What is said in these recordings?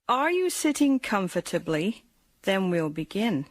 Are you sitting comfortably? Then we'll begin.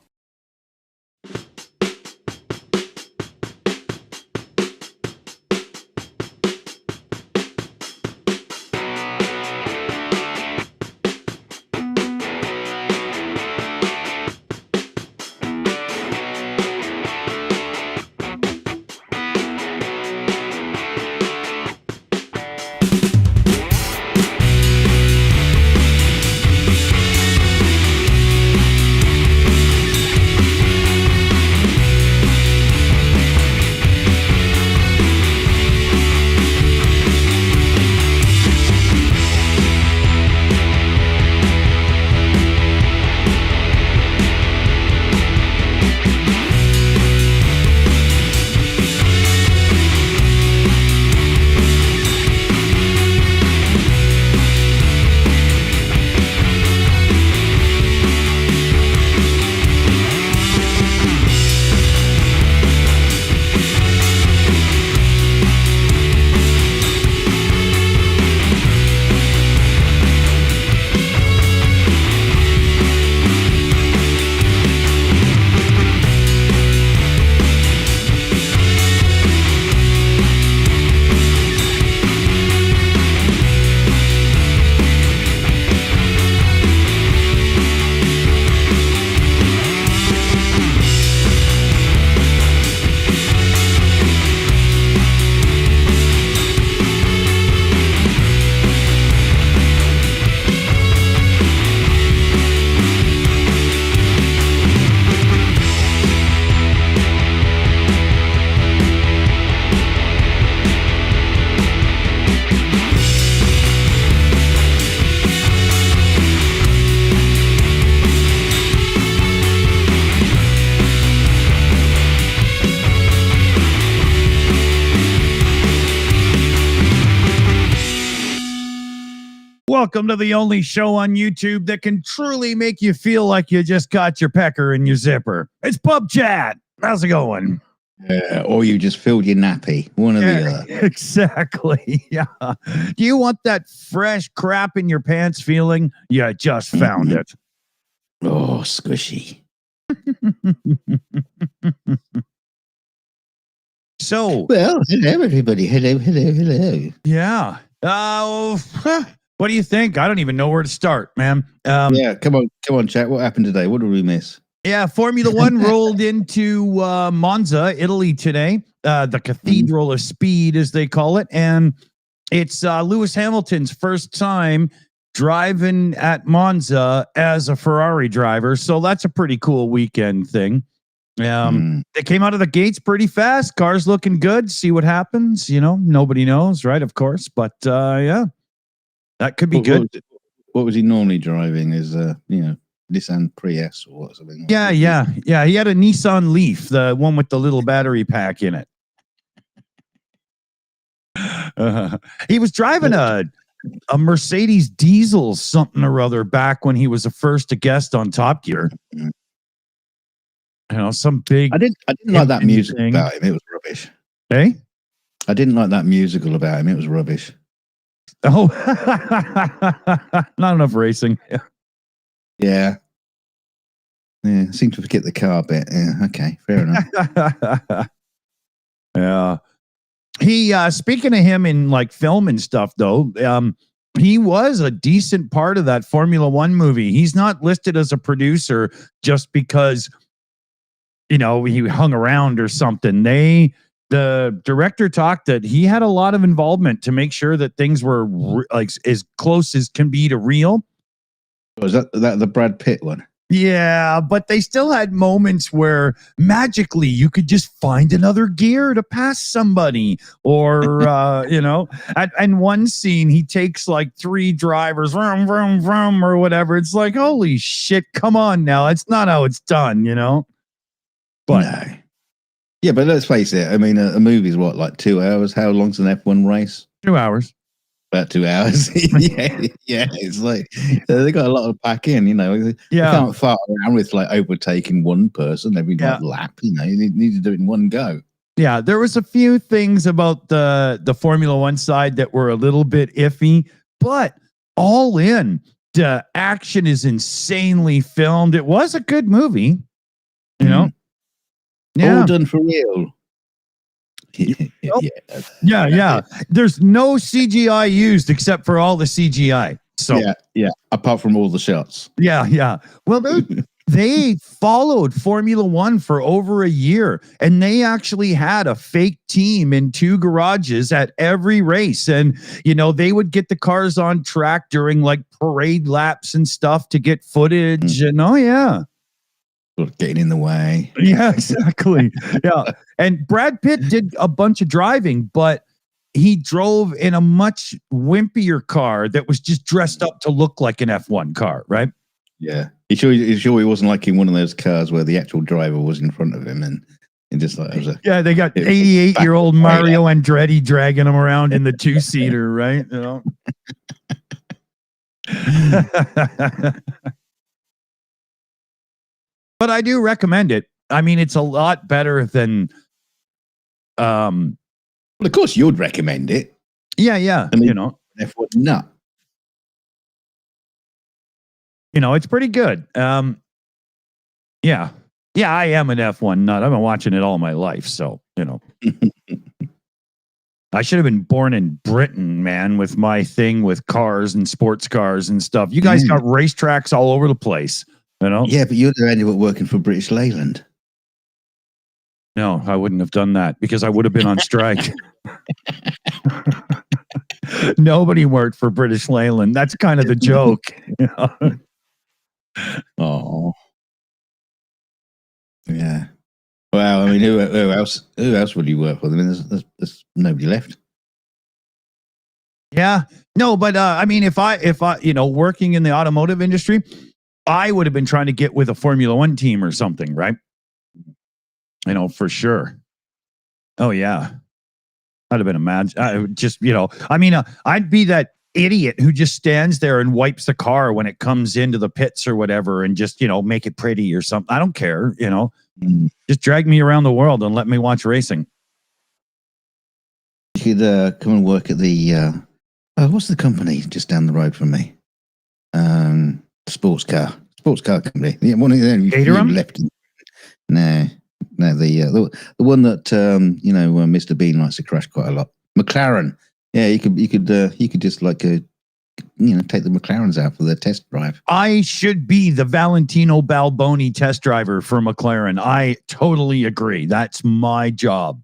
Welcome to the only show on YouTube that can truly make you feel like you just got your pecker in your zipper. It's Pub Chat. How's it going? Or you just filled your nappy. One or the other. Exactly. Yeah. Do you want that fresh crap in your pants feeling? You just found it. Oh, squishy. So, well, hello, everybody. Hello. Yeah. What do you think? I don't even know where to start, man. Yeah, come on, chat. What happened today? What did we miss? Yeah, Formula One rolled into Monza, Italy today, the Cathedral of Speed, as they call it. And it's Lewis Hamilton's first time driving at Monza as a Ferrari driver. So that's a pretty cool weekend thing. They came out of the gates pretty fast. Cars looking good. See what happens. You know, nobody knows, right? Of course. But yeah, that could be good. What was he normally driving? Is Nissan Prius or what? Something? Yeah. He had a Nissan Leaf, the one with the little battery pack in it. He was driving a Mercedes diesel something or other back when he was the first guest on Top Gear. You know, some big. I didn't like that music about him. It was rubbish. Hey, I didn't like that musical about him. It was rubbish. Oh, not enough racing. Yeah. I seem to forget the car bit. Yeah, okay, fair enough. Yeah. He speaking of him in like film and stuff though, he was a decent part of that Formula One movie. He's not listed as a producer just because, you know, he hung around or something. The director talked that he had a lot of involvement to make sure that things were like as close as can be to real. Was that the Brad Pitt one? Yeah, but they still had moments where magically you could just find another gear to pass somebody, or you know, and one scene he takes like 3 drivers, vroom, vroom, vroom, or whatever. It's like, holy shit, come on now, it's not how it's done, you know. But no. Yeah, but let's face it. I mean, a movie's what, like 2 hours? How long's an F1 race? 2 hours. About 2 hours. yeah. It's like they got a lot to pack in. You know, they can't fart around with like overtaking one person every lap. You know, you need to do it in one go. Yeah, there was a few things about the Formula One side that were a little bit iffy, but all in, The action is insanely filmed. It was a good movie, you know. All done for real. Yeah. There's no CGI used except for all the CGI. So apart from all the shots. Yeah. Well, they followed Formula One for over a year, and they actually had a fake team in 2 garages at every race. And, they would get the cars on track during like parade laps and stuff to get footage. And getting in the way. Yeah, exactly. Yeah. And Brad Pitt did a bunch of driving, but he drove in a much wimpier car that was just dressed up to look like an F1 car, right? Yeah. You sure he wasn't like in one of those cars where the actual driver was in front of him and just like they got 88-year-old Mario Andretti dragging him around in the 2-seater, right? But I do recommend it. I mean, it's a lot better than well, of course you'd recommend it. Yeah. I mean, F1 nut. It's pretty good. Yeah, I am an F1 nut. I've been watching it all my life, so I should have been born in Britain, man, with my thing with cars and sports cars and stuff. You guys got racetracks all over the place, Yeah, but you'd have ended up working for British Leyland. No, I wouldn't have done that because I would have been on strike. Nobody worked for British Leyland. That's kind of the joke. Oh, yeah. Well, I mean, who else would you work for? I mean, there's nobody left. Yeah, no, but I mean, if I, working in the automotive industry, I would have been trying to get with a Formula One team or something, right? For sure. Oh yeah, I'd have been I'd be that idiot who just stands there and wipes the car when it comes into the pits or whatever, and just make it pretty or something. I don't care, Just drag me around the world and let me watch racing. You could come and work at the what's the company just down the road from me? Sports car company. Yeah, one of them. Left. No, the one that Mr. Bean likes to crash quite a lot. McLaren. Yeah, you could just like take the McLarens out for their test drive. I should be the Valentino Balboni test driver for McLaren. I totally agree. That's my job.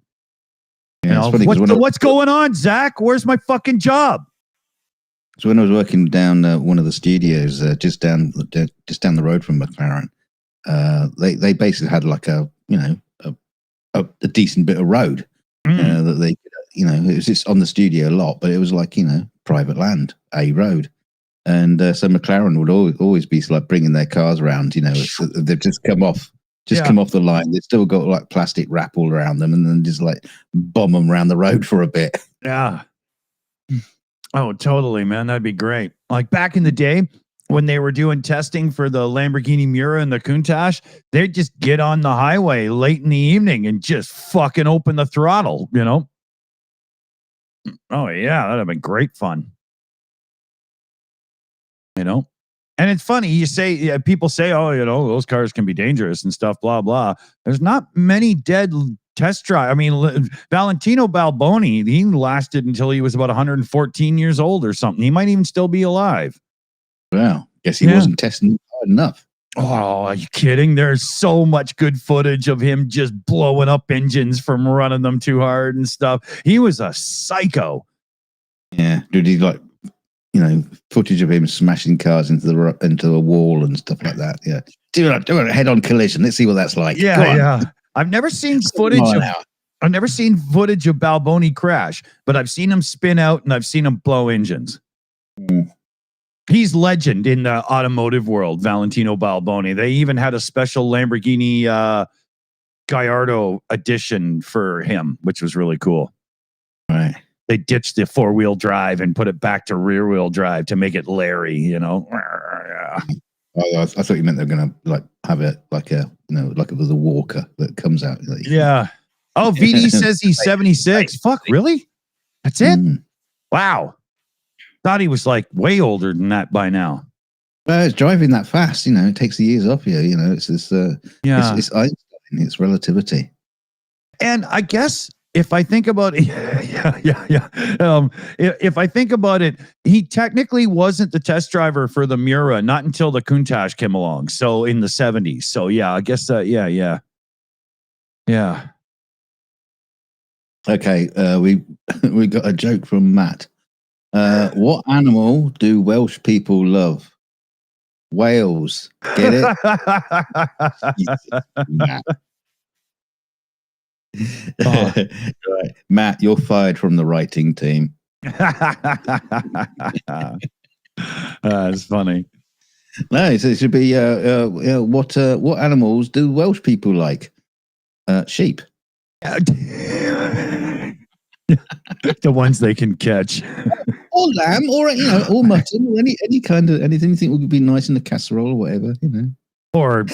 Yeah, what's going on, Zach? Where's my fucking job? So when I was working down one of the studios just down the road from McLaren, they basically had like a decent bit of road that they it was just on the studio lot, but it was like private land, a road, and so McLaren would always be like bringing their cars around. They've just come off the line. They've still got like plastic wrap all around them, and then just like bomb them around the road for a bit. Yeah. Oh, totally, man. That'd be great. Like back in the day when they were doing testing for the Lamborghini Miura and the Countach, they'd just get on the highway late in the evening and just fucking open the throttle, Oh, yeah. That'd have been great fun. And it's funny. People say, oh, those cars can be dangerous and stuff, blah, blah. There's not many dead test drive. I mean, Valentino Balboni, he lasted until he was about 114 years old or something. He might even still be alive. Well, guess he wasn't testing hard enough. Oh, are you kidding? There's so much good footage of him just blowing up engines from running them too hard and stuff. He was a psycho. Yeah, dude, he like footage of him smashing cars into a wall and stuff like that. Yeah, do a head-on collision. Let's see what that's like. Yeah. I've never seen footage of Balboni crash, but I've seen him spin out and I've seen him blow engines. He's legend in the automotive world, Valentino Balboni. They even had a special Lamborghini Gallardo edition for him, which was really cool. Right. They ditched the 4-wheel drive and put it back to rear-wheel drive to make it Larry, I thought you meant they're going to like have it like a the Walker that comes out. Yeah. Oh, VD says he's 76. Fuck, really? That's it? Wow. Thought he was like way older than that by now. Well, it's driving that fast. It takes the years off you. It's this. It's Einstein. It's relativity. And I guess if I think about it, if I think about it, he technically wasn't the test driver for the Miura, not until the Countach came along. So in the 70s. So yeah, I guess yeah. Okay, we got a joke from Matt. What animal do Welsh people love? Whales. Get it? Matt. Oh. Right. Matt, you're fired from the writing team. It's funny. No, it should be what animals do Welsh people like? Sheep. The ones they can catch. Or lamb, or or mutton, or any kind of anything you think would be nice in a casserole or whatever, Or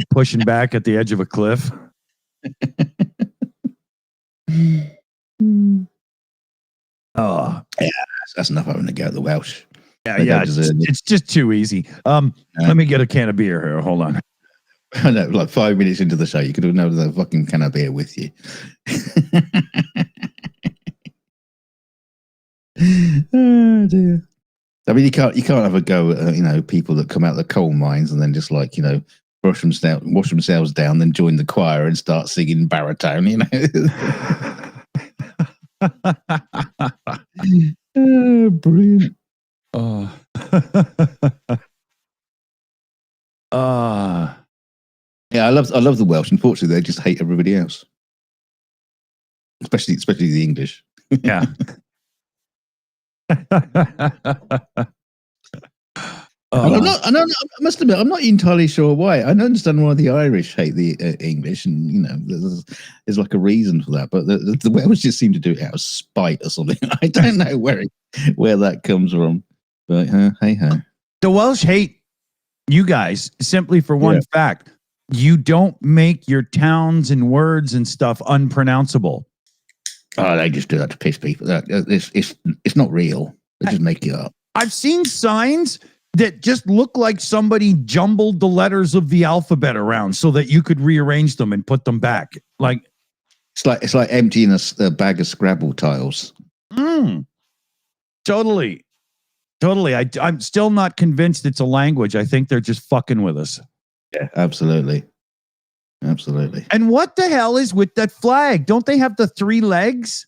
pushing back at the edge of a cliff. Oh yeah, that's enough having to go at the Welsh. Yeah, it's just too easy. Let me get a can of beer here. Hold on. I know, like 5 minutes into the show, you could have known the fucking can of beer with you. Oh dear. I mean, you can't have a go at people that come out of the coal mines and then just wash themselves down, then join the choir and start singing baritone. Oh, brilliant. Oh. Yeah, I love the Welsh. Unfortunately, they just hate everybody else, especially the English. Yeah. I must admit, I'm not entirely sure why. I don't understand why the Irish hate the English, and there's like a reason for that. But the Welsh just seem to do it out of spite or something. I don't know where that comes from. But hey ho. The Welsh hate you guys simply for one fact: you don't make your towns and words and stuff unpronounceable. Oh, they just do that to piss people. It's not real. They just make it up. I've seen signs that just look like somebody jumbled the letters of the alphabet around so that you could rearrange them and put them back. Like it's like emptying a bag of Scrabble tiles. Totally. I'm still not convinced it's a language. I think they're just fucking with us. Yeah, absolutely. And what the hell is with that flag? Don't they have the 3 legs?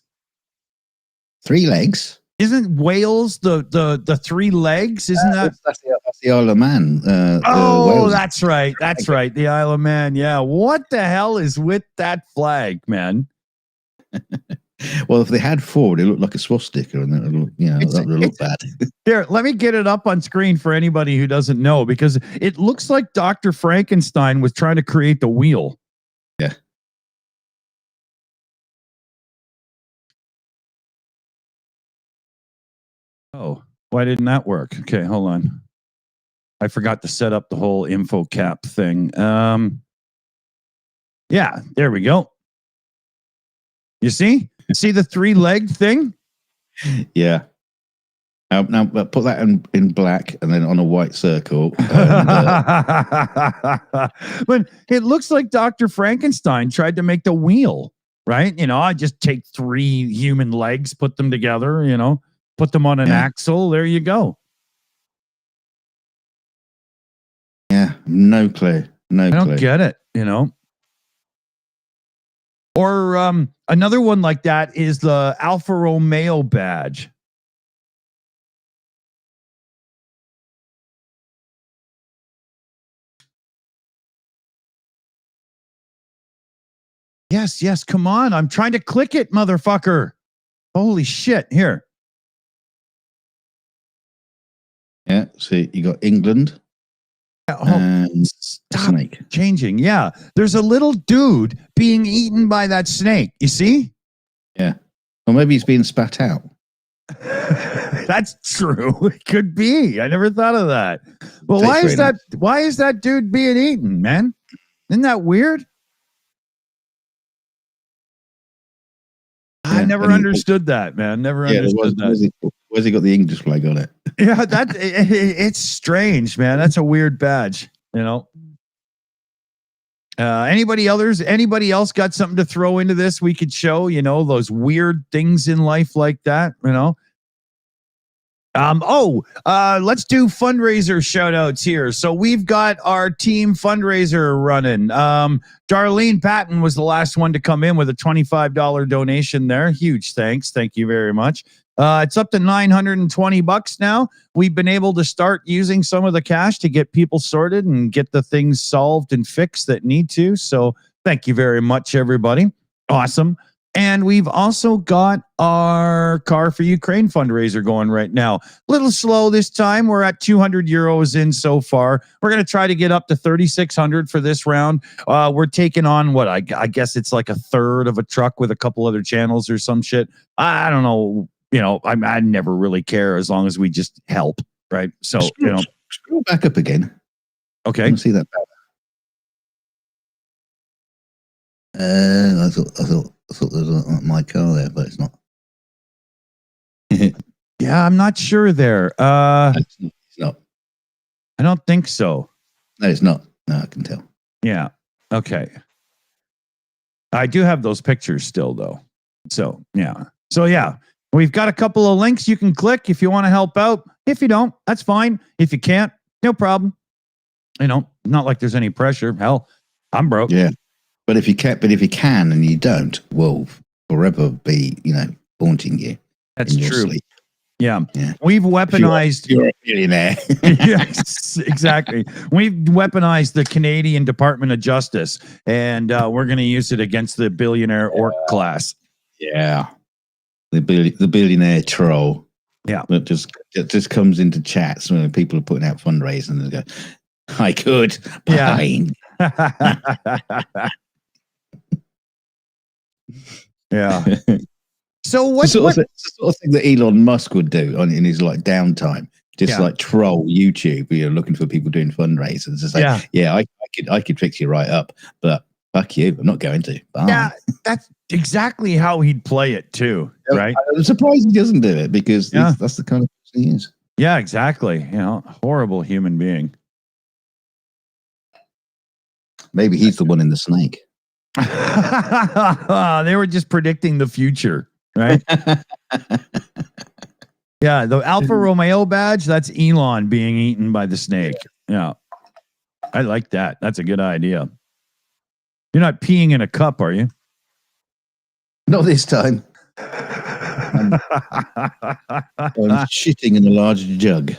3 legs? Isn't Wales the 3 legs? Isn't that's the Isle of Man? That's right. The Isle of Man. Yeah. What the hell is with that flag, man? Well, if they had 4, it looked like a swastika, and that would look bad. Here, let me get it up on screen for anybody who doesn't know, because it looks like Dr. Frankenstein was trying to create the wheel. Yeah. Oh, why didn't that work? Okay, hold on. I forgot to set up the whole info cap thing. Yeah, there we go. You see? See the 3-legged thing? Yeah. Now put that in black and then on a white circle. But it looks like Dr. Frankenstein tried to make the wheel, right? I just take 3 human legs, put them together, put them on an axle. There you go. Yeah, no clue. I don't get it, Or another one like that is the Alfa Romeo badge. Yes, come on. I'm trying to click it, motherfucker. Holy shit. Here. Yeah, see, you got England. And stop snake changing. Yeah, there's a little dude being eaten by that snake. You see? Yeah. Or maybe he's being spat out. That's true. It could be. I never thought of that. But why is that dude being eaten, man? Isn't that weird? I never understood that, man. Never understood that. Where's he got the English flag on it? Yeah, it's strange, man. That's a weird badge, Anybody else got something to throw into this we could show, those weird things in life like that, let's do fundraiser shout outs here. So we've got our team fundraiser running. Darlene Patton was the last one to come in with a $25 donation there. Huge thanks. Thank you very much. It's up to $920 now. We've been able to start using some of the cash to get people sorted and get the things solved and fixed that need to. So thank you very much, everybody. Awesome. And we've also got our Car for Ukraine fundraiser going right now. A little slow this time. We're at 200 euros in so far. We're going to try to get up to 3,600 for this round. We're taking on I guess it's like a third of a truck with a couple other channels or some shit. I don't know. I never really care as long as we just help, right? So, scroll back up again. Okay. I don't see that better. I thought there was my car there, but it's not. Yeah, I'm not sure there. It's not. I don't think so. No, it's not. No, I can tell. Yeah. Okay. I do have those pictures still, though. So, yeah. We've got a couple of links you can click if you want to help out. If you don't, that's fine. If you can't, no problem. Not like there's any pressure. Hell, I'm broke. Yeah. But if you can and you don't, will forever be, haunting you. That's true. Sleep. Yeah. We've weaponized. You're a billionaire. Yes, exactly. We've weaponized the Canadian Department of Justice, and we're going to use it against the billionaire orc class. Yeah. The billionaire troll. Yeah. That just comes into chats when people are putting out fundraising and they go, I could. Fine. Yeah. So what? It's the sort of thing that Elon Musk would do in his downtime, just troll YouTube. Looking for people doing fundraisers. It's I could fix you right up, but fuck you, I'm not going to. Bye. Yeah, that's exactly how he'd play it too, right? I'm surprised he doesn't do it because that's the kind of person he is. Yeah, exactly. Horrible human being. Maybe he's the one in the snake. They were just predicting the future, right? Yeah, the Alfa Romeo badge, that's Elon being eaten by the snake. Yeah. I like that. That's a good idea. You're not peeing in a cup, are you? Not this time. I'm shitting in a large jug.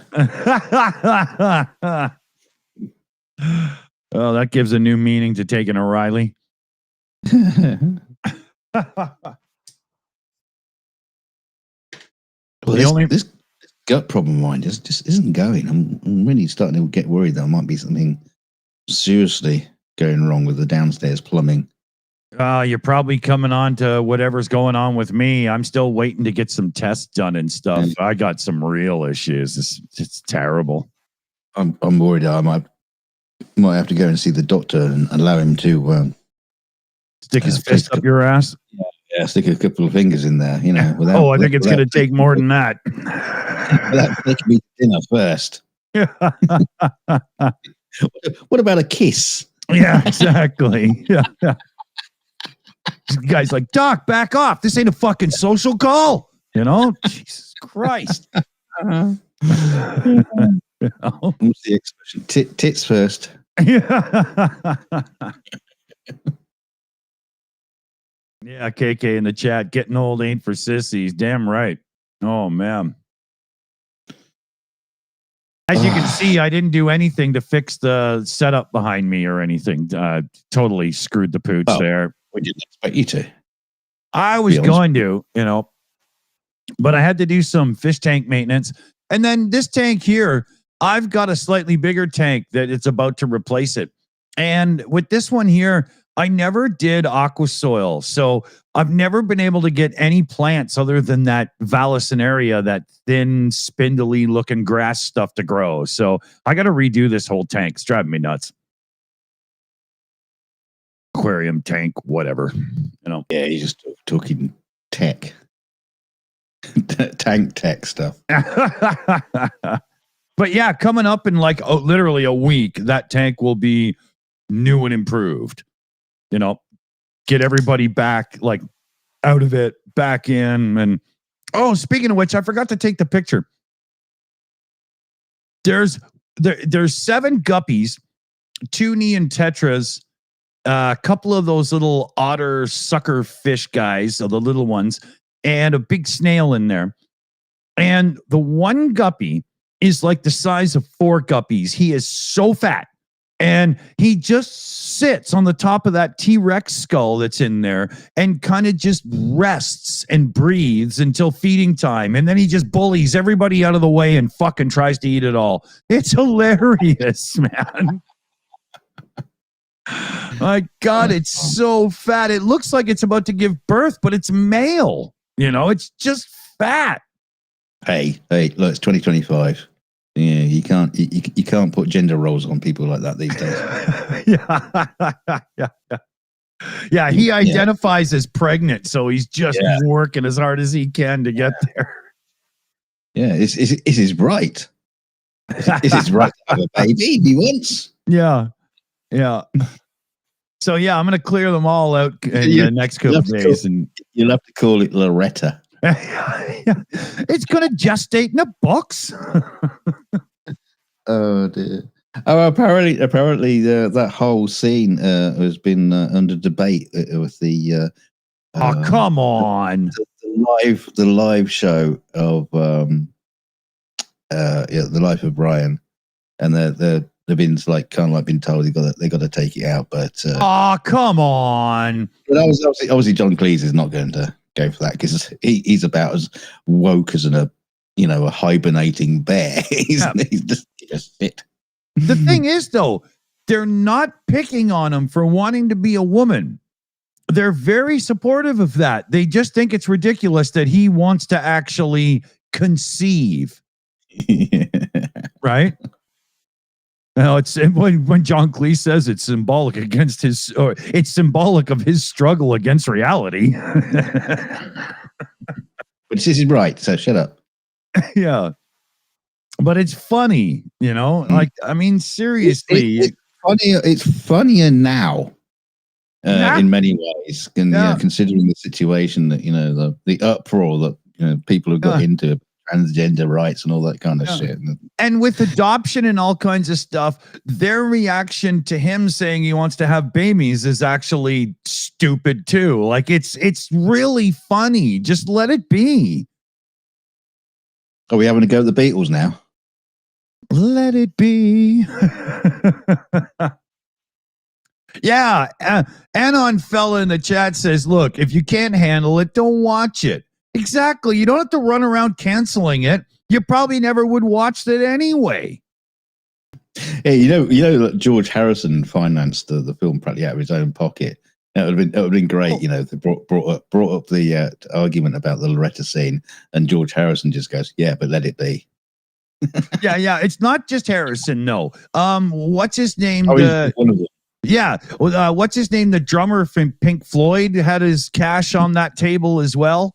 Oh, that gives a new meaning to taking a Riley. This gut problem of mine just isn't going. I'm really starting to get worried there might be something seriously going wrong with the downstairs plumbing. You're probably coming on to whatever's going on with me. I'm still waiting to get some tests done and stuff. I got some real issues. It's terrible. I'm worried I might have to go and see the doctor and allow him to stick his fist up your ass. Yeah, stick a couple of fingers in there. I think it's going to take more than that. Without taking me to dinner first. What about a kiss? Yeah, exactly. Yeah. This guy's like, Doc, back off. This ain't a fucking social call. Jesus Christ. What's the expression? Tits first. Yeah, KK in the chat. Getting old ain't for sissies. Damn right. Oh, man. As you can see, I didn't do anything to fix the setup behind me or anything. Totally screwed the pooch there. We didn't expect you to. I was going to, but I had to do some fish tank maintenance. And then this tank here, I've got a slightly bigger tank that it's about to replace it. And with this one here, I never did aqua soil. So I've never been able to get any plants other than that Valentino, that thin, spindly looking grass stuff to grow. So I got to redo this whole tank. It's driving me nuts. Aquarium tank, whatever. Yeah, you're just talking tech. Tank tech stuff. But yeah, coming up in like literally a week, that tank will be new and improved. You know, get everybody back, like out of it, back in. And speaking of which, I forgot to take the picture. There's 7 guppies, 2 neon tetras, a couple of those little otter sucker fish guys, so the little ones, and a big snail in there. And the one guppy is like the size of 4 guppies. He is so fat. And he just sits on the top of that T-Rex skull that's in there and kind of just rests and breathes until feeding time. And then he just bullies everybody out of the way and fucking tries to eat it all. It's hilarious, man. My God, it's so fat. It looks like it's about to give birth, but it's male. You know, it's just fat. Hey, look, it's 2025. Yeah, you can't put gender roles on people like that these days. Yeah. He identifies as pregnant, so he's just working as hard as he can to get there. Yeah, it's his right. It's his right to have a baby if he wants. Yeah. So yeah, I'm gonna clear them all out in the next couple of days, and you'll have to call it Loretta. It's gonna gestate in a box. Oh dear. Oh, apparently, that whole scene has been under debate with the. Come on! The live show of the life of Brian, and they've been like kind of been told they got to take it out, but. Come on! But obviously John Cleese is not going to go for that because he's about as woke as a hibernating bear. He's just fit. The thing is, though, they're not picking on him for wanting to be a woman. They're very supportive of that. They just think it's ridiculous that he wants to actually conceive. Right? Now, it's when John Cleese says it's symbolic it's symbolic of his struggle against reality. But this is right, so shut up. Yeah. But it's funny, like, I mean, seriously. It's funnier now in many ways, considering the situation that, the uproar that, people have got into transgender rights and all that kind of shit. And with adoption and all kinds of stuff, their reaction to him saying he wants to have babies is actually stupid too. Like it's really funny. Just let it be. Are we having to go to the Beatles now? Let it be. Yeah. Anon fella in the chat says, look, if you can't handle it, don't watch it. Exactly. You don't have to run around canceling it. You probably never would watch it anyway. Hey, that George Harrison financed the film practically out of his own pocket. It would have been great, They brought up the argument about the Loretta scene, and George Harrison just goes, "Yeah, but let it be." Yeah. It's not just Harrison. No. What's his name? One of them. Yeah. What's his name? The drummer from Pink Floyd had his cash on that table as well.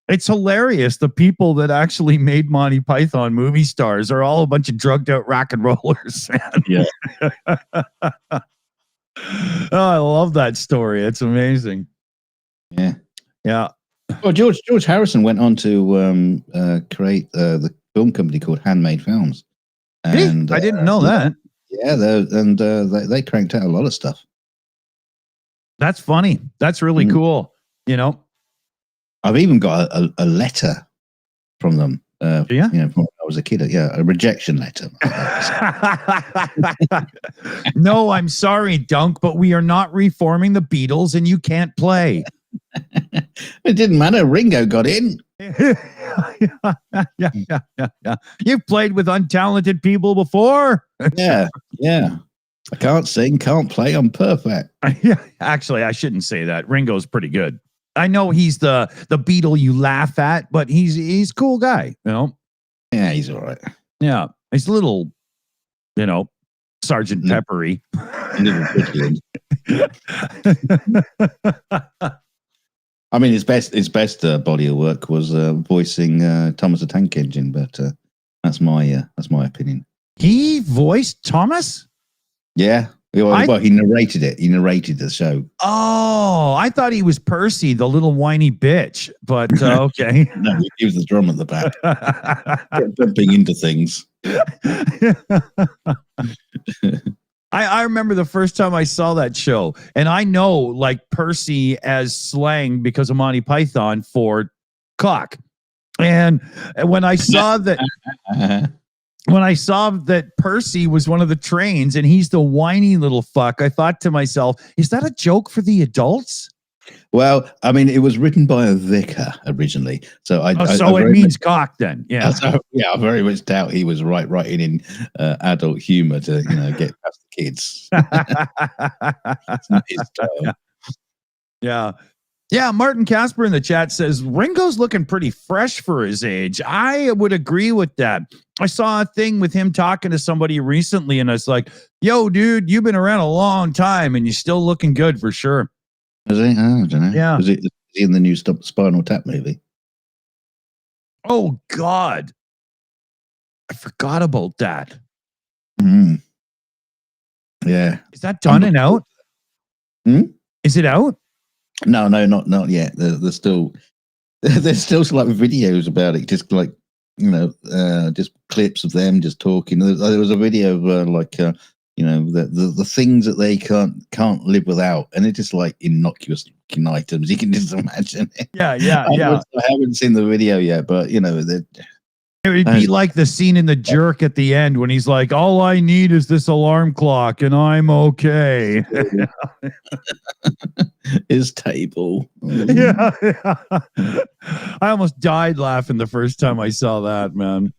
It's hilarious. The people that actually made Monty Python movie stars are all a bunch of drugged out rock and rollers. Yeah. I love that story. It's amazing. Yeah. Well, George Harrison went on to create the film company called Handmade Films. And I didn't know that. Yeah, they cranked out a lot of stuff. That's funny. That's really cool. I've even got a letter from them. From when I was a kid. A rejection letter. No, I'm sorry, Dunk, but we are not reforming the Beatles, and you can't play. It didn't matter. Ringo got in. Yeah. You've played with untalented people before. Yeah. I can't sing, can't play. I'm perfect. Yeah, actually, I shouldn't say that. Ringo's pretty good. I know he's the Beatle you laugh at, but he's a cool guy, Yeah, he's all right. Yeah, he's a little, Sergeant Peppery. I mean, his best body of work was voicing Thomas the Tank Engine, but that's my opinion. He voiced Thomas? Yeah. Well, he narrated it. He narrated the show. Oh, I thought he was Percy, the little whiny bitch. But okay. No, he was the drum at the back, bumping into things. I remember the first time I saw that show, and I know like Percy as slang because of Monty Python for cock. And when I saw that, Percy was one of the trains and he's the whiny little fuck, I thought to myself, is that a joke for the adults? Well, I mean, it was written by a vicar originally, so it means cock then. Yeah, I very much doubt he was writing in adult humor to get past the kids. It's not his style. Yeah. Martin Casper in the chat says Ringo's looking pretty fresh for his age. I would agree with that. I saw a thing with him talking to somebody recently, and I was like, "Yo, dude, you've been around a long time, and you're still looking good for sure." Is he? Oh, I don't know. Yeah. Is he in the new Spinal Tap movie? Oh, God. I forgot about that. Mm. Yeah. Is that done and out? Is it out? No, not yet. There's still like videos about it, just like, just clips of them just talking. There was a video of the things that they can't live without, and it's just like innocuous items. You can just imagine it. Yeah. I haven't seen the video yet, but it would be like the scene in The Jerk at the end when he's like, "All I need is this alarm clock, and I'm okay." His table. Yeah. I almost died laughing the first time I saw that, man.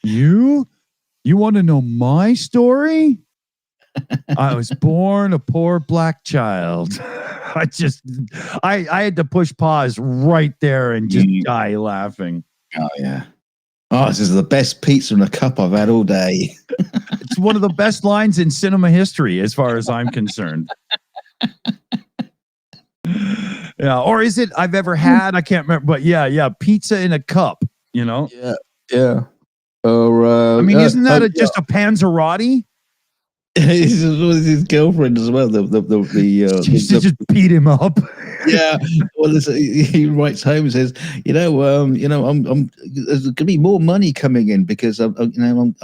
You want to know my story? I was born a poor black child. I had to push pause right there and just die laughing. Oh, yeah. Oh, this is the best pizza in a cup I've had all day. It's one of the best lines in cinema history, as far as I'm concerned. Yeah, or is it I've ever had? I can't remember, but yeah, pizza in a cup. Yeah. Or I mean, isn't that just a Panzerotti? His girlfriend as well. She just beat him up. Yeah. Well, he writes home and says, there's gonna be more money coming in because I'm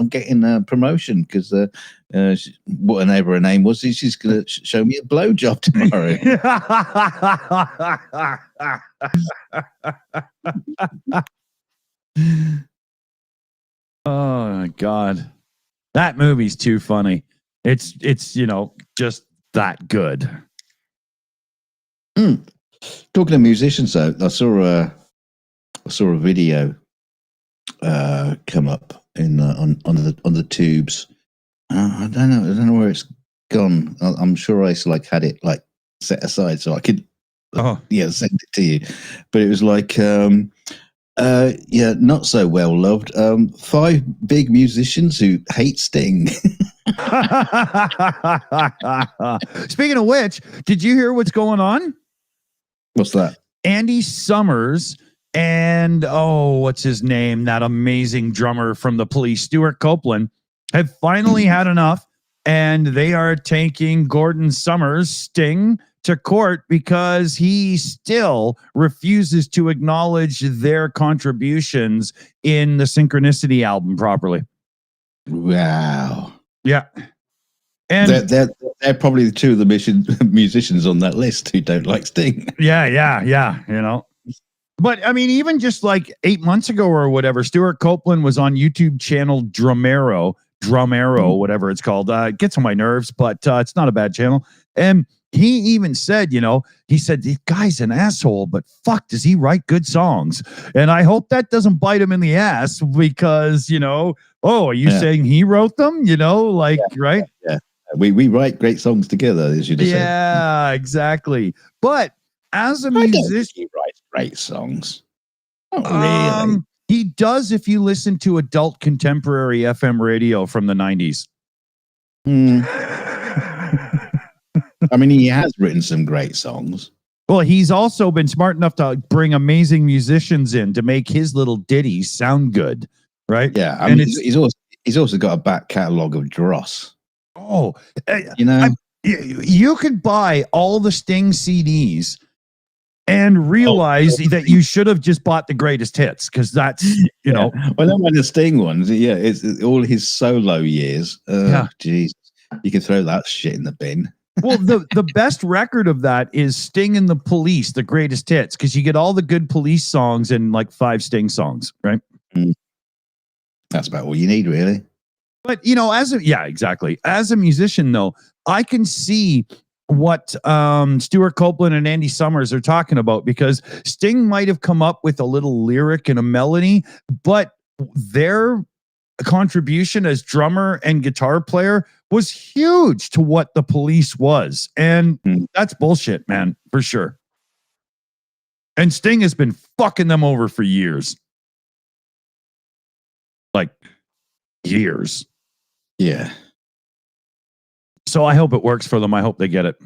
getting a promotion because whatever her name was, she's gonna show me a blowjob tomorrow. Oh my God, that movie's too funny. It's just that good. Talking of musicians, though, I saw a video come up on the tubes. I don't know where it's gone. I'm sure I had it set aside so I could send it to you. But it was like not so well loved. 5 big musicians who hate Sting. Speaking of which, did you hear what's going on? What's that? Andy Summers and what's his name? That amazing drummer from the Police, Stuart Copeland, have finally had enough, and they are taking Gordon Summers, Sting, to court because he still refuses to acknowledge their contributions in the Synchronicity album properly. Wow. Yeah. And they're probably the 2 of the musicians on that list who don't like Sting. Yeah. But I mean, even just like 8 months ago or whatever, Stuart Copeland was on YouTube channel Drumero, whatever it's called. It gets on my nerves, but it's not a bad channel. And he even said, he said, the guy's an asshole, but fuck, does he write good songs? And I hope that doesn't bite him in the ass because, are you saying he wrote them? Right? Yeah. We write great songs together, as you just said. Yeah, exactly. But as a musician, he writes great songs. Not really. He does if you listen to adult contemporary FM radio from the 90s. I mean, he has written some great songs. Well, he's also been smart enough to bring amazing musicians in to make his little ditties sound good, right? Yeah, I mean, he's also got a back catalogue of dross. Oh, you know, you could buy all the Sting CDs and realize that you should have just bought the greatest hits, because that's, you know. Well, not the Sting ones. Yeah, it's all his solo years. Jesus, you can throw that shit in the bin. Well, the best record of that is Sting and the Police, the greatest hits, because you get all the good Police songs and like 5 Sting songs, right? That's about all you need, really. But, you know, exactly. As a musician, though, I can see what Stuart Copeland and Andy Summers are talking about, because Sting might have come up with a little lyric and a melody, but their contribution as drummer and guitar player was huge to what the Police was. And that's bullshit, man, for sure. And Sting has been fucking them over for years. Like, years. Yeah. So I hope it works for them. I hope they get it.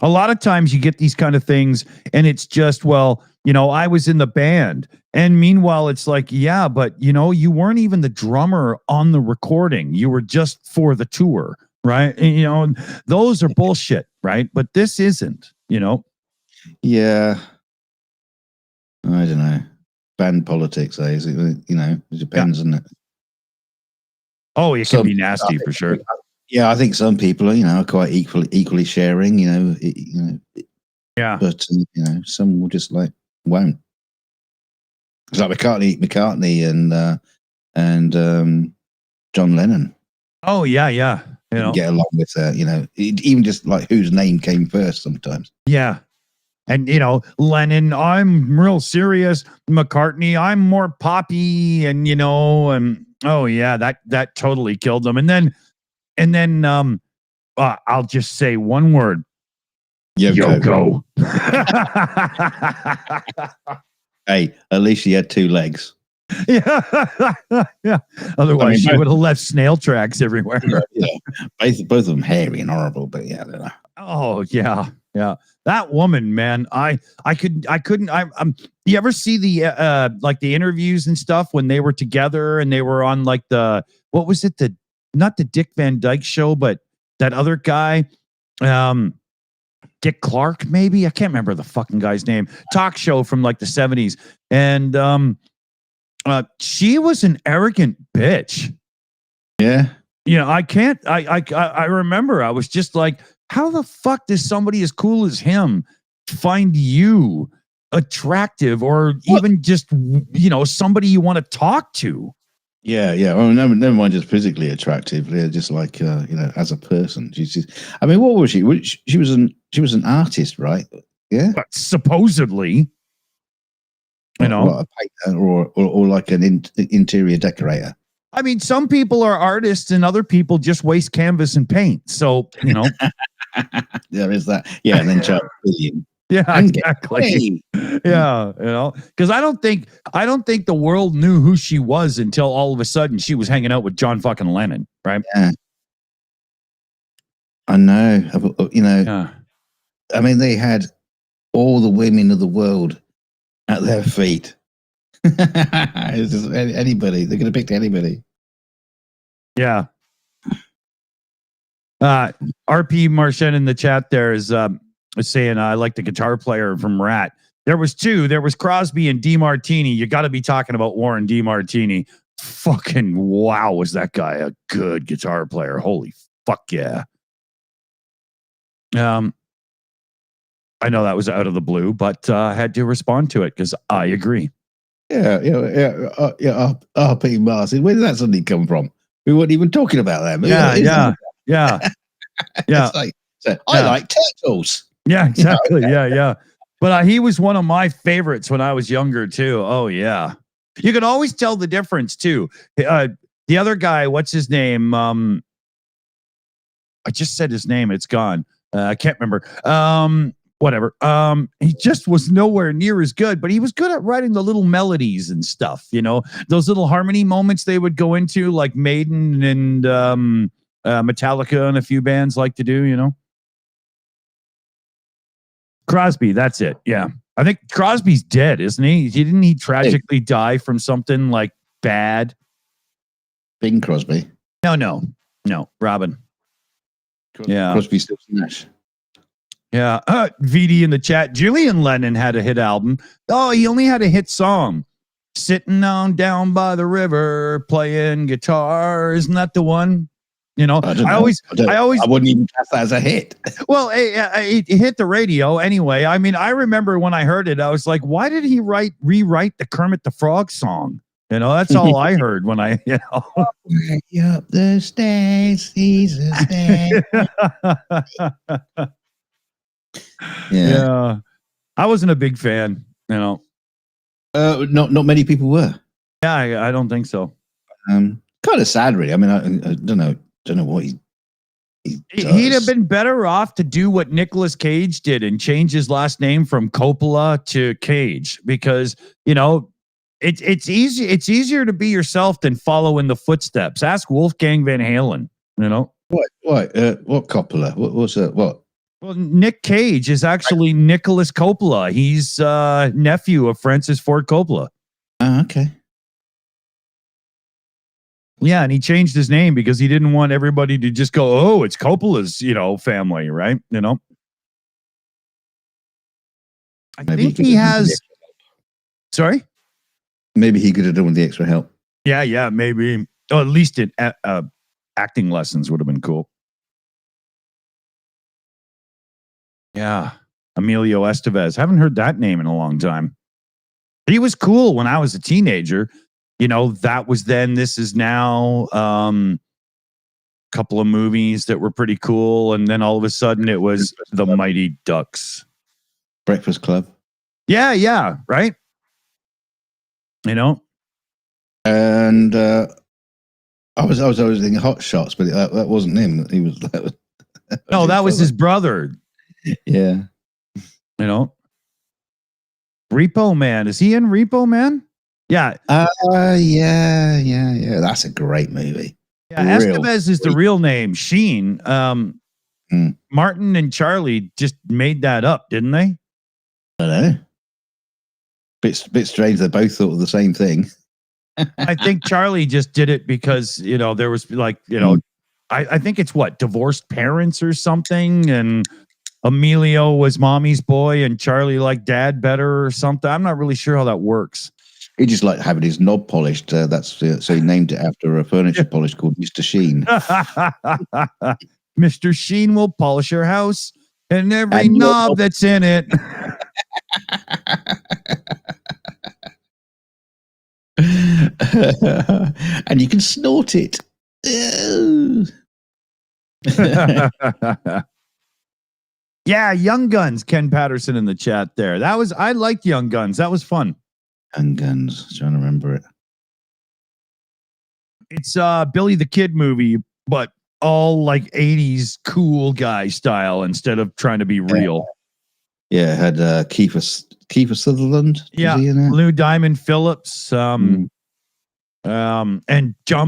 A lot of times you get these kind of things and it's just, well, you know, I was in the band. And meanwhile, it's like, yeah, but, you know, you weren't even the drummer on the recording. You were just for the tour, right? And, you know, those are bullshit, right? But this isn't, you know? Yeah. I don't know. Band politics, is it? You know, it depends, doesn't it? Oh, it can be nasty for sure. Yeah, I think some people are, you know, quite equally sharing, you know. Yeah. But you know, some will just like won't. It's like McCartney and John Lennon. Oh yeah, yeah. You know, get along with you know, even just like whose name came first sometimes. Yeah. And, you know, Lennon, I'm real serious. McCartney, I'm more poppy, and, you know, and oh yeah, that totally killed them. And then I'll just say one word. Yoko. Hey, at least she had 2 legs. Yeah. Yeah. Otherwise, she would have left snail tracks everywhere. Yeah. Both of them hairy and horrible, but yeah, I don't know. Oh yeah. Yeah. That woman, man, couldn't. You ever see the like the interviews and stuff when they were together and they were on like what was it? Not the Dick Van Dyke Show, but that other guy, Dick Clark, maybe? I can't remember the fucking guy's name. Talk show from like the 70s. And she was an arrogant bitch. Yeah. You know, I remember I was just like, how the fuck does somebody as cool as him find you attractive, or even just, you know, somebody you want to talk to? Yeah, yeah. Well, never mind just physically attractive. Yeah, just like you know, as a person. She's just, I mean, what was she? She was an artist, right? Yeah, but supposedly, you know, like a painter or like an interior decorator. I mean, some people are artists and other people just waste canvas and paint. So, you know, there is that. Yeah, and then charge billion. Yeah, exactly. Yeah, you know, because I don't think the world knew who she was until all of a sudden she was hanging out with John fucking Lennon, right? Yeah. I know. You know, yeah. I mean, they had all the women of the world at their feet. It's just anybody. They could have picked anybody. Yeah. RP Marchand in the chat there is saying, I like the guitar player from Rat. There was 2. There was Crosby and DeMartini. You got to be talking about Warren DeMartini. Fucking wow, was that guy a good guitar player? Holy fuck yeah. I know that was out of the blue, but I had to respond to it because I agree. Yeah. RP Martin. Where did that suddenly come from? We weren't even talking about them. Yeah. It's like, I like turtles. Yeah, exactly. Yeah. But he was one of my favorites when I was younger too. Oh yeah. You can always tell the difference too. The other guy, what's his name? I just said his name. It's gone. I can't remember. Whatever. He just was nowhere near as good, but he was good at writing the little melodies and stuff. You know, those little harmony moments they would go into, like Maiden and Metallica and a few bands like to do. You know. Crosby, that's it. Yeah. I think Crosby's dead, isn't he? Didn't he tragically die from something like bad? Bing Crosby. No. Robin. Yeah. Crosby, Stills, Nash. Yeah. VD in the chat. Julian Lennon had a hit album. Oh, he only had a hit song. Sitting on down by the river, playing guitar. Isn't that the one? You know, I wouldn't even class that as a hit. Well, it hit the radio anyway. I mean, I remember when I heard it, I was like, why did he rewrite the Kermit the Frog song? You know, that's all I heard when I, you know. Way up the stairs, he's a stair. Yeah. I wasn't a big fan, you know. Not many people were. Yeah, I don't think so. Kind of sad, really. I mean, I don't know what he does. He'd have been better off to do what Nicolas Cage did and change his last name from Coppola to Cage, because, you know, it's easy. It's easier to be yourself than follow in the footsteps. Ask Wolfgang Van Halen, you know. What Coppola? What's that? What? Well, Nick Cage is actually Nicholas Coppola. He's nephew of Francis Ford Coppola. Oh, okay. Yeah, and he changed his name because he didn't want everybody to just go, "Oh, it's Coppola's, you know, family," right? You know. I think he has. Sorry. Maybe he could have done with the extra help. Yeah, maybe. Oh, at least in acting lessons would have been cool. Yeah, Emilio Estevez. Haven't heard that name in a long time. He was cool when I was a teenager. You know, that was then, this is now. Couple of movies that were pretty cool, and then all of a sudden it was The Mighty Ducks. Breakfast Club. Yeah, right. You know, and I was thinking Hot Shots, but that wasn't him. He was. That was his brother. Yeah. You know, Repo Man. Is he in Repo Man? Yeah. Yeah. That's a great movie. Yeah, Estevez is the real name. Sheen. Martin and Charlie just made that up, didn't they? I don't know. Bit strange. They both thought of the same thing. I think Charlie just did it because, you know, there was like, you know, I think it's divorced parents or something, and Emilio was mommy's boy and Charlie liked dad better or something. I'm not really sure how that works. He just liked having his knob polished. So he named it after a furniture polish called Mr. Sheen. Mr. Sheen will polish your house and every knob that's in it. And you can snort it. Yeah, Young Guns. Ken Patterson in the chat there. I liked Young Guns. That was fun. Young Guns. I'm trying to remember it. It's Billy the Kid movie, but all like 80s cool guy style instead of trying to be real. Yeah, it had Kiefer Sutherland. Yeah, Lou Diamond Phillips. And John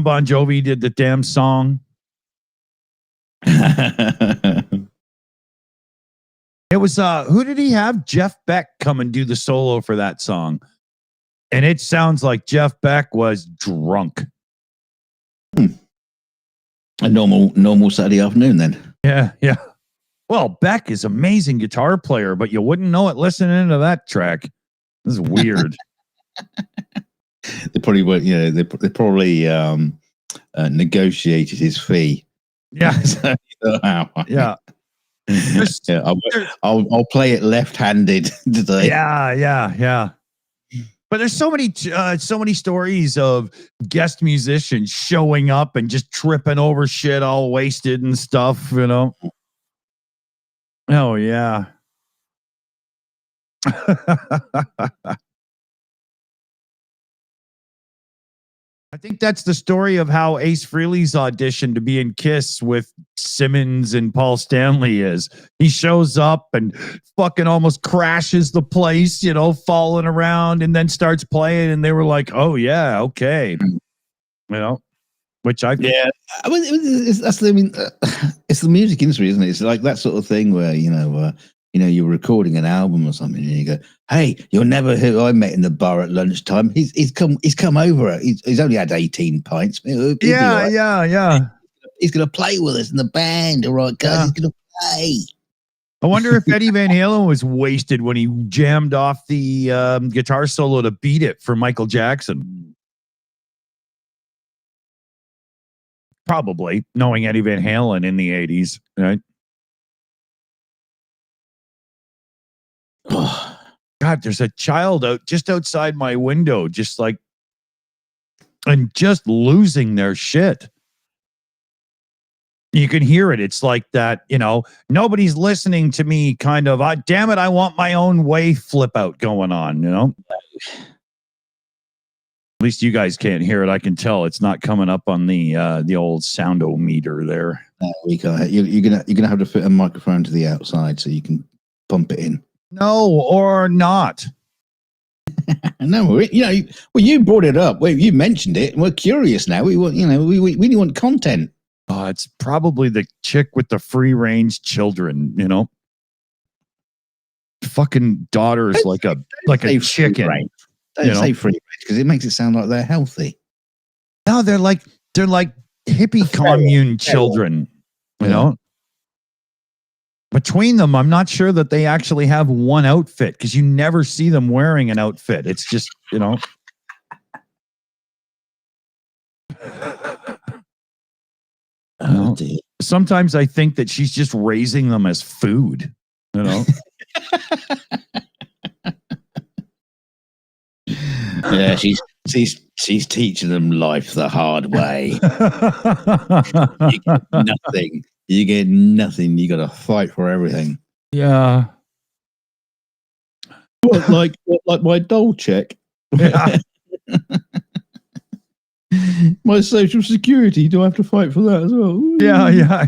Bon Jovi did the damn song. It was who did he have? Jeff Beck come and do the solo for that song. And it sounds like Jeff Beck was drunk. A normal Saturday afternoon then. Yeah. Well, Beck is amazing guitar player, but you wouldn't know it listening to that track. This is weird. They probably were, they probably negotiated his fee. Yeah. Yeah. I'll play it left-handed today. Yeah. But there's so many stories of guest musicians showing up and just tripping over shit, all wasted and stuff, you know. Oh yeah. I think that's the story of how Ace Frehley's audition to be in Kiss with Simmons and Paul Stanley is. He shows up and fucking almost crashes the place, you know, falling around, and then starts playing, and they were like, "Oh yeah, okay," you know. Which I yeah, I mean, it's the music industry, isn't it? It's like that sort of thing where you're recording an album or something, and you go, "Hey, you'll never hear who I met in the bar at lunchtime. He's come over. He's only had 18 pints. He'll be all right. Yeah. He's gonna play with us in the band. All right, guys. He's gonna play." I wonder if Eddie Van Halen was wasted when he jammed off the guitar solo to Beat It for Michael Jackson. Probably, knowing Eddie Van Halen in the 80s, right? God, there's a child just outside my window, just losing their shit. You can hear it. It's like that, nobody's listening to me kind of, damn it, I want my own way flip out going on, At least you guys can't hear it. I can tell it's not coming up on the old soundo-meter there. We can't. You're gonna have to fit a microphone to the outside so you can pump it in. No, or not. No, you brought it up. Well, you mentioned it, and we're curious now. We want, we want content. It's probably the chick with the free range children, Fucking daughter's like a chicken. Don't say free range because it makes it sound like they're healthy. No, they're like hippie commune children, Between them, I'm not sure that they actually have one outfit because you never see them wearing an outfit. It's just, sometimes I think that she's just raising them as food, Yeah, she's teaching them life the hard way. You get nothing. You got to fight for everything. Yeah. What, like my doll check? Yeah. My social security, do I have to fight for that as well? Yeah.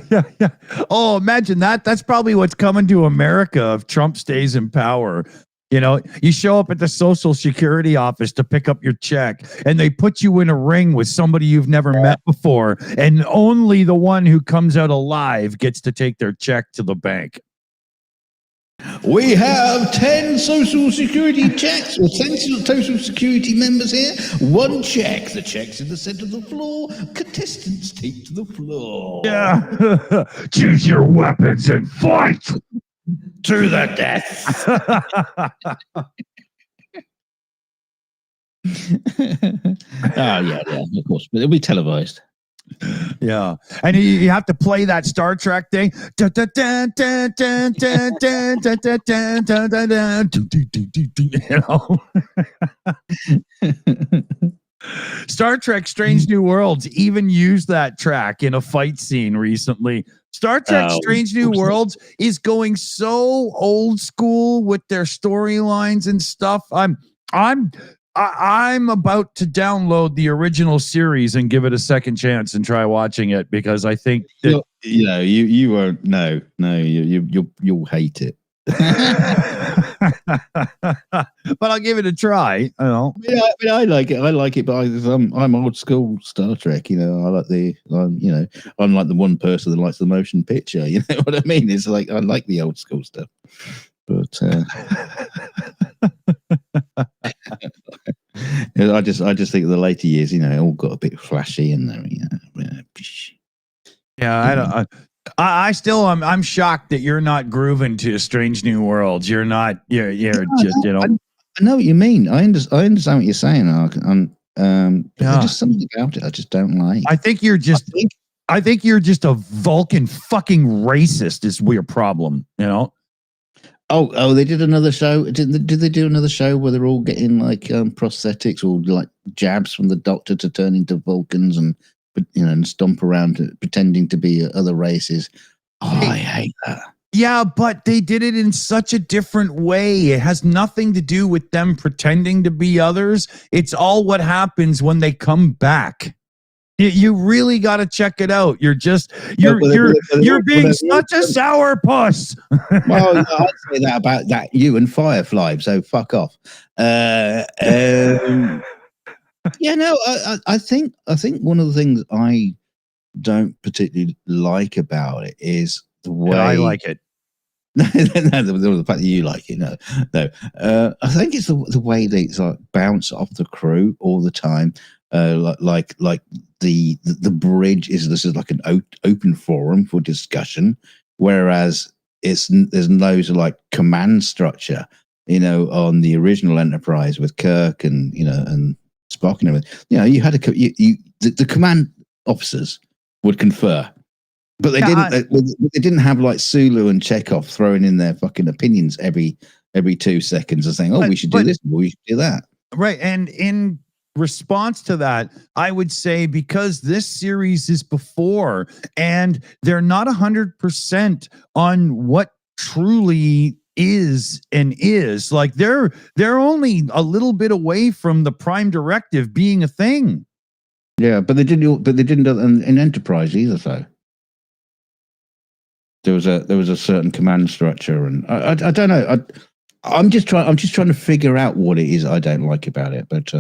Oh, imagine that. That's probably what's coming to America if Trump stays in power. You show up at the Social Security office to pick up your check, and they put you in a ring with somebody you've never met before, and only the one who comes out alive gets to take their check to the bank. We have 10 Social Security checks, or 10 Social Security members here. One check. The check's in the center of the floor. Contestants take to the floor. Yeah. Choose your weapons and fight to the death. Yeah, of course. But it'll be televised. Yeah. And you have to play that Star Trek thing. Star Trek Strange New Worlds even used that track in a fight scene recently. Star Trek Strange New Worlds is going so old school with their storylines and stuff. I'm about to download the original series and give it a second chance and try watching it because I think that you won't. No, you'll hate it. But I'll give it a try. I like it. I like it, but I'm old school Star Trek. I like I'm like the one person that likes the motion picture. You know what I mean? It's like I like the old school stuff, but I just think the later years, it all got a bit flashy in there. Yeah, I still I'm shocked that you're not grooving to Strange New Worlds. You're not. You're just I know what you mean. I understand what you're saying. There's just something about it I just don't like. I think you're just. I think you're just a Vulcan fucking racist. Is your problem? Oh! They did another show. Did they do another show where they're all getting like prosthetics or like jabs from the doctor to turn into Vulcans and stomp around pretending to be other races? Oh, I hate that. Yeah, but they did it in such a different way. It has nothing to do with them pretending to be others. It's all what happens when they come back. You really got to check it out. You're being such a sourpuss. Well, I'd say that about that you and Firefly. So fuck off. I think one of the things I don't particularly like about it is the way I like it. the fact that you like it. No. I think it's the way they like bounce off the crew all the time. Like the bridge this is like an open forum for discussion, whereas there's loads of like command structure, on the original Enterprise with Kirk and and Spock and everything. You had the command officers would confer. But they didn't have like Sulu and Chekhov throwing in their fucking opinions every 2 seconds and saying, we should do this, or we should do that. Right. And in response to that, I would say, because this series is before and they're not 100% on what truly is like, they're only a little bit away from the Prime Directive being a thing. Yeah, but they didn't do it in Enterprise either, though. There was a certain command structure, and I don't know. I'm just trying to figure out what it is I don't like about it. But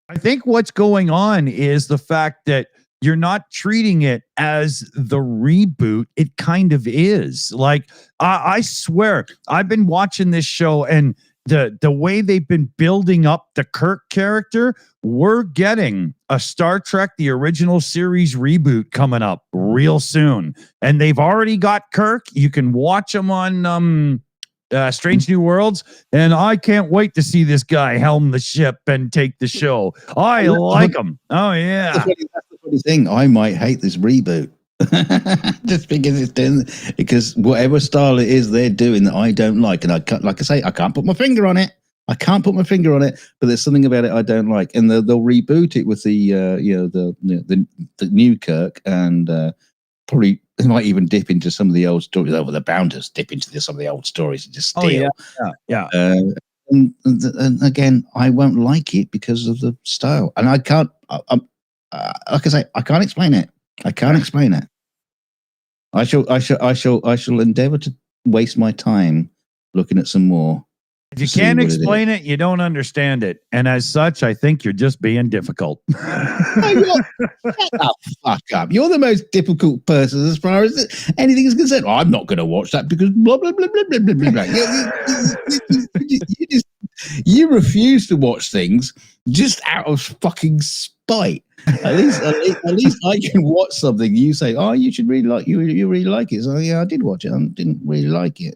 I think what's going on is the fact that you're not treating it as the reboot. It kind of is. Like, I swear, I've been watching this show, and the way they've been building up the Kirk character, we're getting a Star Trek, the original series reboot coming up real soon. And they've already got Kirk. You can watch him on Strange New Worlds. And I can't wait to see this guy helm the ship and take the show. I like him. Oh, yeah. That's the funny thing. I might hate this reboot. Just because whatever style it is they're doing that I don't like, and I can't put my finger on it. But there's something about it I don't like, and they'll reboot it with the new Kirk, and probably they might even dip into some of the old stories. Over the Bounders dip into some of the old stories and just steal. Yeah. And again, I won't like it because of the style, and I can't. Like I say, I can't explain it. I shall endeavor to waste my time looking at some more. If you can't explain it, you don't understand it. And as such, I think you're just being difficult. Shut the fuck up. You're the most difficult person as far as anything is concerned. I'm not going to watch that because blah, blah, blah, blah, blah, blah, blah. You refuse to watch things just out of fucking spite. At least I can watch something. You say, you should really like, you really like it. So yeah, I did watch it. I didn't really like it,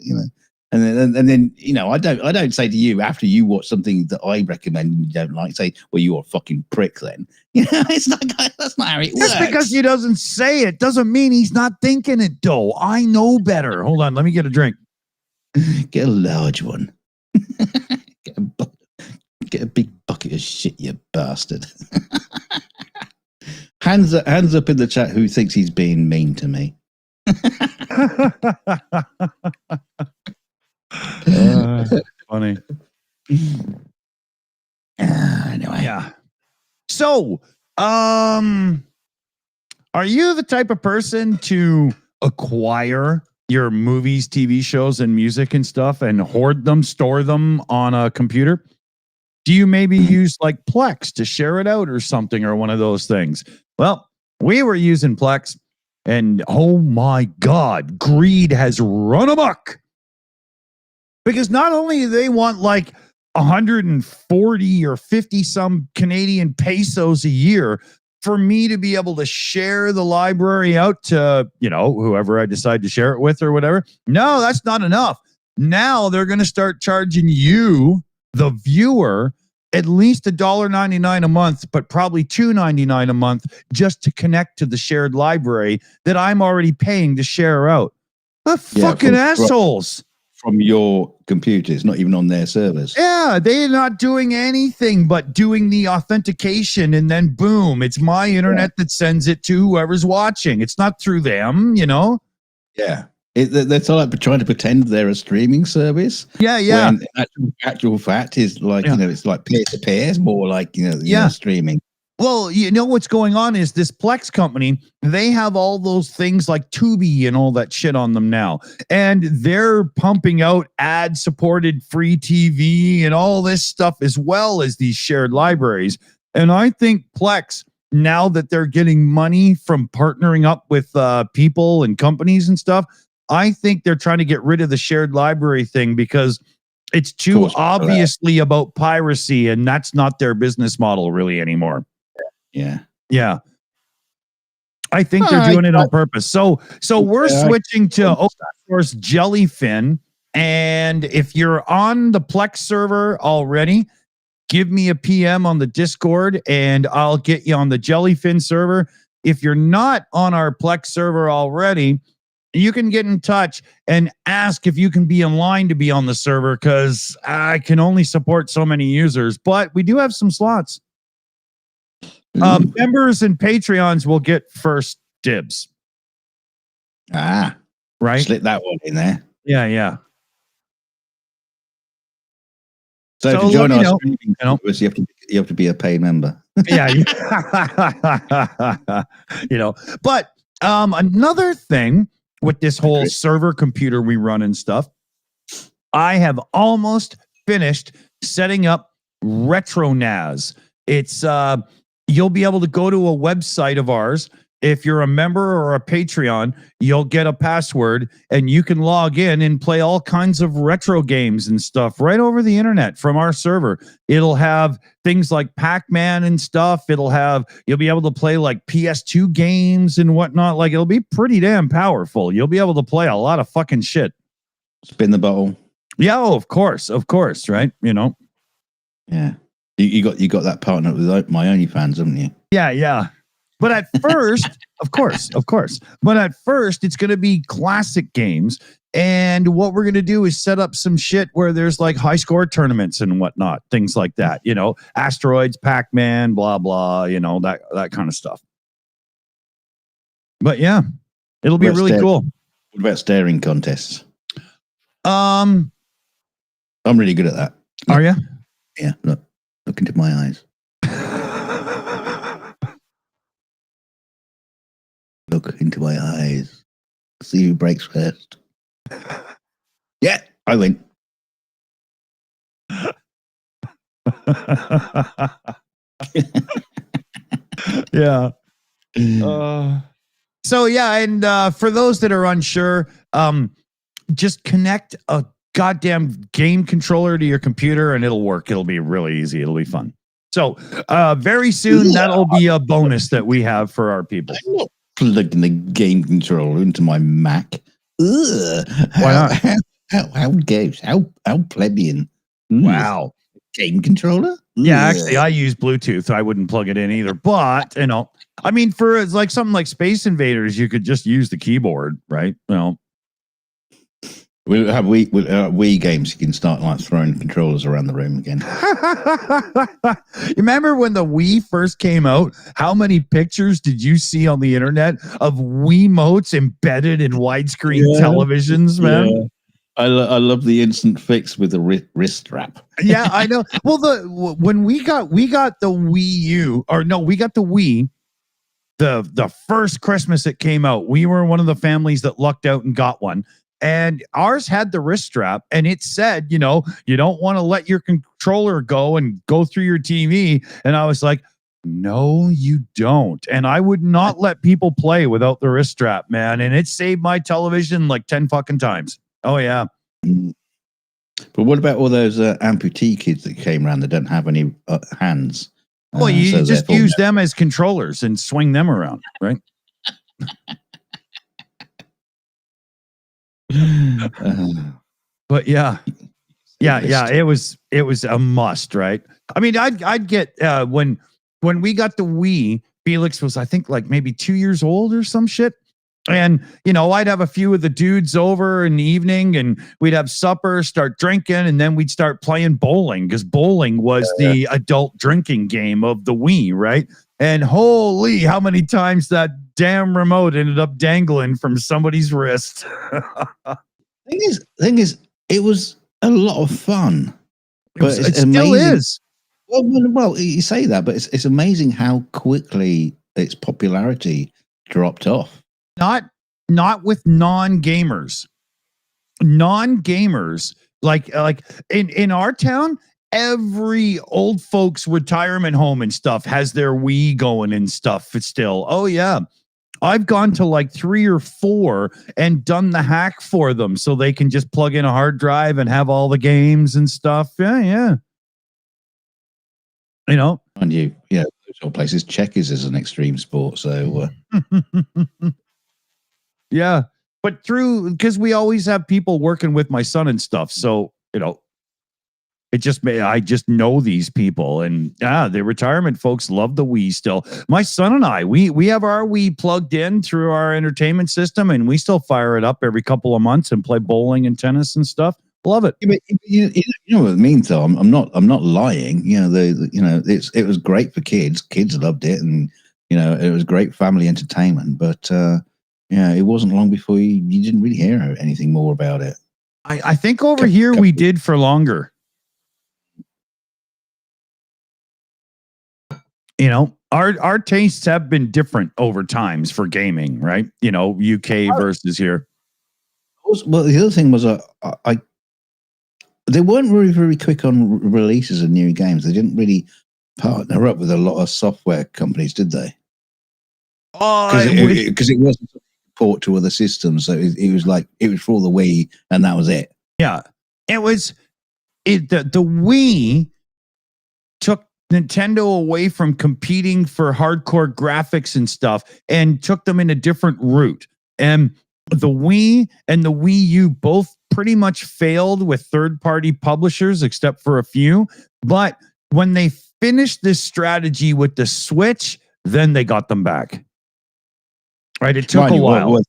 And then I don't say to you after you watch something that I recommend and you don't like, say, well, you're a fucking prick then. It's not, that's not how it works. Just because he doesn't say it doesn't mean he's not thinking it, though. I know better. Hold on, let me get a drink. Get a large one. Get a big bucket of shit, you bastard. Hands up in the chat who thinks he's being mean to me. Funny. Anyway. Yeah. So, are you the type of person to acquire your movies, TV shows, and music and stuff and hoard them, store them on a computer? Do you maybe use like Plex to share it out or something, or one of those things? Well, we were using Plex, and oh my God, greed has run amok. Because not only do they want like 140 or 50 some Canadian pesos a year for me to be able to share the library out to, whoever I decide to share it with or whatever. No, that's not enough. Now they're going to start charging you, the viewer, at least $1.99 a month, but probably $2.99 a month just to connect to the shared library that I'm already paying to share out. The fucking assholes. From your computers, not even on their servers. Yeah, they're not doing anything but doing the authentication, and then boom, it's my internet that sends it to whoever's watching. It's not through them, Yeah. They're sort of trying to pretend they're a streaming service. Yeah. When actual fact is like, it's like peer-to-peer. It's more like, streaming. Well, what's going on is this Plex company, they have all those things like Tubi and all that shit on them now. And they're pumping out ad-supported free TV and all this stuff as well as these shared libraries. And I think Plex, now that they're getting money from partnering up with people and companies and stuff, I think they're trying to get rid of the shared library thing because it's too obviously about piracy, and that's not their business model really anymore. Yeah. Yeah. I think they're doing it on purpose. So we're switching to open source Jellyfin. And if you're on the Plex server already, give me a PM on the Discord and I'll get you on the Jellyfin server. If you're not on our Plex server already, you can get in touch and ask if you can be in line to be on the server, because I can only support so many users, but we do have some slots. Members and Patreons will get first dibs. Right? Slip that one in there. Yeah. So to join our streaming service, you have to be a paid member. Yeah. But another thing with this whole server computer we run and stuff, I have almost finished setting up RetroNAS. It's you'll be able to go to a website of ours. If you're a member or a Patreon, you'll get a password and you can log in and play all kinds of retro games and stuff right over the internet from our server. It'll have things like Pac-Man and stuff. You'll be able to play like PS2 games and whatnot. Like, it'll be pretty damn powerful. You'll be able to play a lot of fucking shit. Spin the bottle. Yeah, of course, right? Yeah. You got that partner with my OnlyFans, haven't you? Yeah. But at first, of course. But at first, it's going to be classic games. And what we're going to do is set up some shit where there's like high score tournaments and whatnot, things like that. Asteroids, Pac-Man, blah, blah, that kind of stuff. But yeah, it'll be really cool. What about staring contests? I'm really good at that. Are you? Yeah, look into my eyes. Look into my eyes. See who breaks first. Yeah, I win. Yeah. So yeah, and for those that are unsure, just connect a goddamn game controller to your computer and it'll work. It'll be really easy. It'll be fun. So very soon that'll be a bonus that we have for our people. I'm not plugging the game controller into my Mac. Ugh. Why not? How gauche? How plebeian? Wow. Game controller? Yeah, actually, I use Bluetooth. I wouldn't plug it in either. But I mean, for like something like Space Invaders, you could just use the keyboard, right? We'll have Wii games. You can start like throwing controllers around the room again. You remember when the Wii first came out? How many pictures did you see on the internet of Wiimotes embedded in widescreen televisions, man? Yeah. I love the instant fix with the wrist strap. Yeah, I know. Well, when we got the Wii U, or no, we got the Wii. The first Christmas it came out, we were one of the families that lucked out and got one. And ours had the wrist strap, and it said, you don't want to let your controller go through your TV. And I was like, no, you don't. And I would not let people play without the wrist strap, man. And it saved my television like 10 fucking times. Oh, yeah. But what about all those amputee kids that came around that don't have any hands? Well, you just use them as controllers and swing them around, right? But yeah, it was a must, right? I mean, I'd get when we got the Wii, Felix was, I think, like maybe 2 years old or some shit. And, I'd have a few of the dudes over in the evening and we'd have supper, start drinking, and then we'd start playing bowling, because bowling was the adult drinking game of the Wii, right? And holy, how many times that damn remote ended up dangling from somebody's wrist. Thing is, it was a lot of fun. But it still is. Well, you say that, but it's amazing how quickly its popularity dropped off. Not with non-gamers. Non-gamers, like in our town, every old folks retirement home and stuff has their Wii going and stuff still. Oh yeah. I've gone to like 3 or 4 and done the hack for them so they can just plug in a hard drive and have all the games and stuff. Yeah. You know, and those sort of places, checkers is an extreme sport. So, yeah, but because we always have people working with my son and stuff. So, I just know these people, and the retirement folks love the Wii still. My son and I, we have our Wii plugged in through our entertainment system, and we still fire it up every couple of months and play bowling and tennis and stuff. Love it. You know what it means, though. I'm not lying. It was great for kids. Kids loved it, and it was great family entertainment. But it wasn't long before you didn't really hear anything more about it. I think over here we did for longer. Our tastes have been different over times for gaming, right? UK versus here. Well, the other thing was they weren't really very quick on releases of new games. They didn't really partner up with a lot of software companies, did they? Because it wasn't a port to other systems, so it was for all the Wii, and that was it. Yeah, it was. The Wii took Nintendo away from competing for hardcore graphics and stuff and took them in a different route. And the Wii and the Wii U both pretty much failed with third-party publishers, except for a few. But when they finished this strategy with the Switch, then they got them back. Right? It took a while. The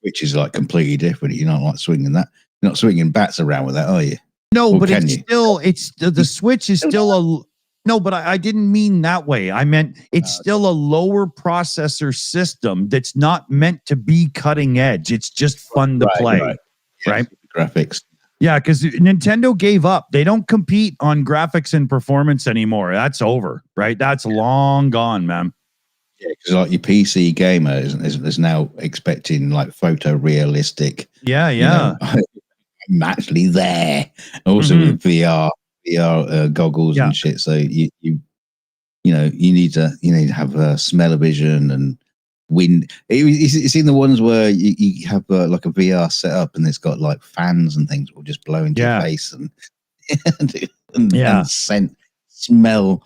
Switch is like completely different. You're not like swinging that. You're not swinging bats around with that, are you? No, but the Switch is still no, but I didn't mean that way. I meant it's still a lower processor system that's not meant to be cutting edge. It's just fun to play, right? Graphics. Yeah, because Nintendo gave up. They don't compete on graphics and performance anymore. That's over, right? That's long gone, man. Yeah, because like your PC gamer is now expecting like photorealistic. Yeah. I'm actually there. Also with VR goggles and shit. So you need to have smell-o-vision and wind. It's in the ones where you have like a VR setup and it's got like fans and things that will just blow into your face and scent, smell.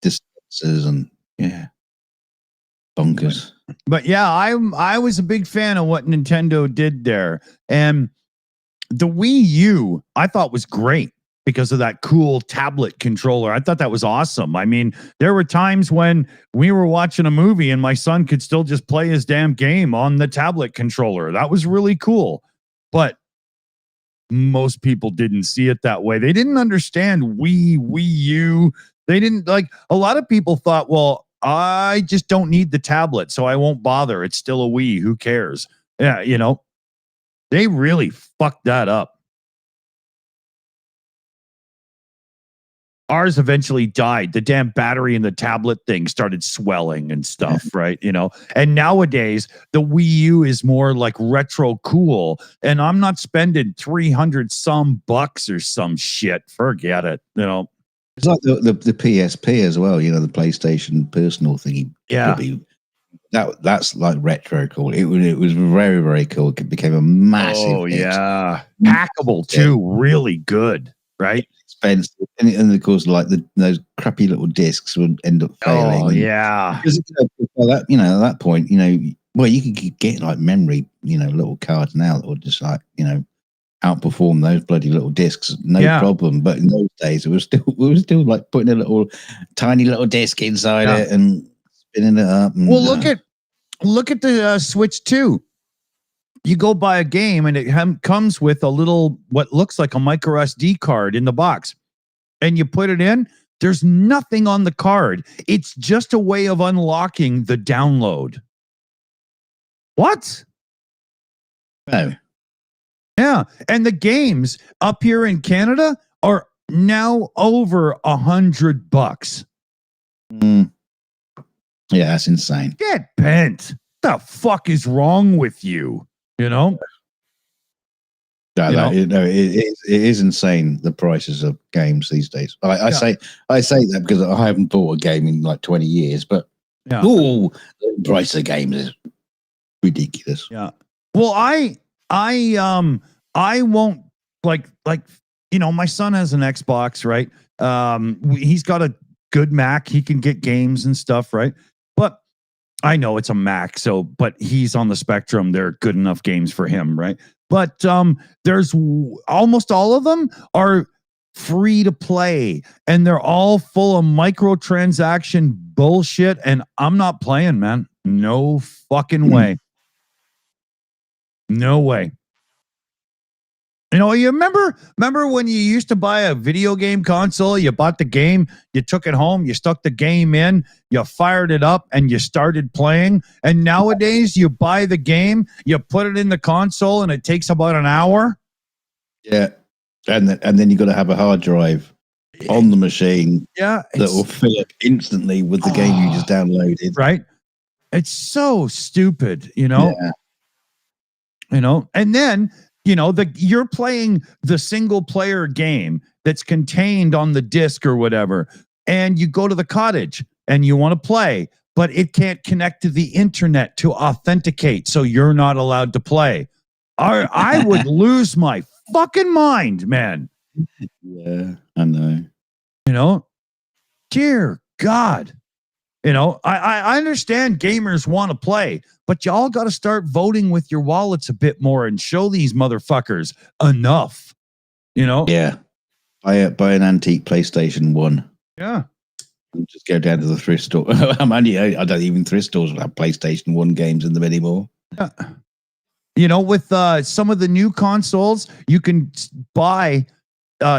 Distances and bonkers. But I was a big fan of what Nintendo did there, and the Wii U I thought was great because of that cool tablet controller. I thought that was awesome. I mean, there were times when we were watching a movie and my son could still just play his damn game on the tablet controller. That was really cool. But most people didn't see it that way. They didn't understand Wii U. They didn't a lot of people thought, well, I just don't need the tablet, so I won't bother. It's still a Wii. Who cares? Yeah, they really fucked that up. Ours eventually died. The damn battery in the tablet thing started swelling and stuff, right? And nowadays the Wii U is more like retro cool, and I'm not spending $300 some bucks or some shit. Forget it. It's like the PSP as well, the PlayStation personal thingy. Yeah. That's like retro cool. It was very, very cool. It became a massive hit. Yeah. Hackable too. Really good, right? Expensive. And of course, like those crappy little discs would end up failing. Oh, yeah. Because at that point, you could get like memory, little cards now that would just outperform those bloody little discs, problem. But in those days, we were still like putting a little tiny little disc inside it and spinning it up. And, well, look at the Switch 2. You go buy a game and it comes with a little what looks like a micro SD card in the box, and you put it in. There's nothing on the card. It's just a way of unlocking the download. What? No. Yeah, and the games up here in Canada are now over $100. Yeah, that's insane. Get bent. The fuck is wrong with you? It is insane, the prices of games these days. I say that because I haven't bought a game in like 20 years, but Yeah. Oh, the price of games is ridiculous. Yeah. Well, I won't like my son has an Xbox, right? He's got a good Mac. He can get games and stuff, right? But I know it's a Mac, but he's on the spectrum. They're good enough games for him, right? But there's almost all of them are free to play, and they're all full of microtransaction bullshit. And I'm not playing, man. No fucking way. No way. You remember when you used to buy a video game console, you bought the game, you took it home, you stuck the game in, you fired it up, and you started playing. And nowadays you buy the game, you put it in the console, and it takes about an hour. Yeah. And then you got to have a hard drive on the machine that will fill up instantly with the game you just downloaded. Right. It's so stupid, Yeah. And then you're playing the single player game that's contained on the disc or whatever, and you go to the cottage and you want to play, but it can't connect to the internet to authenticate, so you're not allowed to play. I would lose my fucking mind, man. Yeah, I know. Dear God. I understand gamers want to play, but y'all got to start voting with your wallets a bit more and show these motherfuckers enough. Yeah. Buy an antique PlayStation 1. Yeah. And just go down to the thrift store. I don't even thrift stores will have PlayStation 1 games in them anymore. Yeah. With some of the new consoles, you can buy,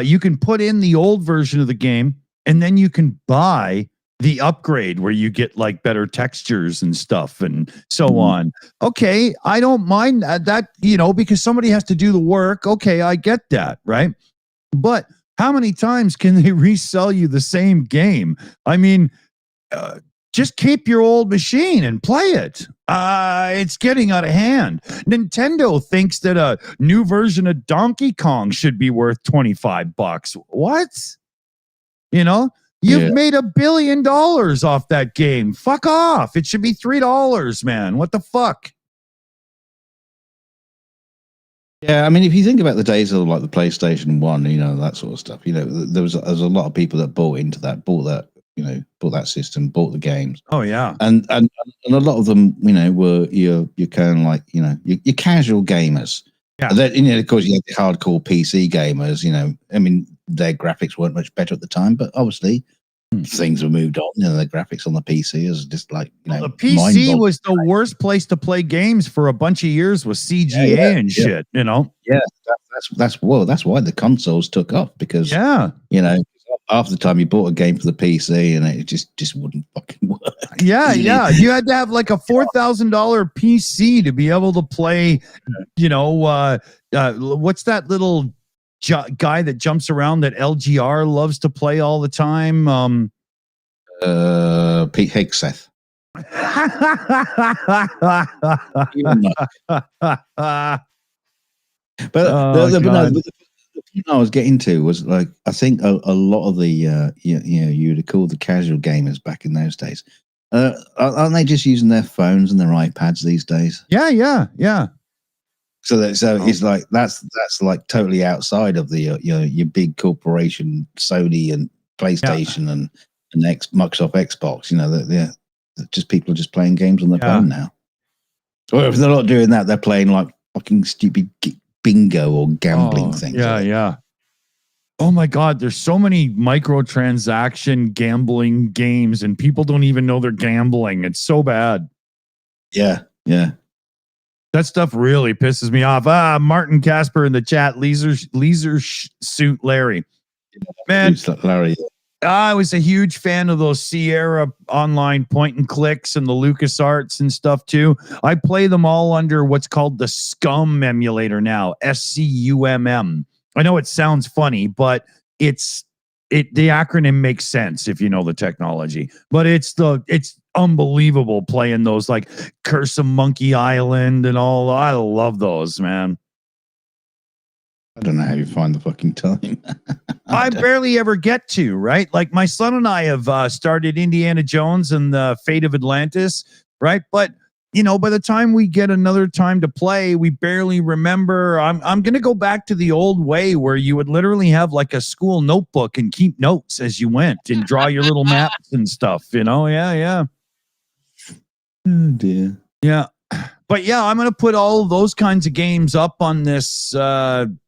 you can put in the old version of the game, and then you can buy the upgrade where you get like better textures and stuff and so on. Okay, I don't mind that, because somebody has to do the work. Okay, I get that, right? But how many times can they resell you the same game? I mean, just keep your old machine and play it. It's getting out of hand. Nintendo thinks that a new version of Donkey Kong should be worth $25. What? You've made $1 billion off that game. Fuck off. It should be $3, man. What the fuck? Yeah, I mean, if you think about the days of like the PlayStation 1, that sort of stuff, there was a lot of people that bought that system, bought the games. Oh yeah. And a lot of them, were your kind of like, your casual gamers. Yeah. And then, of course, you had the hardcore PC gamers, I mean, their graphics weren't much better at the time, but obviously things have moved on. The graphics on the PC is just like, the PC was the worst place to play games for a bunch of years with CGA and shit, Yeah, that's why the consoles took off, because half the time you bought a game for the PC and it just wouldn't fucking work. Yeah. You had to have like a $4,000 PC to be able to play, what's that little guy that jumps around that LGR loves to play all the time? Pete Hegseth. But the point I was getting to was like, I think a lot of the you would have called the casual gamers back in those days. Aren't they just using their phones and their iPads these days? Yeah. So it's like that's like totally outside of the your big corporation Sony and PlayStation and Microsoft Xbox. Just people are just playing games on their phone now. Or if they're not doing that, they're playing like fucking stupid bingo or gambling things. Yeah. Oh my God, there's so many microtransaction gambling games, and people don't even know they're gambling. It's so bad. Yeah. That stuff really pisses me off. Martin Casper in the chat, Leisure Suit Larry. Man, Larry. I was a huge fan of those Sierra online point and clicks and the LucasArts and stuff too. I play them all under what's called the SCUM emulator now, SCUMM. I know it sounds funny, but the acronym makes sense if you know the technology. But it's unbelievable playing those like Curse of Monkey Island and all. I love those, man. I don't know how you find the fucking time. I barely ever get to, right? Like my son and I have started Indiana Jones and the Fate of Atlantis, right? But you know, by the time we get another time to play, we barely remember. I'm going to go back to the old way where you would literally have like a school notebook and keep notes as you went and draw your little maps and stuff, you know? Yeah. Oh dear. Yeah. But yeah, I'm going to put all of those kinds of games up on this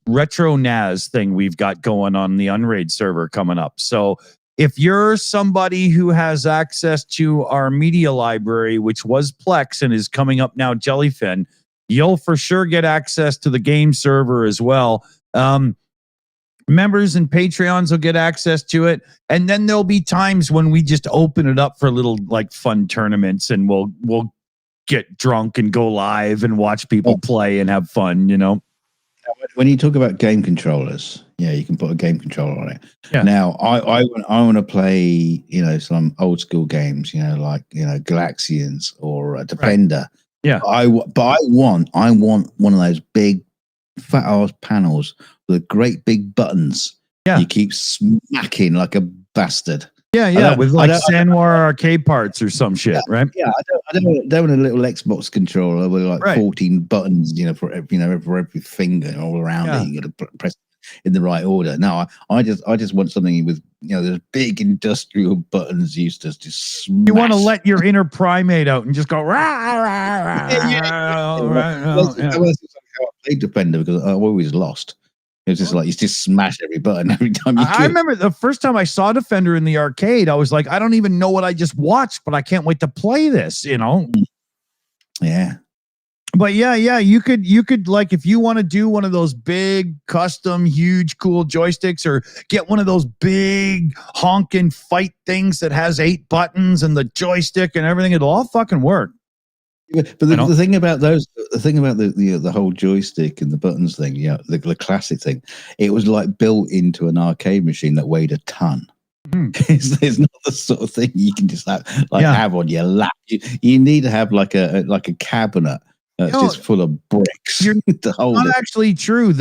retro NAS thing we've got going on the Unraid server coming up. So if you're somebody who has access to our media library, which was Plex and is coming up now Jellyfin, you'll for sure get access to the game server as well. Members and Patreons will get access to it. And then there'll be times when we just open it up for little like fun tournaments and we'll get drunk and go live and watch people play and have fun, you know? When you talk about game controllers, yeah, you can put a game controller on it. Yeah. Now, I want to play, you know, some old school games, you know, like, you know, Galaxians or Defender. Right. Yeah. But I want one of those big fat ass panels with great big buttons. Yeah. You keep smacking like a bastard. Yeah, with like Sanwar arcade parts or some shit, right? Yeah, I don't want a little Xbox controller with like 14 buttons, you know, for every finger all around it. You got to press in the right order. No, I just want something with, you know, those big industrial buttons used to just smash. You want to let your inner primate out and just go rah, rah, rah, I played Defender because I always lost. It was just like you just smash every button every time you could. I remember the first time I saw Defender in the arcade, I was like, I don't even know what I just watched, but I can't wait to play this, you know? Yeah. But yeah, you could like, if you want to do one of those big custom huge cool joysticks or get one of those big honking fight things that has 8 buttons and the joystick and everything, it'll all fucking work. But the thing about the whole joystick and the buttons thing, you know, the classic thing, it was like built into an arcade machine that weighed a ton. There's not the sort of thing you can just have on your lap. You need to have like a cabinet that's just full of bricks. To hold not actually true.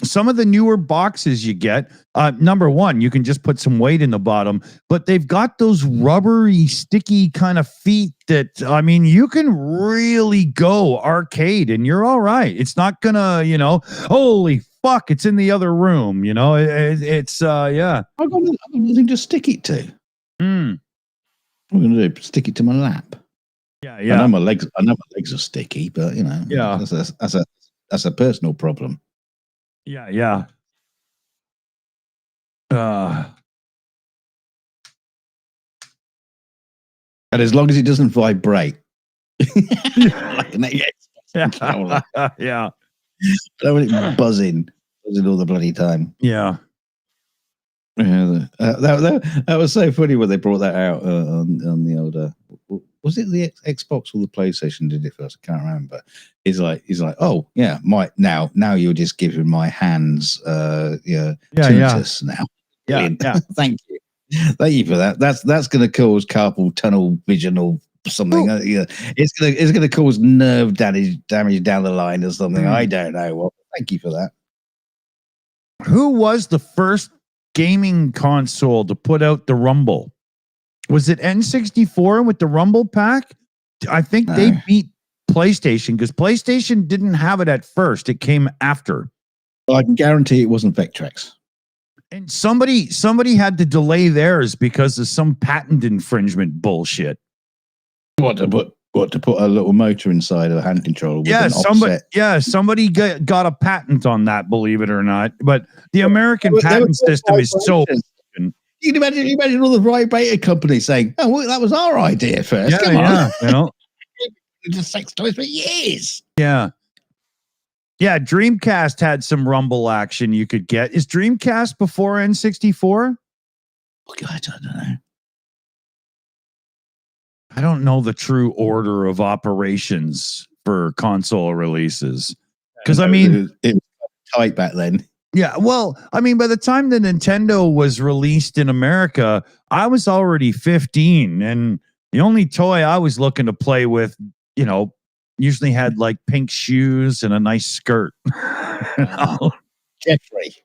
Some of the newer boxes you get, number one, you can just put some weight in the bottom, but they've got those rubbery, sticky kind of feet that, I mean, you can really go arcade and you're all right. It's not gonna, you know, holy fuck, it's in the other room, you know, it's yeah. I've got nothing to stick it to. I'm gonna do stick it to my lap. Yeah. I know my legs are sticky, but you know, that's a personal problem. Yeah. And as long as it doesn't vibrate, like an Xbox. Yeah. I don't want it buzzing all the bloody time. Yeah. That was so funny when they brought that out on the older. Was it the Xbox or the PlayStation did it first? I can't remember. He's like, oh yeah, now you're just giving my hands, tinnitus now. Yeah. Thank you for that. That's going to cause carpal tunnel vision or something. It's going to cause nerve damage down the line or something. I don't know. Well, thank you for that. Who was the first gaming console to put out the Rumble? Was it N64 with the Rumble pack? I think they beat PlayStation because PlayStation didn't have it at first. It came after. Well, I can guarantee it wasn't Vectrex. And somebody had to delay theirs because of some patent infringement bullshit. What to put a little motor inside a hand controller? With somebody got a patent on that, believe it or not. But the American patent system is so. You can imagine all the vibrator companies saying, "Oh, well, that was our idea first." Come on, you know, just sex toys for years. Yeah. Dreamcast had some Rumble action you could get. Is Dreamcast before N64? Oh, God, I don't know. I don't know the true order of operations for console releases because I mean, it was tight back then. Yeah, well, I mean, by the time the Nintendo was released in America, I was already 15, and the only toy I was looking to play with, you know, usually had like pink shoes and a nice skirt. Jeffrey.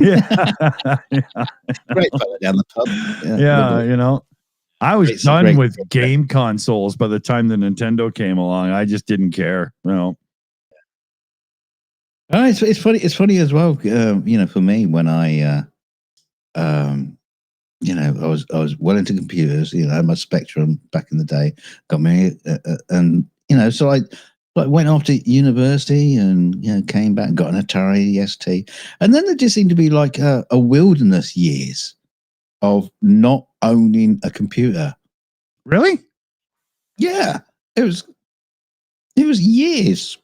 Yeah. Great fella down the pub. Yeah, you know. I was It's done with game consoles by the time the Nintendo came along. I just didn't care, you know. Oh, it's funny. It's funny as well. You know, for me, when I, you know, I was well into computers. You know, I had my Spectrum back in the day. Got me, and you know, so I like went off to university and you know came back and got an Atari ST, and then there just seemed to be like a wilderness years of not owning a computer. Really? Yeah, it was years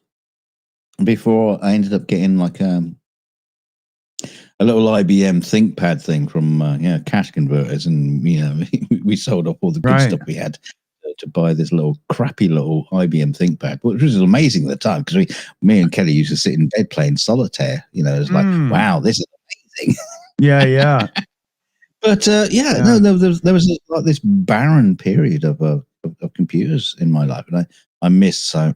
before I ended up getting like a little IBM ThinkPad thing from you know cash converters, and you know we sold off all the good stuff we had to buy this little crappy little IBM ThinkPad, which was amazing at the time because me and Kelly used to sit in bed playing solitaire. You know, it's like wow, this is amazing. Yeah. But no, there was like this barren period of computers in my life, and I miss so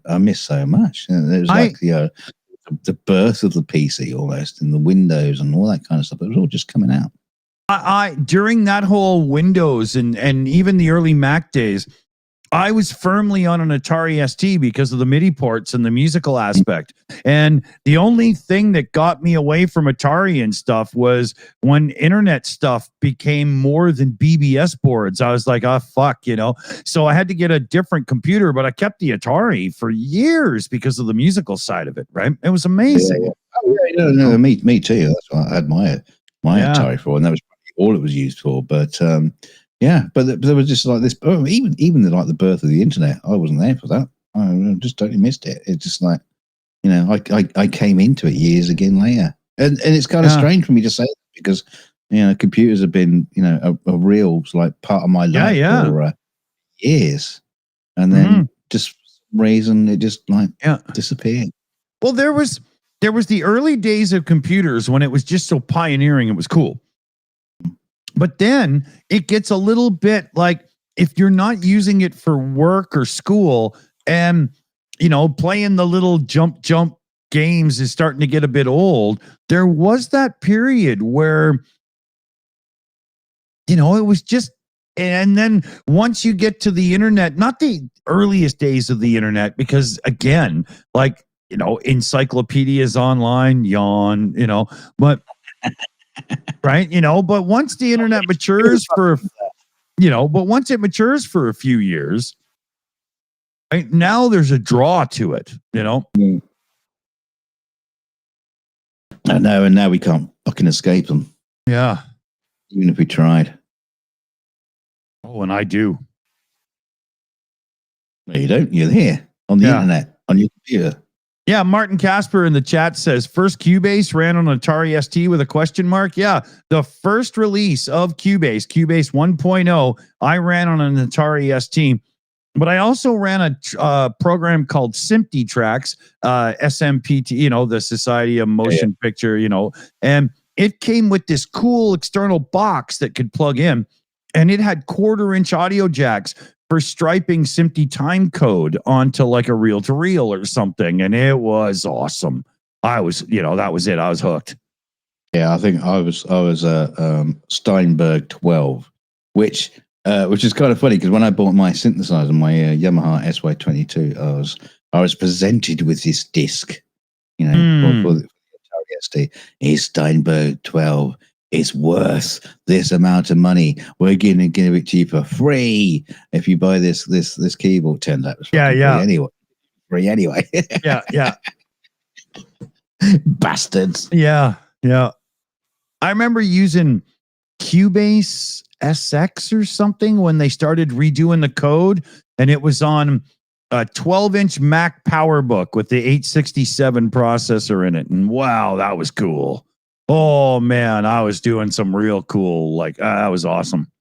much. You know, it was like the birth of the PC almost, and the Windows and all that kind of stuff. It was all just coming out. I during that whole Windows and even the early Mac days, I was firmly on an Atari ST because of the MIDI ports and the musical aspect. And the only thing that got me away from Atari and stuff was when internet stuff became more than BBS boards. I was like, oh, fuck, you know. So I had to get a different computer, but I kept the Atari for years because of the musical side of it, right? It was amazing. Yeah. Oh, yeah, no, me too. That's why I had my Atari for, and that was all it was used for. But yeah, but there was just like this. Even the birth of the internet, I wasn't there for that. I just totally missed it. It's just like, you know, I came into it years again later, and it's kind of strange for me to say that because you know computers have been you know a real like part of my life for years, and then just for some reason it just like disappeared. Well, there was the early days of computers when it was just so pioneering. It was cool. But then it gets a little bit like if you're not using it for work or school and, you know, playing the little jump games is starting to get a bit old. There was that period where, you know, it was just, and then once you get to the internet, not the earliest days of the internet, because again, like, you know, encyclopedias online, yawn, you know, but right, you know, but once the internet matures for, you know, but once it matures for a few years, right now there's a draw to it, you know. I know, and now we can't fucking escape them. Yeah, even if we tried. Oh, and I do. No, you don't. You're here on the internet on your computer. Yeah, Martin Casper in the chat says, first Cubase ran on Atari ST with a question mark. Yeah, the first release of Cubase 1.0, I ran on an Atari ST. But I also ran a program called Simpty Tracks, SMPT, you know, the Society of Motion Picture, you know, and it came with this cool external box that could plug in, and it had 1/4-inch audio jacks for striping Simpty time code onto like a reel-to-reel or something, and it was awesome. I was, you know, that was it. I was hooked. Yeah, I think I was Steinberg 12, which is kind of funny because when I bought my synthesizer, my Yamaha SY22, I was presented with this disc, you know, for the Atari ST. Is Steinberg 12 is worth this amount of money? We're going to give it to you for free if you buy this keyboard. Turned out it was free anyway. Yeah. Bastards. Yeah. I remember using Cubase SX or something when they started redoing the code, and it was on a 12-inch Mac PowerBook with the 867 processor in it, and wow, that was cool. Oh man, I was doing some real cool, like that was awesome.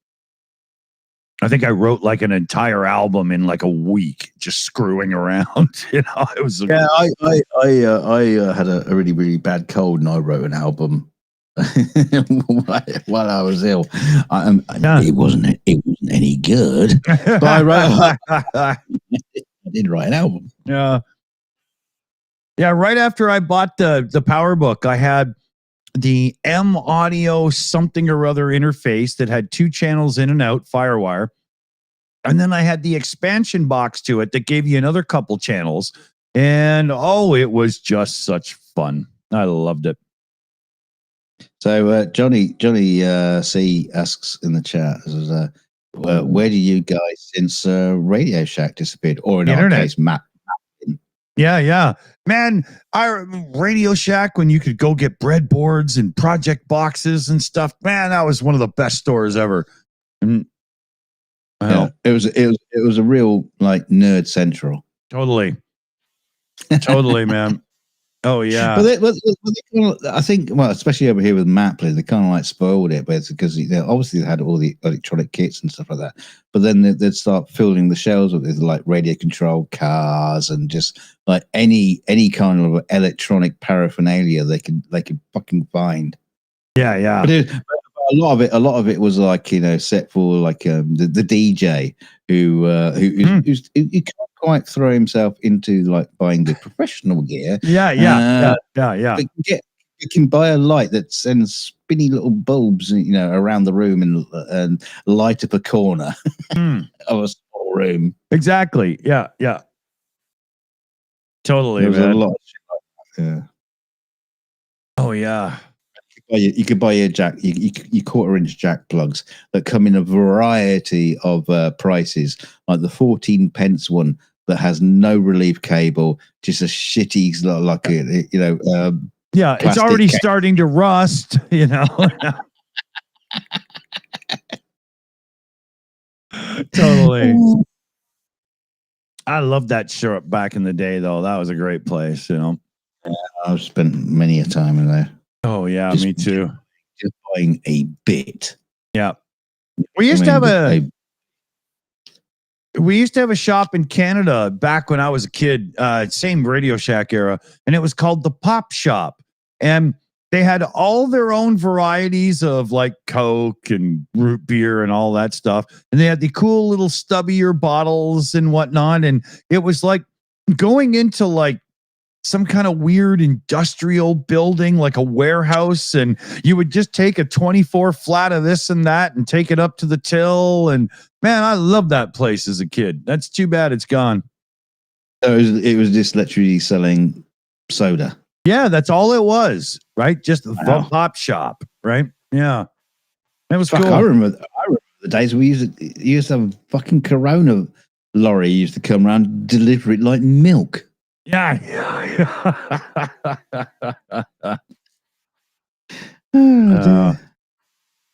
I think I wrote like an entire album in like a week, just screwing around. You know, it was. I had a really, really bad cold, and I wrote an album while I was ill. It wasn't any good, but I did write an album. Yeah. Right after I bought the PowerBook, I had the M audio something or other interface that had 2 channels in and out, Firewire. And then I had the expansion box to it that gave you another couple channels. And it was just such fun. I loved it. So Johnny C asks in the chat, where do you guys since Radio Shack disappeared, or in our case, Matt? Yeah. Man, Radio Shack, when you could go get breadboards and project boxes and stuff, man, that was one of the best stores ever. And, it was a real like nerd central. Totally, man. Oh yeah, but I think, well, especially over here with Maplin, they kind of like spoiled it, but it's because obviously they had all the electronic kits and stuff like that. But then they'd start filling the shelves with like radio controlled cars and just like any kind of electronic paraphernalia they could fucking find. Yeah. But a lot of it was like, set for like the DJ who can't quite throw himself into like buying the professional gear. Yeah. But you can buy a light that sends spinny little bulbs, around the room and light up a corner of a small room. Exactly. Yeah. Totally. There's a lot of shit like that. Yeah. Oh yeah. You could buy your jack, your quarter-inch jack plugs that come in a variety of prices, like the 14 pence one that has no relief cable, just a shitty it's already starting to rust. Totally. I loved that shop back in the day, though. That was a great place. Yeah, I've spent many a time in there. Oh yeah, me too. Just buying a bit. Yeah, we used to have a shop in Canada back when I was a kid. Same Radio Shack era, and it was called the Pop Shop, and they had all their own varieties of like Coke and root beer and all that stuff, and they had the cool little stubbier bottles and whatnot, and it was like going into like some kind of weird industrial building, like a warehouse, and you would just take a 24 flat of this and that and take it up to the till. And man, I loved that place as a kid. That's too bad it's gone. So it was just literally selling soda. Yeah, that's all it was, right? Just the Pop Shop, right? Yeah, that was cool. I remember the days we used to have a fucking Corona lorry used to come around and deliver it like milk. Yeah.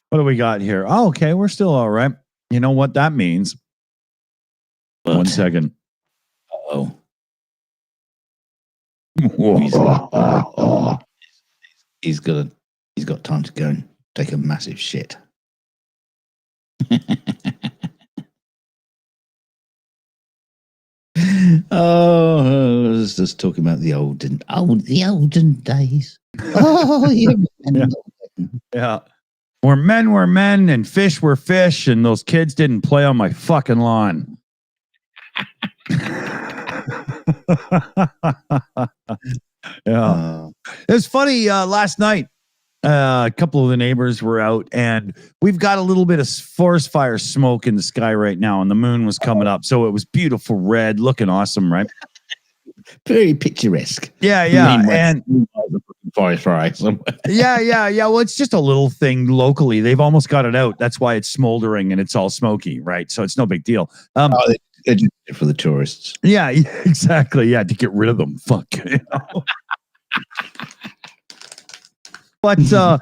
What do we got here? Oh, okay, we're still all right. You know what that means? What? 1 second. Oh. He's got time to go and take a massive shit. Oh, I was just talking about the olden days. Oh, yeah. Where men were men and fish were fish, and those kids didn't play on my fucking lawn. Yeah. It's funny. Last night, a couple of the neighbors were out, and we've got a little bit of forest fire smoke in the sky right now, and the moon was coming up, so it was beautiful red, looking awesome, right? Very picturesque. Yeah, and forest fire somewhere. Yeah. Well, it's just a little thing locally. They've almost got it out. That's why it's smoldering and it's all smoky, right? So it's no big deal. They just did it for the tourists. Yeah, exactly. Yeah, to get rid of them. Fuck. But so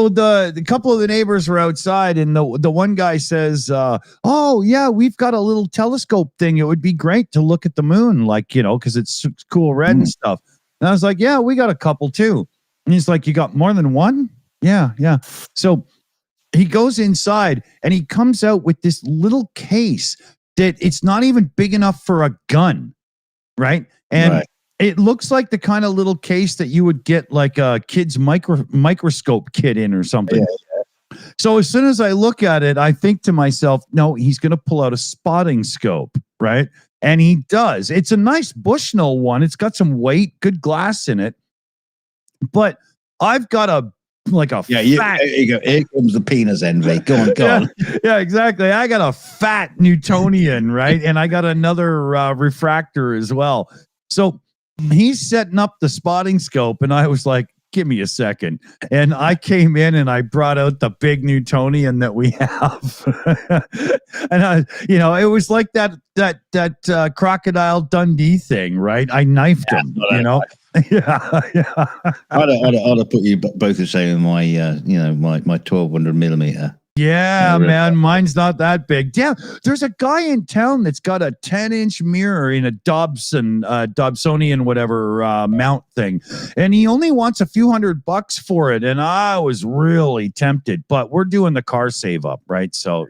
the couple of the neighbors were outside, and the one guy says, "Oh yeah, we've got a little telescope thing. It would be great to look at the moon, like because it's cool red and stuff." And I was like, "Yeah, we got a couple too." And he's like, "You got more than one?" Yeah. So he goes inside and he comes out with this little case that it's not even big enough for a gun, right? And right. It looks like the kind of little case that you would get like a kid's microscope kit in or something. Yeah. So as soon as I look at it, I think to myself, no, he's going to pull out a spotting scope, right? And he does. It's a nice Bushnell one. It's got some weight, good glass in it. But I've got a Yeah, here you go. Here comes the penis envy. Go on, go on. Yeah, exactly. I got a fat Newtonian, right? And I got another refractor as well. So he's setting up the spotting scope, and I was like, give me a second. And I came in and I brought out the big Newtonian that we have. And it was like that Crocodile Dundee thing, right? I knifed him, yeah. I'd have put you both the same in my my 1200 millimeter. Yeah, man, mine's not that big. Yeah, there's a guy in town that's got a 10-inch mirror in a Dobsonian whatever mount thing, and he only wants a few $100 for it. And I was really tempted, but we're doing the car save up, right? So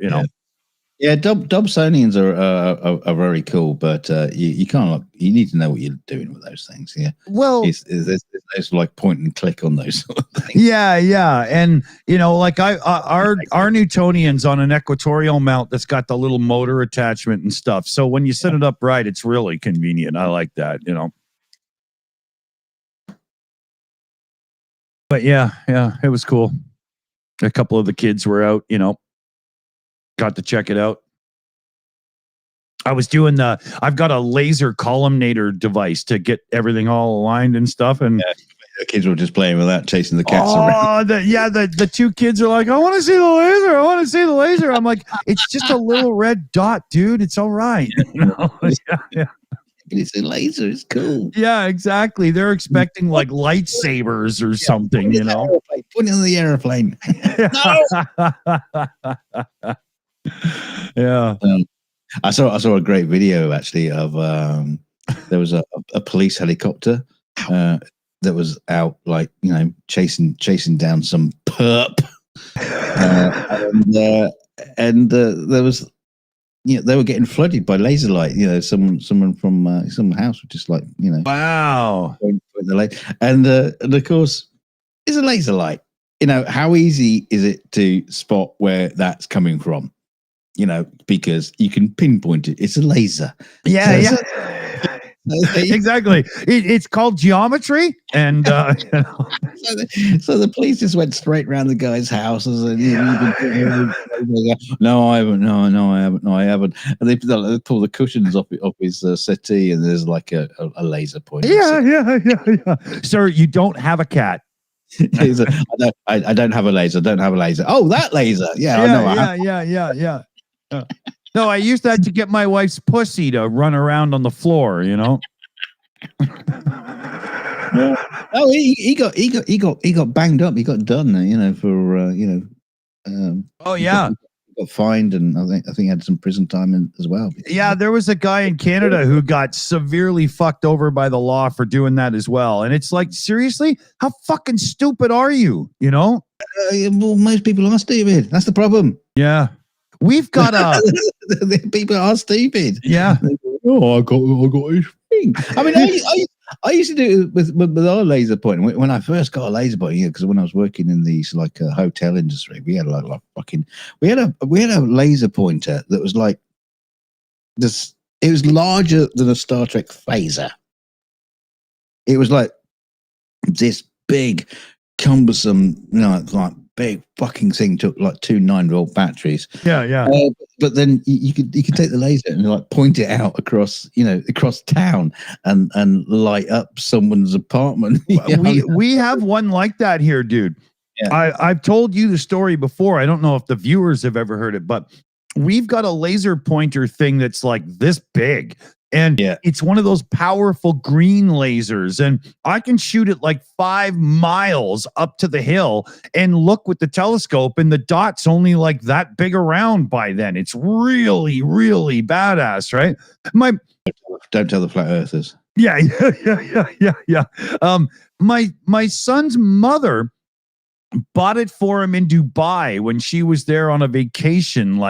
Yeah, Dobsonians are very cool, but you can't. You need to know what you're doing with those things. Yeah. Well, there's like point and click on those sort of things. Yeah, and like our Newtonian's on an equatorial mount that's got the little motor attachment and stuff. So when you set it up right, it's really convenient. I like that. But yeah, it was cool. A couple of the kids were out. Got to check it out. I was doing I've got a laser columnator device to get everything all aligned and stuff. And the kids were just playing with that, chasing the cats around. The two kids are like, I want to see the laser. I want to see the laser. I'm like, it's just a little red dot, dude. It's all right. Yeah. It's a laser. It's cool. Yeah, exactly. They're expecting like lightsabers or something, Put it on the airplane. No. Yeah. I saw a great video actually of there was a police helicopter that was out chasing down some perp, and there was they were getting flooded by laser light. Someone from some house was just wow, the light, and of course it's a laser light. How easy is it to spot where that's coming from? Because you can pinpoint it. It's a laser. Yeah. Exactly. It's called geometry. And so the police just went straight around the guy's house and no, I haven't. No, I haven't. And they pull the cushions off his settee, and there's like a laser pointer. Yeah. Sir, you don't have a cat. I don't have a laser. Don't have a laser. Oh, that laser. Yeah, I know. Yeah. No, I used that to get my wife's pussy to run around on the floor. Oh, he got banged up. He got done. For oh yeah. Got fined, and I think he had some prison time as well. Yeah, there was a guy in Canada who got severely fucked over by the law for doing that as well. And it's like, seriously, how fucking stupid are you? Well, most people are stupid. That's the problem. Yeah. We've got people are stupid. Yeah. Oh, I got his thing. I mean, I used to do it with our laser pointer. When I first got a laser pointer, because when I was working in these hotel industry, we had we had a laser pointer that was like this. It was larger than a Star Trek phaser. It was like this big, cumbersome, like big fucking thing. Took like 2 9-volt batteries. Yeah. But then you could take the laser and point it out across town and light up someone's apartment. We have one like that here, dude. Yeah. I've told you the story before. I don't know if the viewers have ever heard it, but we've got a laser pointer thing that's like this big. And it's one of those powerful green lasers. And I can shoot it like 5 miles up to the hill and look with the telescope, and the dot's only like that big around by then. It's really, really badass, right? Don't tell the flat earthers. Yeah. My son's mother bought it for him in Dubai when she was there on a vacation,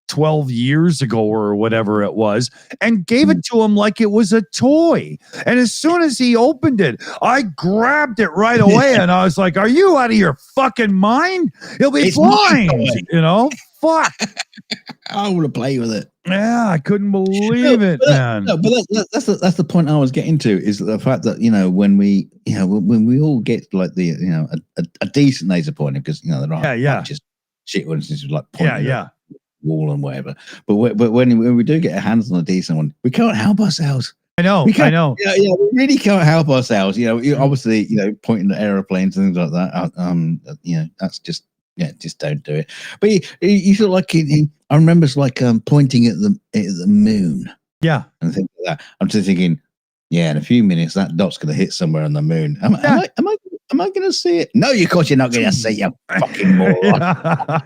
12 years ago or whatever it was, and gave it to him like it was a toy. And as soon as he opened it, I grabbed it right away and I was like, are you out of your fucking mind? He'll be flying, Fuck. I want to play with it. Yeah, I couldn't believe it, man. No, but that's the point I was getting to, is the fact that, when we all get like the a decent laser pointer, because there are like just shit ones, just like pointing at the wall and whatever. But when we do get our hands on a decent one, we can't help ourselves. I know. Yeah, we really can't help ourselves. Obviously, pointing at aeroplanes and things like that. That's just just don't do it. But you feel like I remember it's like pointing at the moon. Yeah, and things like that. I'm just thinking, in a few minutes that dot's going to hit somewhere on the moon. Am I going to see it? No, of course you're not going to see it, you fucking moron.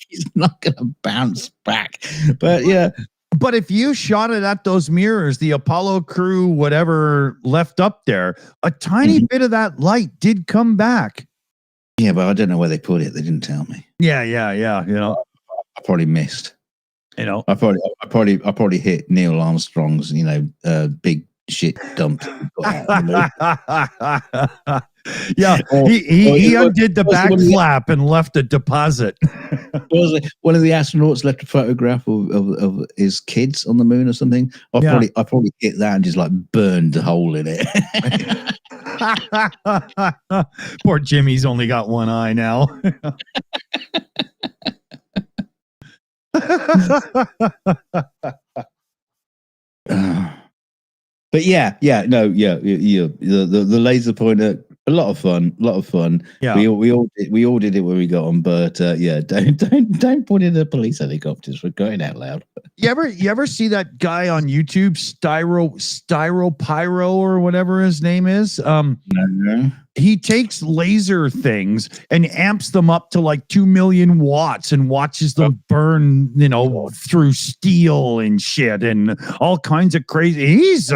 He's not going to bounce back. But yeah. But if you shot it at those mirrors, the Apollo crew, whatever left up there, a tiny bit of that light did come back. Yeah, but I don't know where they put it. They didn't tell me. Yeah. I probably missed. I probably hit Neil Armstrong's, big shit dump. Yeah, he undid the back flap and left a deposit. One of the astronauts left a photograph of his kids on the moon or something. I probably hit that and just like burned a hole in it. Poor Jimmy's only got one eye now. But the laser pointer, a lot of fun. Yeah, we all did it when we got on, but don't put in the police helicopters, for going out loud. You ever see that guy on YouTube, Styro Pyro or whatever his name is? No. He takes laser things and amps them up to like 2 million watts and watches them burn, through steel and shit and all kinds of crazy. He's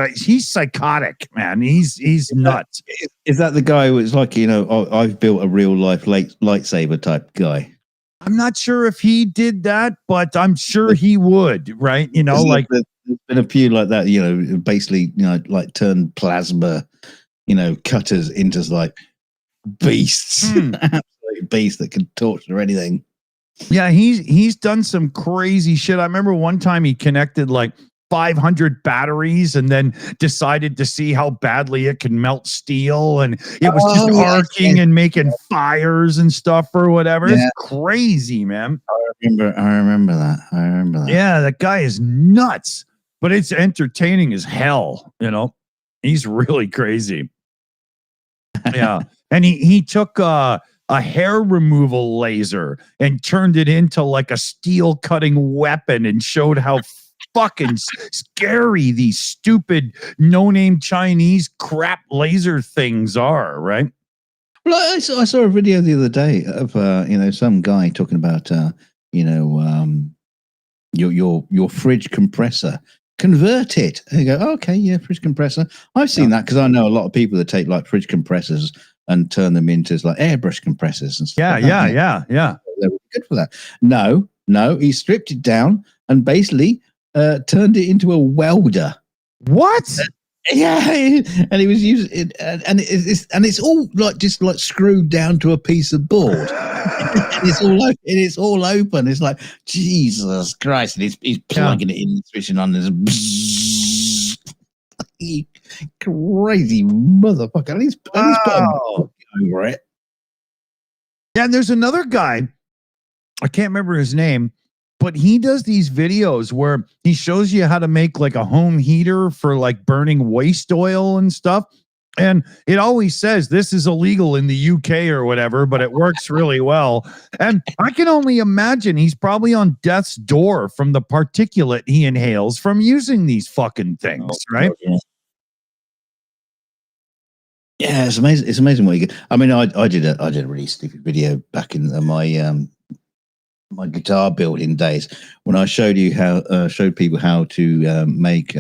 psychotic, man. He's nuts. Is that the guy who's like, I've built a real life lightsaber type guy? I'm not sure if he did that, but I'm sure he would, right? Like there's been a few like that, basically, like turn plasma, cutters into like beasts, absolute beasts that can torture anything. Yeah, he's done some crazy shit. I remember one time he connected like 500 batteries and then decided to see how badly it can melt steel, and it was just arcing and making fires and stuff or whatever. Yeah. It's crazy, man. I remember that. Yeah, that guy is nuts, but it's entertaining as hell. He's really crazy. Yeah, and he took a hair removal laser and turned it into like a steel cutting weapon and showed how fucking scary these stupid no-name Chinese crap laser things are, right? Well, I saw a video the other day of some guy talking about your fridge compressor. Convert it. And you go, okay, yeah, fridge compressor. I've seen that because I know a lot of people that take like fridge compressors and turn them into like airbrush compressors and stuff. Yeah. They're really good for that. No, he stripped it down and basically turned it into a welder. What? Yeah, and he was using it, and it's all like just like screwed down to a piece of board. And it's all open. It's like Jesus Christ, and he's plugging it in, switching on this. Crazy motherfucker! And he's putting over it. Yeah, and there's another guy. I can't remember his name, but he does these videos where he shows you how to make like a home heater for like burning waste oil and stuff. And it always says this is illegal in the UK or whatever, but it works really well. And I can only imagine he's probably on death's door from the particulate he inhales from using these fucking things, right? Yeah, it's amazing. It's amazing what you get. I mean, I did a really stupid video back in my guitar building days when I showed people how to make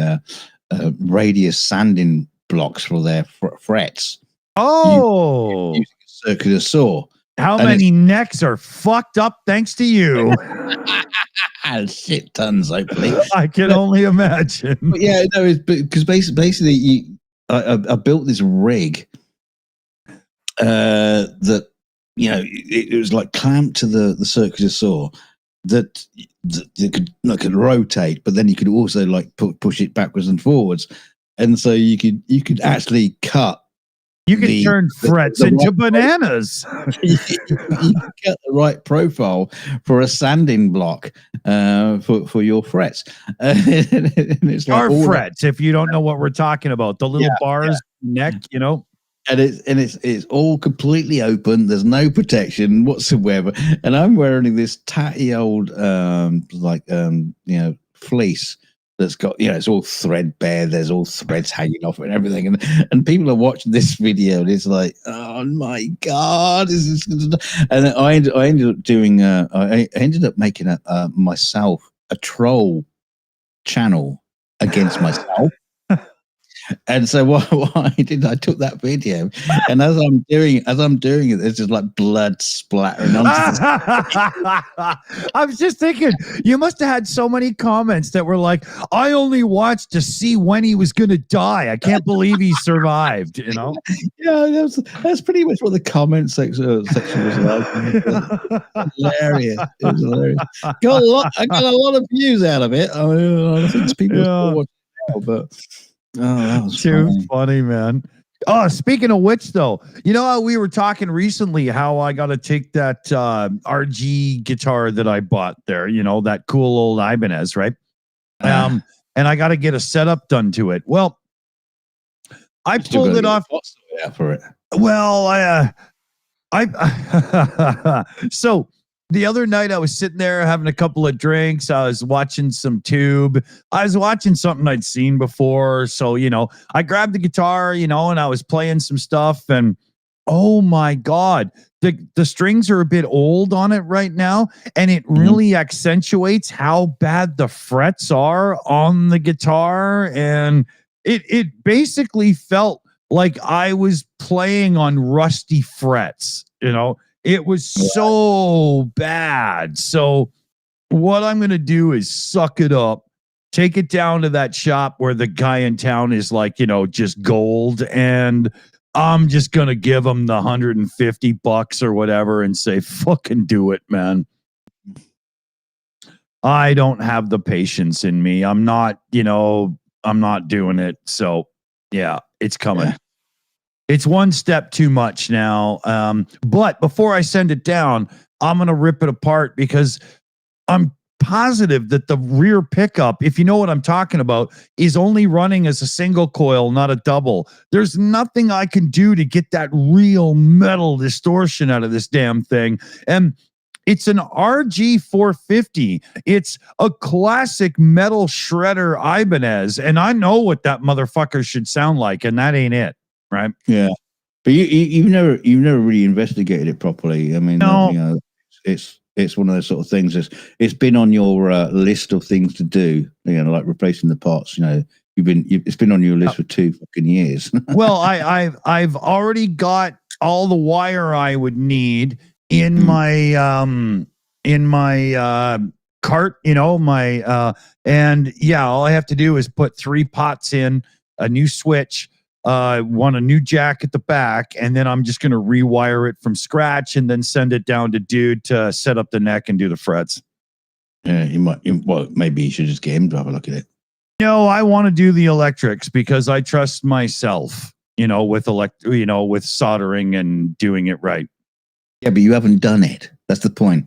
radius sanding blocks for their frets. Oh, using a circular saw. How many necks are fucked up thanks to you? Shit tons, hopefully. I can only imagine. But yeah, no, it's because basically I built this rig that it was like clamped to the circular saw, that could rotate, but then you could also like push it backwards and forwards, and so you could actually cut. You can turn frets into bananas. You can get the right profile for a sanding block for your frets. And it's like our frets, if you don't know what we're talking about, the little bars, neck, you know. And it's all completely open. There's no protection whatsoever. And I'm wearing this tatty old fleece that's got, it's all threadbare. There's all threads hanging off and everything. And people are watching this video and it's like, oh my God. And then I ended up doing, I ended up making myself a troll channel against myself. And so what I did, I took that video, and as I'm doing it, there's just like blood splattering onto I was just thinking, you must have had so many comments that were like, I only watched to see when he was going to die. I can't believe he survived, you know? Yeah, that's pretty much what the comment section was like. Hilarious. It was hilarious. I got a lot of views out of it. I mean, I think people are still watching now, but... Oh, that was too funny, man. Oh, speaking of which, though, you know how we were talking recently how I got to take that RG guitar that I bought there, you know, that cool old Ibanez, right? And I got to get a setup done to it. Well, I pulled it off for it. Well, so the other night I was sitting there having a couple of drinks. I was watching some tube. I was watching something I'd seen before. So, you know, I grabbed the guitar, you know, and I was playing some stuff, and oh my God, the strings are a bit old on it right now. And it really accentuates how bad the frets are on the guitar. And it basically felt like I was playing on rusty frets, you know. It was so bad. So what I'm going to do is suck it up, take it down to that shop where the guy in town is like, you know, just gold. And I'm just going to give him the $150 or whatever and say, fucking do it, man. I don't have the patience in me. I'm not doing it. So yeah, it's coming. Yeah. It's one step too much now. But before I send it down, I'm going to rip it apart because I'm positive that the rear pickup, if you know what I'm talking about, is only running as a single coil, not a double. There's nothing I can do to get that real metal distortion out of this damn thing. And it's an RG450. It's a classic metal shredder Ibanez. And I know what that motherfucker should sound like, and that ain't it. Right. Yeah. But you've never really investigated it properly. I mean, no. You know, it's one of those sort of things. It's been on your list of things to do. You know, like replacing the parts. You know, it's been on your list for 2 fucking years. Well, I've already got all the wire I would need in my cart. You know, and yeah, all I have to do is put 3 pots in, a new switch. Want a new jack at the back, and then I'm just going to rewire it from scratch and then send it down to dude to set up the neck and do the frets. Yeah, maybe you should just get him to have a look at it. No, I want to do the electrics because I trust myself, you know, with with soldering and doing it right. Yeah, but you haven't done it. That's the point.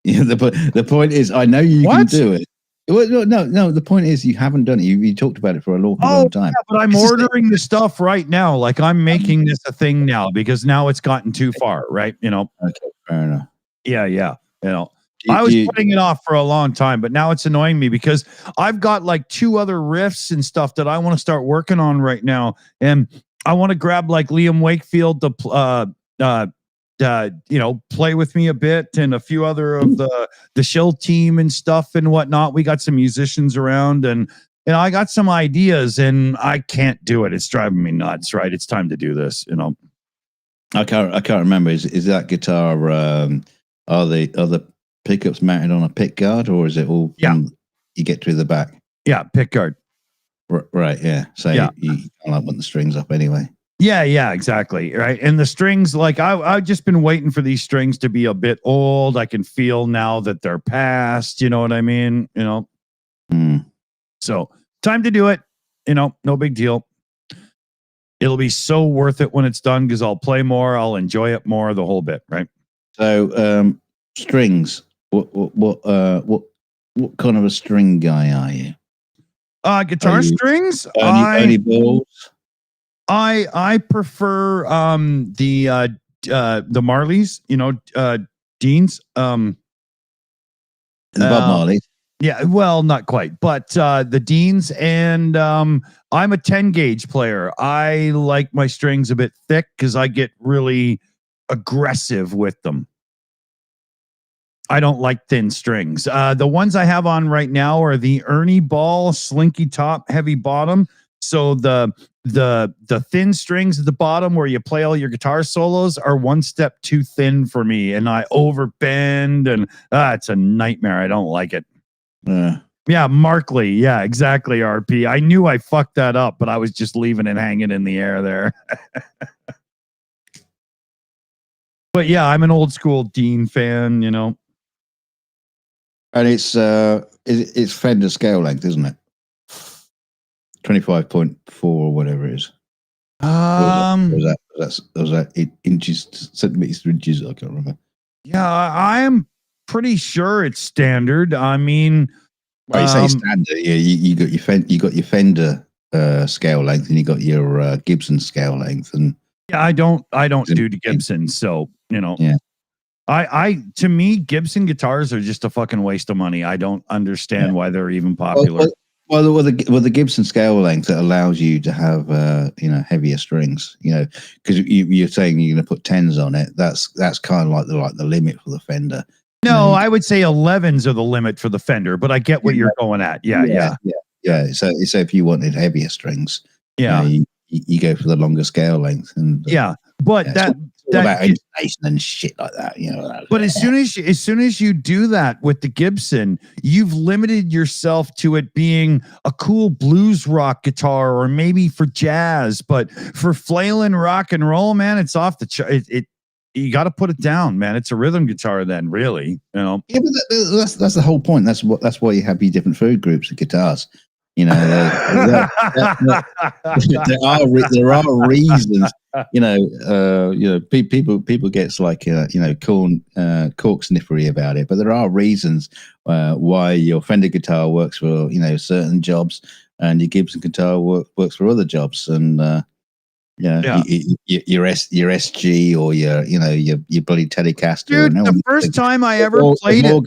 Yeah, the point is, I know you can do it. Well, no. The point is, you haven't done it. You talked about it for a long time. Yeah, but I'm ordering the stuff right now. Like I'm making this a thing now because now it's gotten too far, right? You know. Okay, fair enough. Yeah. You know, I was putting it off for a long time, but now it's annoying me because I've got like 2 other riffs and stuff that I want to start working on right now, and I want to grab like Liam Wakefield to you know, play with me a bit, and a few other of the Shills team and stuff and whatnot. We got some musicians around, and I got some ideas, and I can't do it. It's driving me nuts. Right? It's time to do this. You know, I can't remember. Is that guitar? Are the pickups mounted on a pick guard, or is it all? Yeah, you get to the back. Yeah, pick guard. Right. Yeah. So you can't like want the strings up anyway. Yeah, exactly. Right. And the strings, like I've just been waiting for these strings to be a bit old. I can feel now that they're past, you know what I mean? So time to do it. No big deal. It'll be so worth it when it's done because I'll play more, I'll enjoy it more, the whole bit, right? So strings. What kind of a string guy are you? Guitar strings? Only balls? I prefer the Marleys, Deans. And the Bob Marley. Yeah, well, not quite, but the Deans, and I'm a 10 gauge player. I like my strings a bit thick because I get really aggressive with them. I don't like thin strings. The ones I have on right now are the Ernie Ball slinky top, heavy bottom. So the thin strings at the bottom where you play all your guitar solos are one step too thin for me, and I overbend, and it's a nightmare. I don't like it. Yeah, Markley. Yeah, exactly, RP. I knew I fucked that up, but I was just leaving it hanging in the air there. But yeah, I'm an old school Dean fan, And it's Fender scale length, isn't it? 25.4 or whatever it is. Was that inches, centimeters, inches? I can't remember. Yeah, I'm pretty sure it's standard. I mean, well, you say standard. Yeah, you got your Fender scale length, and you got your Gibson scale length, and yeah, I don't do the Gibson, so Yeah. I to me, Gibson guitars are just a fucking waste of money. I don't understand why they're even popular. Well, the Gibson scale length, that allows you to have heavier strings. Because you're saying you're going to put 10s on it. That's kind of like the limit for the Fender. No, I would say 11s are the limit for the Fender, but I get what you're going at. Yeah. So if you wanted heavier strings, you go for the longer scale length, and but that about intonation and shit like that, But as soon as you do that with the Gibson, you've limited yourself to it being a cool blues rock guitar, or maybe for jazz. But for flailing rock and roll, man, it's off the chart. You got to put it down, man. It's a rhythm guitar, then, really. Yeah, but that's the whole point. That's why you have your different food groups of guitars. There are reasons. People gets like cork sniffery about it, but there are reasons why your Fender guitar works for certain jobs, and your Gibson guitar works for other jobs, and your SG, or your bloody Telecaster. Dude, the first time I ever played it,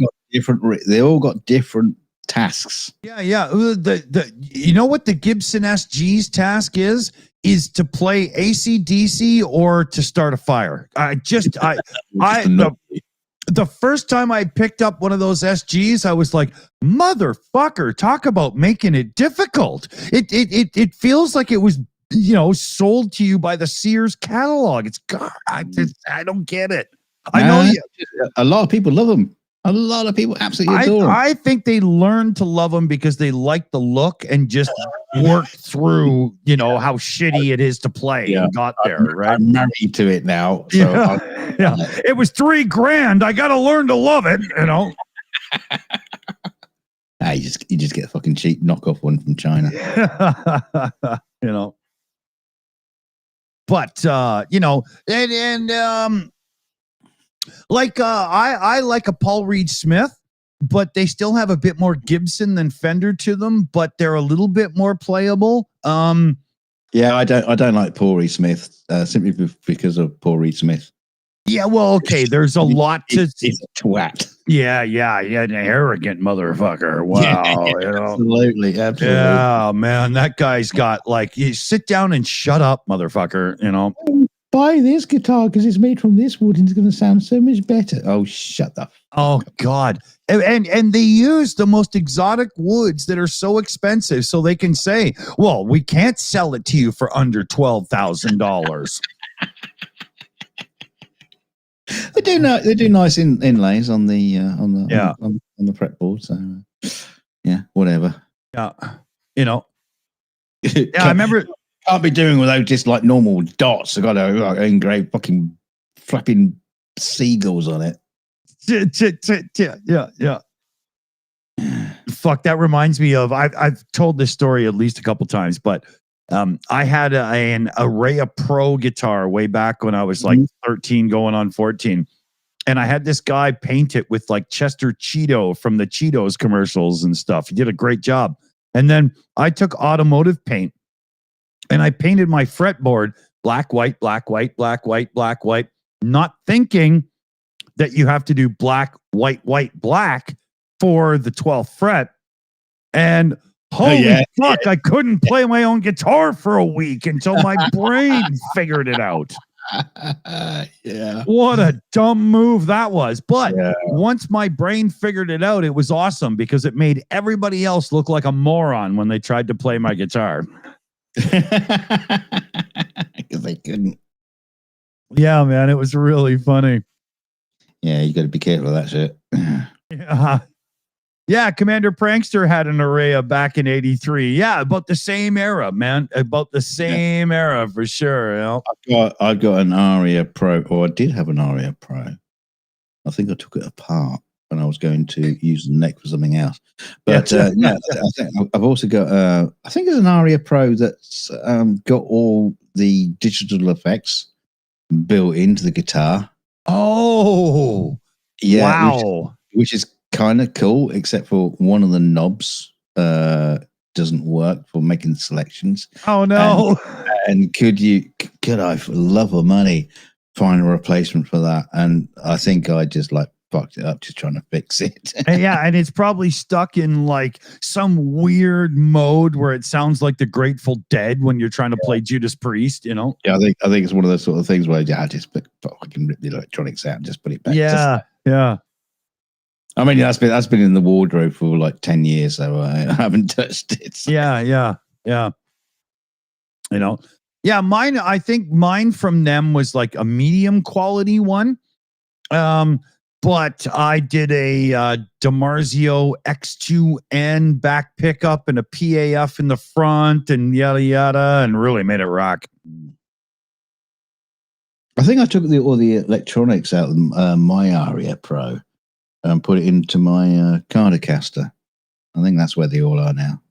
they all got different tasks. Yeah. You know what the Gibson SG's task is to play AC/DC or to start a fire. The first time I picked up one of those SGs, I was like, motherfucker, talk about making it difficult. It feels like it was sold to you by the Sears catalog. It's God, I don't get it. I know a lot of people love them. A lot of people absolutely adore them. I think they learned to love them because they like the look and just worked through, how shitty it is to play and got there, right? I'm married to it now. So It was $3,000. I got to learn to love it, You just get a fucking cheap knockoff one from China. But, I like a Paul Reed Smith, but they still have a bit more Gibson than Fender to them, but they're a little bit more playable. Yeah, I don't like Paul Reed Smith simply because of Paul Reed Smith. Yeah, well, okay, there's a lot to... He's a twat. Yeah, an arrogant motherfucker. Wow, Absolutely. Yeah, man, that guy's got you sit down and shut up, motherfucker, Buy this guitar because it's made from this wood and it's going to sound so much better. Oh, shut up. Oh, God. And they use the most exotic woods that are so expensive so they can say, well, we can't sell it to you for under $12,000. They do nice inlays on the on the fretboard. So whatever. Yeah, I remember can't be doing without just like normal dots. I got to like, engrave fucking flapping seagulls on it. Yeah. Fuck, that reminds me of I've told this story at least a couple times, but I had an Array Pro guitar way back when I was like 13 going on 14. And I had this guy paint it with like Chester Cheeto from the Cheetos commercials and stuff. He did a great job. And then I took automotive paint and I painted my fretboard black, white, black, white, black, white, black, white, not thinking that you have to do black, white, white, black for the 12th fret. And holy fuck, I couldn't play my own guitar for a week until my brain figured it out. Yeah. What a dumb move that was. But once my brain figured it out, it was awesome because it made everybody else look like a moron when they tried to play my guitar. Because they couldn't. Yeah, man, it was really funny. Yeah, you got to be careful of that shit. Yeah, Commander Prankster had an Array back in 83. Yeah, about the same era, man. About the same era for sure. You know? I've got an Aria Pro, or I did have an Aria Pro. I think I took it apart when I was going to use the neck for something else. But I think I've also got I think it's an Aria Pro that's got all the digital effects built into the guitar. Oh, yeah, wow. Which is kind of cool, except for one of the knobs doesn't work for making selections. Oh no! And could I, for love of money, find a replacement for that? And I think I just like fucked it up just trying to fix it. Yeah, and it's probably stuck in like some weird mode where it sounds like the Grateful Dead when you're trying to play Judas Priest, you know? Yeah, I think it's one of those sort of things where I just fucking rip the electronics out and just put it back. Yeah. I mean, that's been in the wardrobe for like 10 years, so I haven't touched it. So. Yeah. You know, yeah, mine. I think mine from them was like a medium quality one. But I did a DiMarzio X2N back pickup and a PAF in the front and yada yada, and really made it rock. I think I took all the electronics out of my Aria Pro and put it into my Cardacaster. I think that's where they all are now,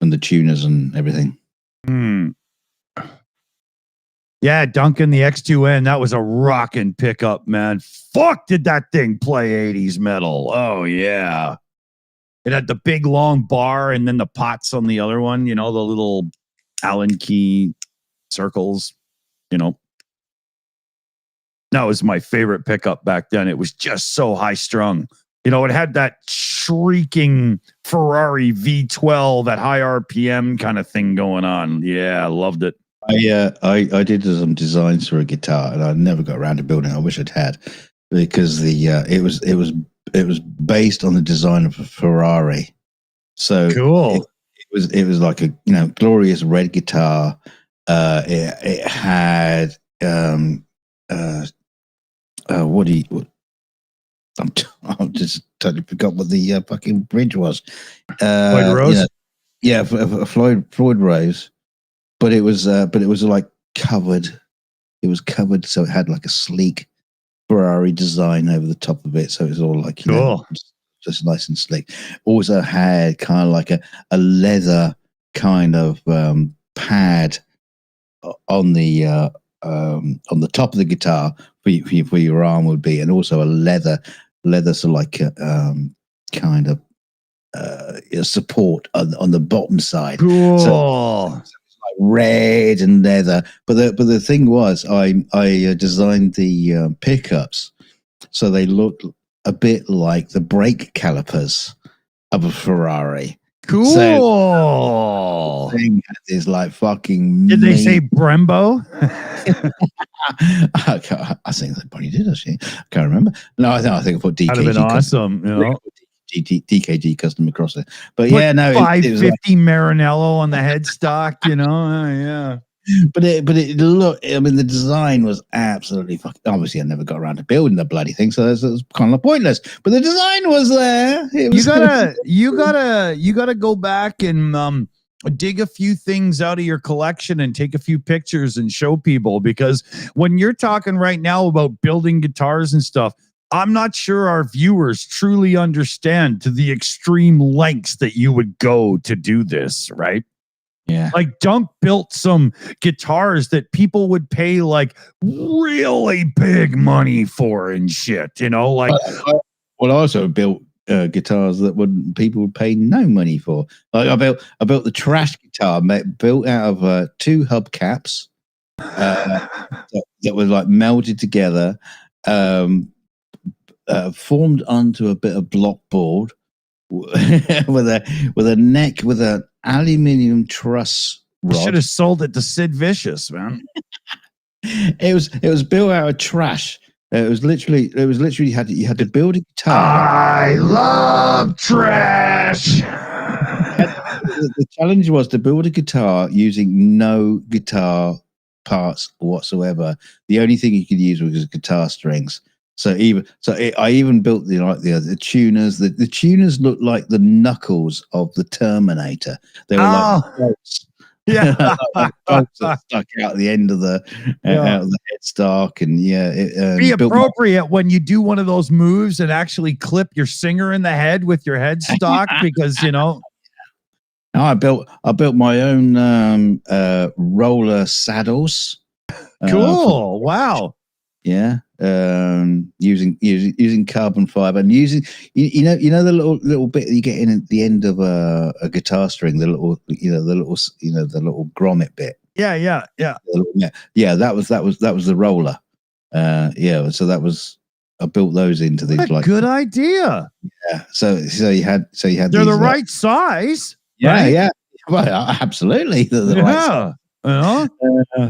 and the tuners and everything. Yeah, Duncan, the X2N, that was a rockin' pickup, man. Fuck, did that thing play 80s metal? Oh, yeah. It had the big, long bar and then the pots on the other one, you know, the little Allen key circles, you know. That was my favorite pickup back then. It was just so high-strung. You know, it had that shrieking Ferrari V12, that high RPM kind of thing going on. Yeah, I loved it. I did some designs for a guitar, and I never got around to building it. I wish I'd had, because it was based on the design of a Ferrari. So cool. It was like a glorious red guitar. It had I'm just totally forgot what the fucking bridge was. Floyd Rose. Floyd Rose. But it was like covered. It was covered, so it had like a sleek Ferrari design over the top of it. So it was all like cool. Just nice and sleek. Also had kind of like a leather kind of pad on the top of the guitar for your arm would be, and also a leather sort of like kind of support on the bottom side. Cool. So red and leather, but the thing was, I designed the pickups so they looked a bit like the brake calipers of a Ferrari. Cool. So the thing is like fucking. Did they say Brembo? I think they probably did. Actually, I can't remember. No, I think I put DKG. That'd have been awesome. You know. DKG custom across it, but put yeah, no, 550 like, Maranello on the headstock, you know, yeah. But it looked. I mean, the design was absolutely fucking. Obviously, I never got around to building the bloody thing, so it was kind of pointless. But the design was there. You gotta go back and dig a few things out of your collection and take a few pictures and show people, because when you're talking right now about building guitars and stuff, I'm not sure our viewers truly understand to the extreme lengths that you would go to do this, right? Yeah. Like Dunk built some guitars that people would pay like really big money for and shit, like. Well, I also built guitars that people would pay no money for. Like I built the trash guitar built out of 2 hubcaps that were like melted together, formed onto a bit of block board with a neck with an aluminium truss rod. You should have sold it to Sid Vicious, man. It was built out of trash. It was literally you had to build a guitar. I love trash. The challenge was to build a guitar using no guitar parts whatsoever. The only thing you could use was guitar strings. I even built the tuners. The tuners looked like the knuckles of the Terminator. They were like bolts. Yeah, bolts that stuck out the end of the out of the headstock, and be appropriate when you do one of those moves and actually clip your singer in the head with your headstock, because I built my own roller saddles. Cool! Wow. Yeah, using carbon fiber and using you know the little bit that you get in at the end of a guitar string, the little grommet bit. Yeah. Yeah, that was the roller. So that was, I built those into these. What a good idea. Yeah. So you had they're these, the right size. Yeah, right? yeah. Well, absolutely. They're the right size.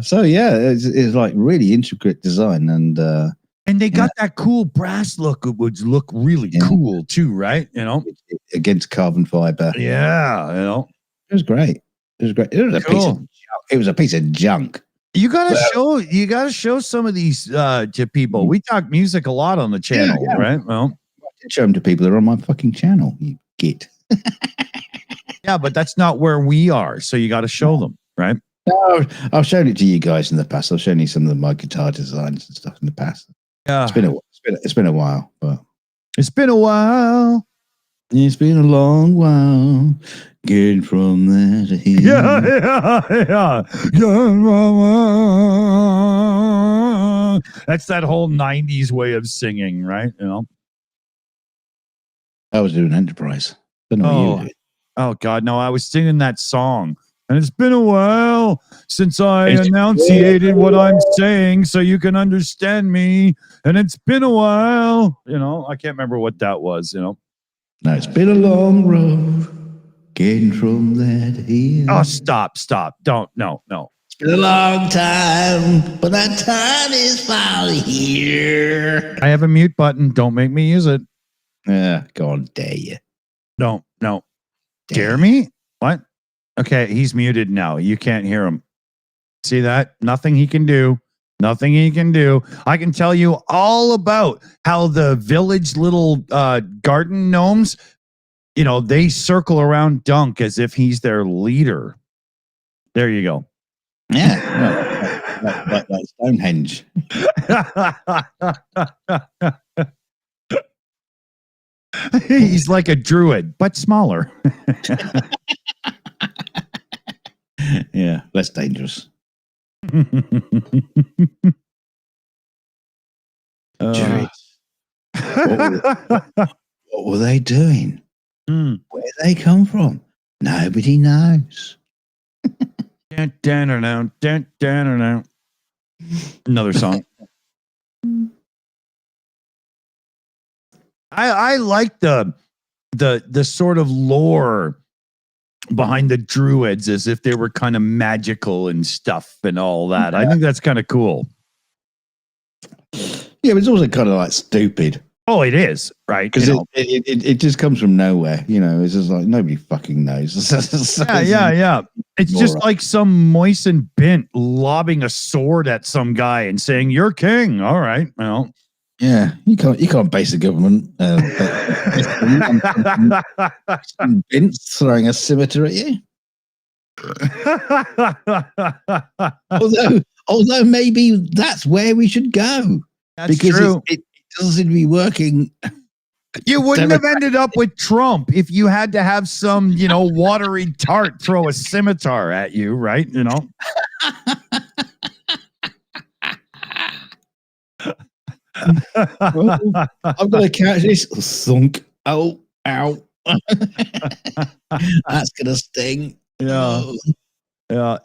So it's like really intricate design, and they got that cool brass look, which look really cool too, right? Against carbon fiber. Yeah, it was great. It was a piece of junk. It was a piece of junk. You gotta show some of these to people. We talk music a lot on the channel, right? Well, I did show them to people that are on my fucking channel. You git. Yeah, but that's not where we are. So you got to show them, right? No, I've shown it to you guys in the past. I've shown you some of my guitar designs and stuff in the past. Yeah, it's been a while, but it's been a while. It's been a long while getting from there to here. Yeah. That's that whole '90s way of singing, right? I was doing Enterprise. Don't know what you did. Oh God, no! I was singing that song. And it's been a while since I enunciated what I'm saying so you can understand me. And it's been a while. I can't remember what that was, No, it's been a long road getting from there to here. Oh, stop. Don't. No. It's been a long time, but that time is finally here. I have a mute button. Don't make me use it. Yeah, go on, dare you. No. Dare me? What? Okay, he's muted now. You can't hear him. See that? Nothing he can do. I can tell you all about how the village little garden gnomes, they circle around Dunk as if he's their leader. There you go. Yeah. like Stonehenge. He's like a druid, but smaller. Yeah, less dangerous. Druids. What were they doing? Where did they come from? Nobody knows. Another song. I like the sort of lore behind the Druids, as if they were kind of magical and stuff and all that. I think that's kind of cool. Yeah, but it's also kind of like stupid. Oh, it is, right? Because it just comes from nowhere. It's just like nobody fucking knows. Yeah. It's just like some moistened bint lobbing a sword at some guy and saying, "You're king." All right, well. Yeah, you can't base a government bints throwing a scimitar at you. although maybe that's where we should go. That's because true. It doesn't seem to be working. You wouldn't have ended up with Trump if you had to have some, watery tart throw a scimitar at you, right? I've got to catch this. Thunk. Oh, ow. That's going to sting. Yeah.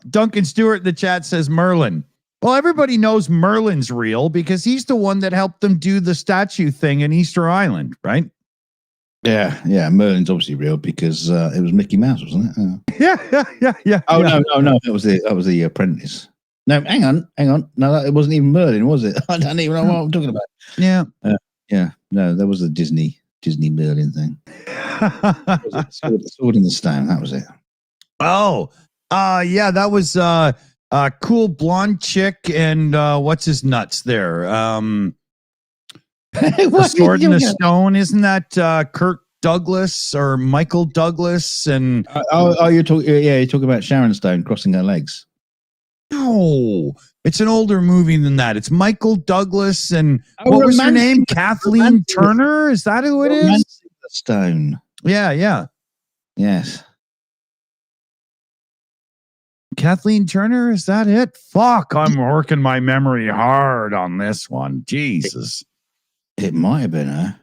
Duncan Stewart in the chat says Merlin. Well, everybody knows Merlin's real because he's the one that helped them do the statue thing in Easter Island, right? Yeah. Merlin's obviously real because it was Mickey Mouse, wasn't it? Yeah. Oh, no. That was the apprentice. No, hang on. No, it wasn't even Merlin, was it? I don't even know what I'm talking about. Yeah. No, that was the Disney Merlin thing. Sword in the Stone. That was it. Oh, yeah, that was cool blonde chick and what's his nuts there? The Sword in the Stone, isn't that Kirk Douglas or Michael Douglas? And you're talking about Sharon Stone crossing her legs. No, it's an older movie than that. It's Michael Douglas and what was her name? Kathleen Turner? Is that who it is? Stone. Yeah. Yes. Kathleen Turner, is that it? Fuck, I'm working my memory hard on this one. Jesus. It might have been her.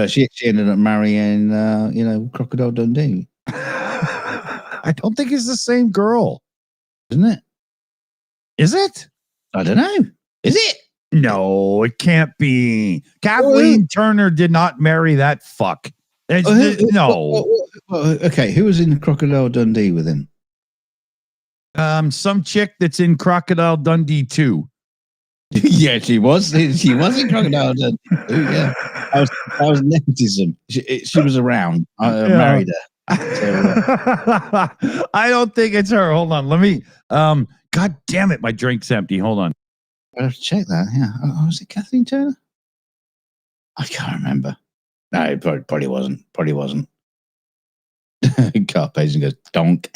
She ended up marrying, Crocodile Dundee. I don't think it's the same girl. Isn't it? Is it? I don't know. Is it? No, it can't be. Kathleen Turner did not marry that fuck. No. Okay, who was in Crocodile Dundee with him? Some chick that's in Crocodile Dundee 2. Yeah, she was. She was in Crocodile Dundee 2, yeah. That was nepotism. She was around. I married her. So, I don't think it's her. Hold on. Let me. God damn it, my drink's empty. Hold on. I have to check that. Yeah. Oh, was it Kathleen Turner? I can't remember. No, it probably wasn't. Carpasian goes donk.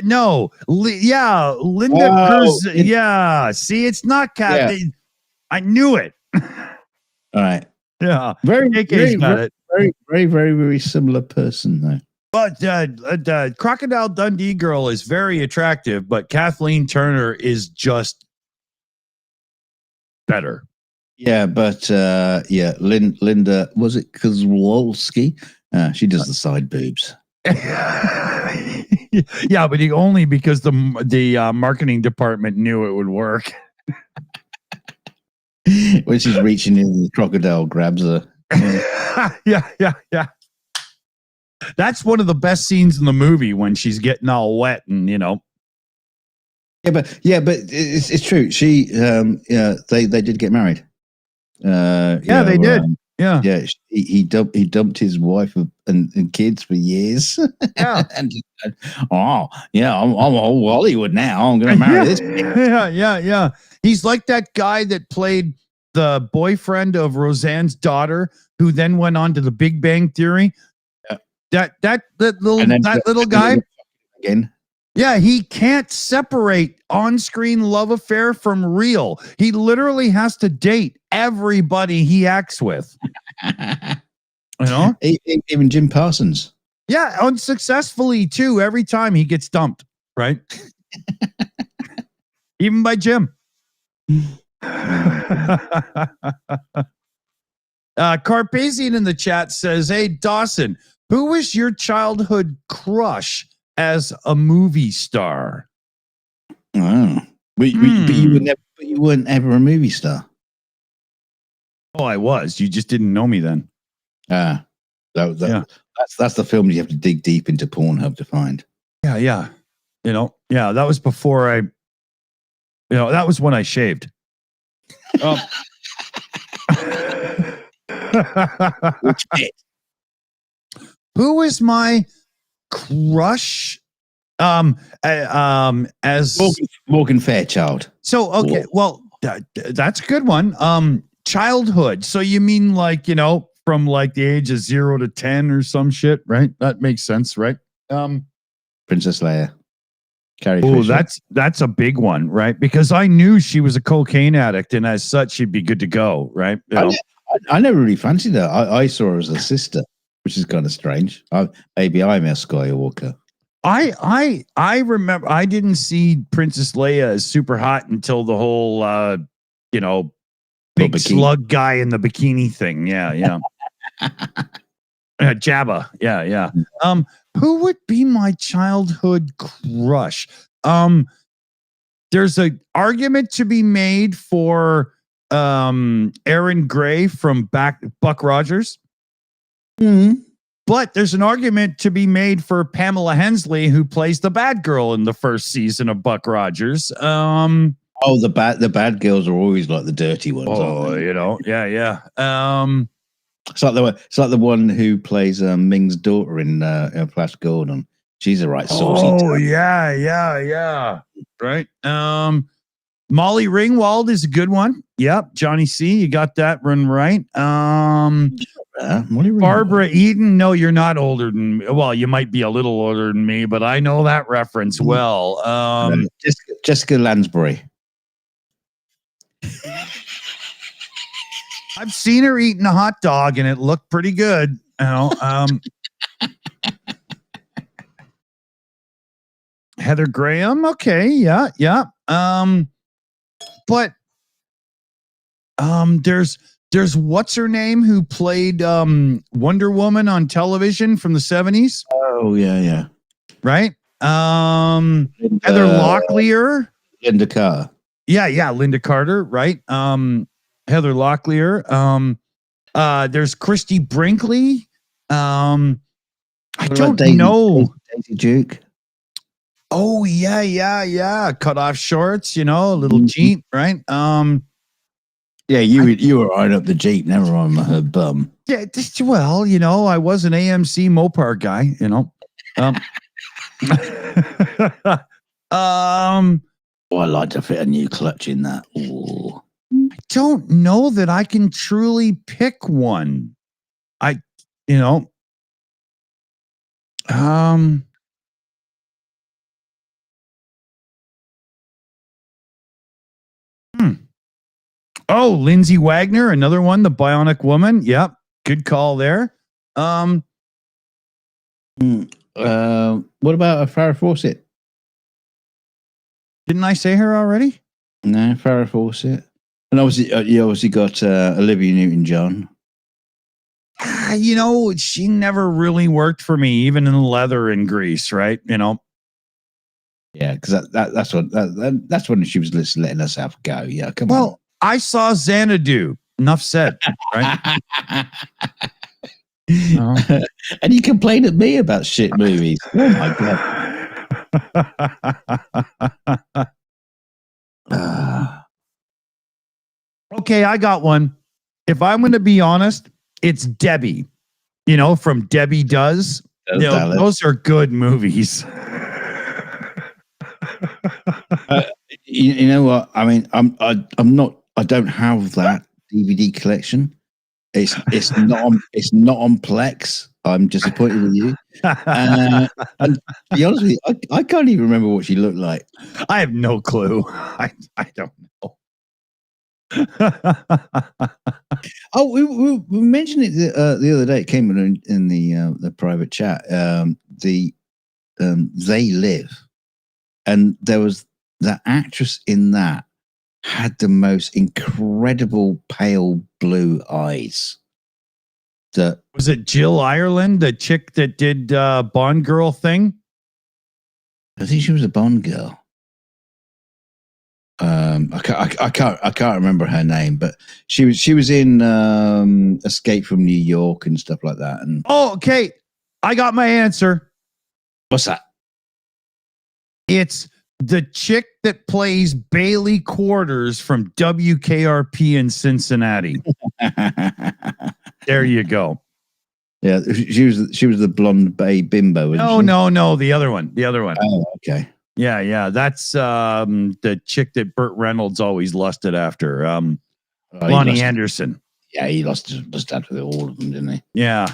No. Linda Cruz. Yeah. See, it's not Kathleen. Yeah. I knew it. All right. Yeah. Very, very similar person, though. But Crocodile Dundee girl is very attractive, but Kathleen Turner is just better. Yeah, but Linda, was it Kozlowski? She does the side boobs. Yeah, but only because the marketing department knew it would work. When she's reaching in, the crocodile grabs her. Yeah. That's one of the best scenes in the movie when she's getting all wet and Yeah, but it's true. She they did get married. They did. Yeah. He dumped his wife and kids for years. Yeah. I'm Hollywood now. I'm going to marry this. Yeah. He's like that guy that played the boyfriend of Roseanne's daughter, who then went on to The Big Bang Theory. Yeah. That little guy again. Yeah, he can't separate on-screen love affair from real. He literally has to date everybody he acts with. Even Jim Parsons. Yeah, unsuccessfully too. Every time he gets dumped, right? Even by Jim. Carpasian in the chat says, "Hey Dawson, who was your childhood crush as a movie star?" Oh, but you weren't ever a movie star. Oh, I was. You just didn't know me then. That's the film you have to dig deep into Pornhub to find. Yeah. That was before that was when I shaved. Which bit? Who was my crush? As Morgan Fairchild. So okay, well that's a good one. Childhood. So you mean like from like the age of 0 to 10 or some shit, right? That makes sense, right? Princess Leia. Carrie Oh, Fisher. that's a big one, right? Because I knew she was a cocaine addict, and as such, she'd be good to go, right? I never really fancied her. I saw her as a sister, which is kind of strange. Maybe I'm a Skywalker. I remember I didn't see Princess Leia as super hot until the whole big slug guy in the bikini thing. Yeah. Jabba. Yeah. Who would be my childhood crush? There's an argument to be made for Aaron Gray from Buck Rogers. Mm-hmm. But there's an argument to be made for Pamela Hensley, who plays the bad girl in the first season of Buck Rogers. The bad girls are always like the dirty ones. Oh, yeah. It's like the one who plays Ming's daughter in Flash Gordon. She's a right saucy. Oh, yeah. Right. Molly Ringwald is a good one. Yep. Johnny C, you got that one right. Barbara Eden. No, you're not older than me. Well, you might be a little older than me, but I know that reference well. Jessica Lansbury. I've seen her eating a hot dog, and it looked pretty good. Heather Graham. Okay, yeah. But there's what's her name who played Wonder Woman on television from the 70s. Oh yeah. Right. Heather Locklear. Linda Carter. Yeah, Linda Carter, right? Heather Locklear. There's Christy Brinkley. I don't know. Daisy Duke. Oh yeah. Cut off shorts, a little Jeep, right? Yeah, you were right up the Jeep, never on her bum. Yeah, I was an AMC Mopar guy, I'd like to fit a new clutch in that. Ooh. I don't know that I can truly pick one. Oh, Lindsay Wagner, another one, the Bionic Woman. Yep, good call there. What about Farrah Fawcett? Didn't I say her already? No, Farrah Fawcett. And obviously, you obviously got Olivia Newton-John. She never really worked for me, even in leather and grease, right? Yeah, because that's when she was just letting us have a go. Yeah, come on. Well, I saw Xanadu. Enough said, right? And you complain at me about shit movies. Oh my god. Okay, I got one. If I'm going to be honest, it's Debbie. From Debbie Does. Those are good movies. You know what? I mean, I'm not. I don't have that DVD collection. It's not on Plex. I'm disappointed with you. And to be honest with you, I can't even remember what she looked like. I have no clue. I don't know. Oh, we mentioned it the other day. It came in the private chat. They Live, and there was the actress in that had the most incredible pale blue eyes. Was it Jill Ireland, the chick that did Bond Girl thing? I think she was a Bond girl. I can't remember her name, but she was in Escape from New York and stuff like that. And okay, I got my answer. What's that? It's the chick that plays Bailey Quarters from WKRP in Cincinnati. There you go. Yeah, she was the blonde bay bimbo. No, the other one. Oh, okay. Yeah. That's the chick that Burt Reynolds always lusted after. Lonnie Anderson. Yeah, he lost his dad with all of them, didn't he? Yeah.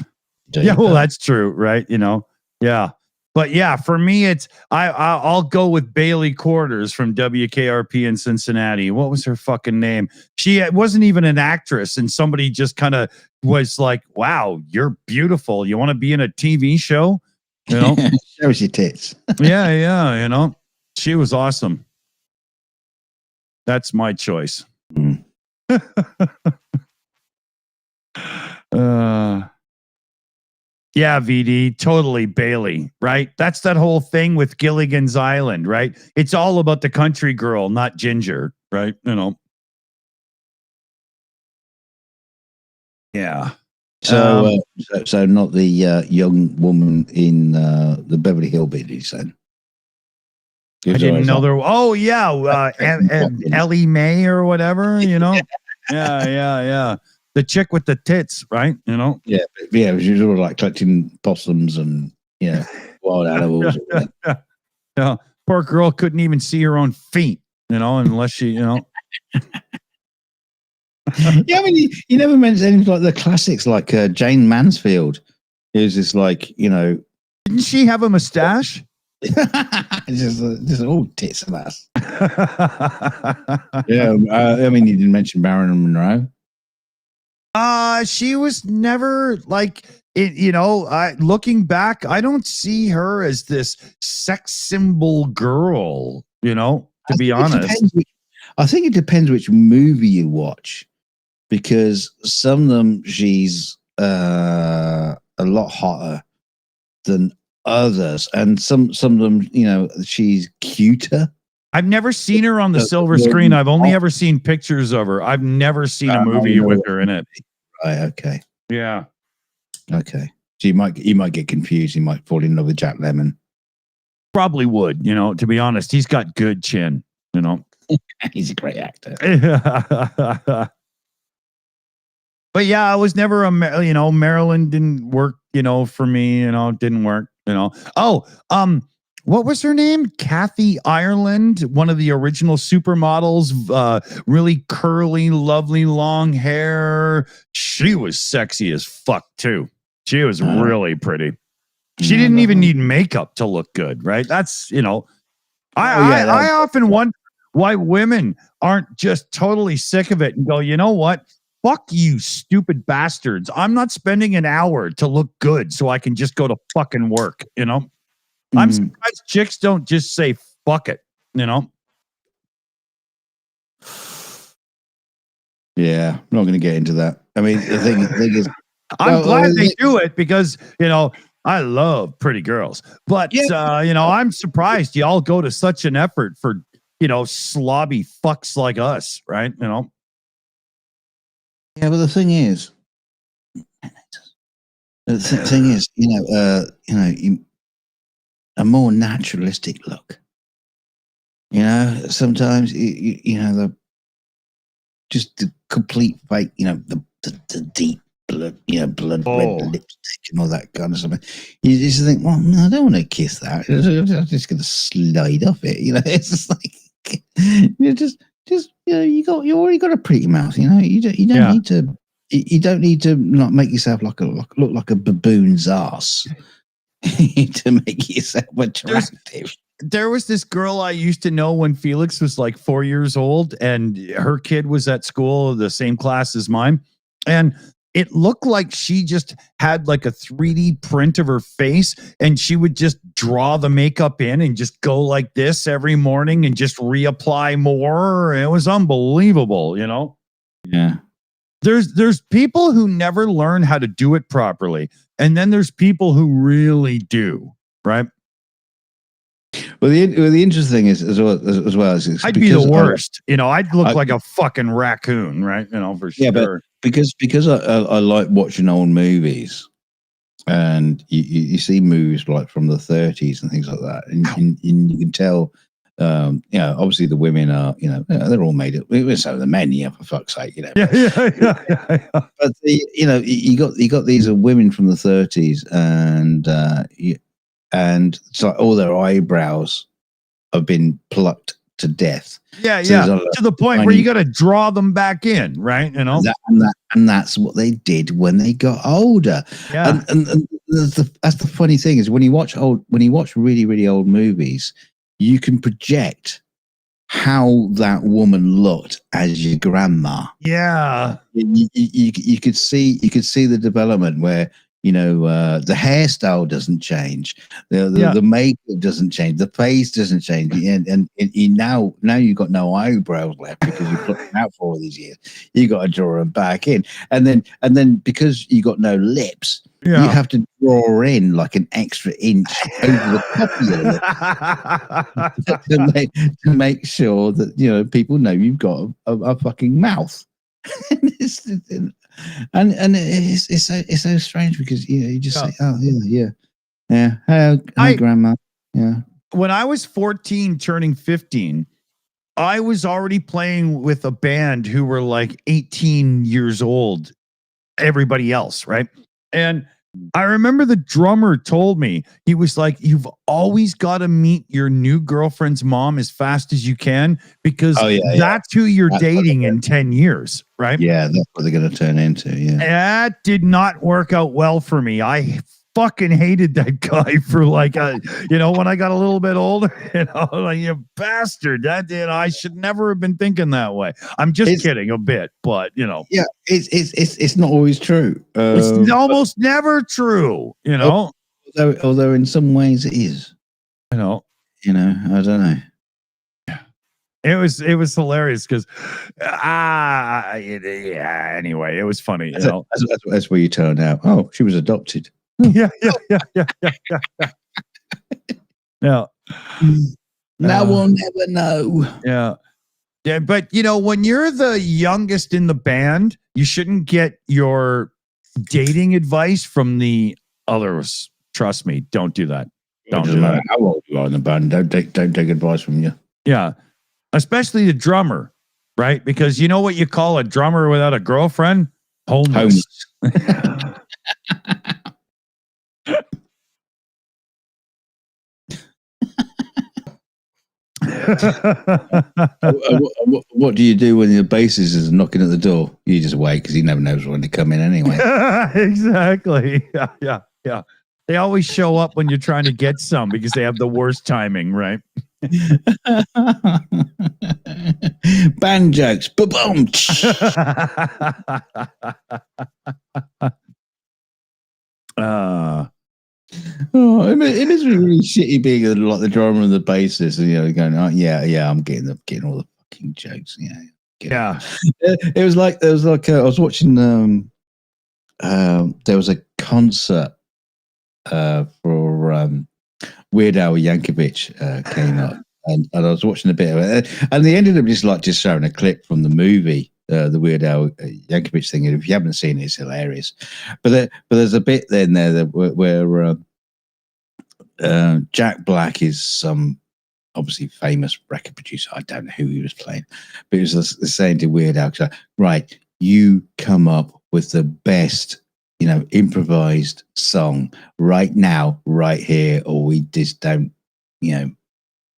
Yeah, well, that's true, right? Yeah. But yeah, for me, it's I'll go with Bailey Quarters from WKRP in Cincinnati. What was her fucking name? She wasn't even an actress, and somebody just kind of was like, "Wow, you're beautiful. You want to be in a TV show?" Show us your tits. Yeah. She was awesome. That's my choice. Yeah, VD, totally Bailey, right? That's that whole thing with Gilligan's Island, right? It's all about the country girl, not Ginger, right? Yeah. So not the young woman in the Beverly Hillbillies, then. I didn't know there. Oh yeah, Ellie Mae or whatever. Yeah. The chick with the tits, right? Yeah, she was all like collecting possums and wild animals. Yeah, poor girl couldn't even see her own feet, unless she, Yeah, I mean, you never mentioned anything like the classics, like Jane Mansfield. It was just like, Didn't she have a mustache? just all tits and ass. Yeah, I mean, you didn't mention Marilyn Monroe. She was never like it. Looking back, I don't see her as this sex symbol girl. To be honest, I think it depends which movie you watch, because some of them she's a lot hotter than others, and some of them, she's cuter. I've never seen her on the silver screen. I've only ever seen pictures of her. I've never seen a movie with her in it. Right. Okay. Yeah. Okay. So you might get confused. You might fall in love with Jack Lemmon. Probably would. To be honest, he's got good chin. He's a great actor. But yeah, I was never Marilyn didn't work. For me, didn't work. What was her name? Kathy Ireland, one of the original supermodels, really curly, lovely, long hair. She was sexy as fuck too. She was really pretty. She didn't even need makeup to look good, right? That's, I often wonder why women aren't just totally sick of it and go, you know what? Fuck you, stupid bastards. I'm not spending an hour to look good so I can just go to fucking work, I'm surprised chicks don't just say fuck it, Yeah, I'm not going to get into that. I mean, the thing is, I'm glad they do it because I love pretty girls, but I'm surprised y'all go to such an effort for slobby fucks like us, right? Yeah, but the thing is, a more naturalistic look. Sometimes the complete fake. The deep blood, blood red lipstick and all that kind of stuff. You just think, well, no, I don't want to kiss that. I'm just going to slide off it. It's just like you already got a pretty mouth. You don't need to. You don't need to not make yourself look like a baboon's ass to make yourself attractive. There was this girl I used to know when Felix was like 4 years old, and her kid was at school, the same class as mine. And it looked like she just had like a 3D print of her face, and she would just draw the makeup in and just go like this every morning and just reapply more. It was unbelievable, Yeah. There's people who never learn how to do it properly, and then there's people who really do, right? Well, the interesting thing is as well as I'd be the worst. I'd look like a fucking raccoon, right? For sure. Yeah, but because I like watching old movies, and you see movies like from the 30s and things like that, and you can tell. Obviously the women are, they're all made up. So the men, for fuck's sake, Yeah. But you got these women from the 30s, and it's like all their eyebrows have been plucked to death. Yeah, So yeah. To the point where you got to draw them back in, right? You know, and that's what they did when they got older. Yeah. And that's the funny thing is when you watch really, really old movies, you can project how that woman looked as your grandma. Yeah. You could see the development where, you know, the hairstyle doesn't change, the makeup doesn't change, the face doesn't change, and now you've got no eyebrows left because you put them out for all these years. You got to draw them back in, and then because you got no lips, you have to draw in like an extra inch over the top of your lip to make sure that, you know, people know you've got a fucking mouth. And it's so strange because, you know, you just say, oh yeah, hi grandma. Yeah. When I was 14 turning 15, I was already playing with a band who were like 18 years old, everybody else, right? And I remember the drummer told me, he was like, you've always got to meet your new girlfriend's mom as fast as you can because that's who you're dating in 10 years, right? Yeah, that's what they're going to turn into. Yeah. That did not work out well for me. I fucking hated that guy for like, you know, when I got a little bit older, you know, like, you bastard, that did, I should never have been thinking that way. I'm just kidding a bit, but you know, yeah, it's not always true. It's almost never true, you know, although in some ways it is, you know, I don't know. It was hilarious because anyway, it was funny. You know? That's where you turn out. Oh, she was adopted. Yeah. Now we'll never know. Yeah, but you know, when you're the youngest in the band, you shouldn't get your dating advice from the others. Trust me, don't do that. Don't do that. How old you are in the band? Don't take advice from you. Yeah, especially the drummer, right? Because you know what you call a drummer without a girlfriend? Homeless. What do you do when your bassist is knocking at the door? You just wait because he never knows when to come in anyway. Exactly. Yeah. They always show up when you're trying to get some because they have the worst timing, right? Band jokes. Ba-boom. It must be really shitty being like the drummer and the bassist, and, you know, going, oh, yeah, I'm getting all the fucking jokes. Yeah. It was like I was watching. There was a concert for Weird Al Yankovic came up, and I was watching a bit of it, and they ended up just showing a clip from the movie. The Weird Al Yankovic thing, and if you haven't seen it, it's hilarious. But there's a bit then there where Jack Black is some obviously famous record producer. I don't know who he was playing, but he was saying to Weird Al, right, you come up with the best, you know, improvised song right now, right here, or we just don't, you know.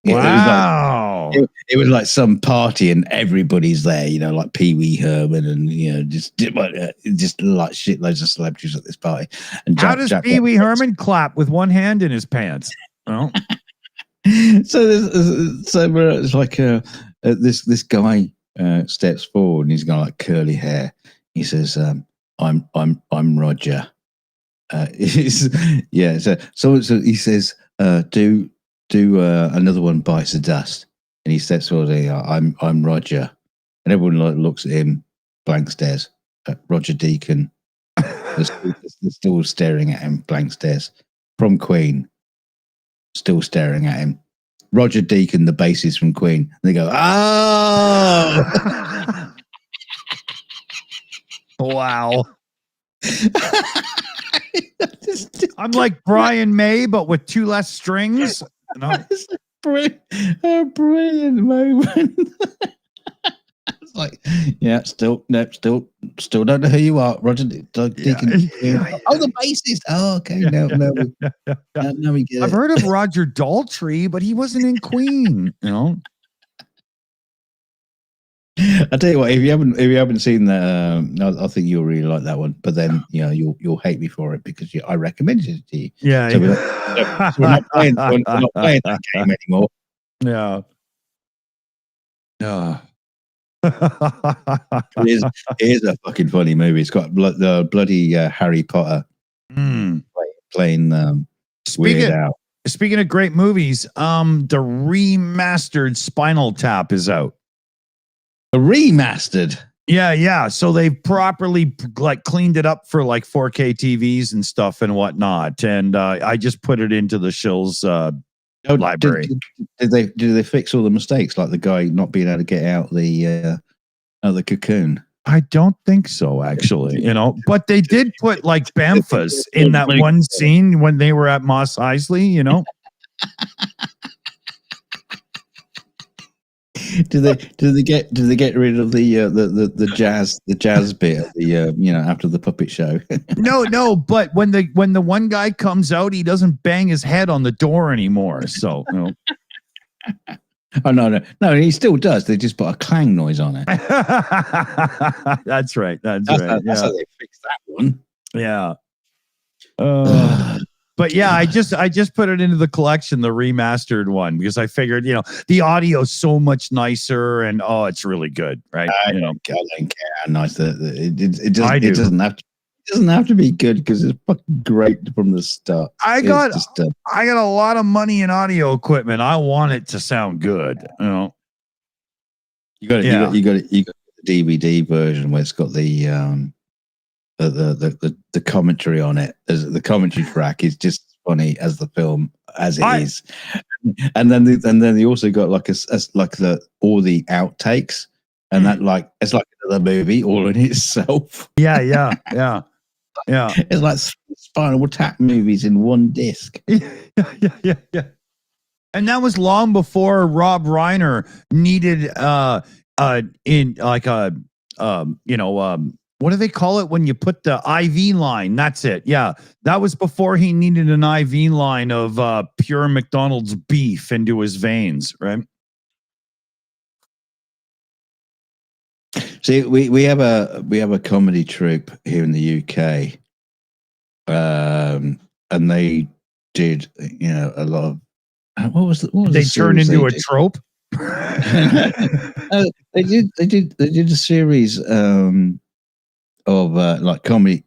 Wow. It was like some party and everybody's there, you know, like Pee Wee Herman and, you know, just like shitloads of celebrities at this party. And how does Pee Wee Herman clap with one hand in his pants? Well, so it's like this guy steps forward and he's got like curly hair. He says, "I'm Roger." So he says, do another one bites the dust, and he steps forward. I'm Roger, and everyone looks at him, blank stares. Roger Deacon, they're still staring at him, blank stares. From Queen, still staring at him. Roger Deacon, the bassist from Queen. And they go, oh, wow. I'm like Brian May, but with 2 less strings. You know? It's a brilliant moment. It's like, yeah, still don't know who you are, Roger Deacon. Yeah. Oh, the bassist. Oh, okay. No, we get it. I've heard of Roger Daltrey, but he wasn't in Queen. You know. I tell you what, if you haven't seen that, I think you'll really like that one. But then you'll hate me for it because I recommended it to you. Yeah, So we're not playing that game anymore. Yeah. Yeah. It is a fucking funny movie. It's got the bloody Harry Potter playing Weird Al. Speaking of great movies, the remastered Spinal Tap is out. A remastered. Yeah. So they've properly cleaned it up for 4K TVs and stuff and whatnot. And I just put it into the Shills library. Did they fix all the mistakes, like the guy not being able to get out the cocoon? I don't think so, actually. But they did put Bamfus in that one scene when they were at Mos Eisley. Did they get rid of the jazz bit of the after the puppet show? No, but when the one guy comes out, he doesn't bang his head on the door anymore. So oh no, he still does. They just put a clang noise on it. That's right. That's how they fixed that one. Yeah. But yeah, I just put it into the collection, the remastered one, because I figured, the audio is so much nicer and it's really good, right? I don't care how nice it doesn't have to be good because it's fucking great from the start. I got a lot of money in audio equipment. I want it to sound good. You got the DVD version where it's got the commentary on it. The commentary track is just as funny as the film as it is, and then they also got all the outtakes, and that it's like another movie all in itself. Yeah. It's like Spinal Tap movies in one disc. Yeah. And that was long before Rob Reiner needed what do they call it when you put the IV line? That's it. Yeah. That was before he needed an IV line of pure McDonald's beef into his veins, right? See, we have a comedy troupe here in the UK. And they did, a lot of what was they turned into a trope? They did a series of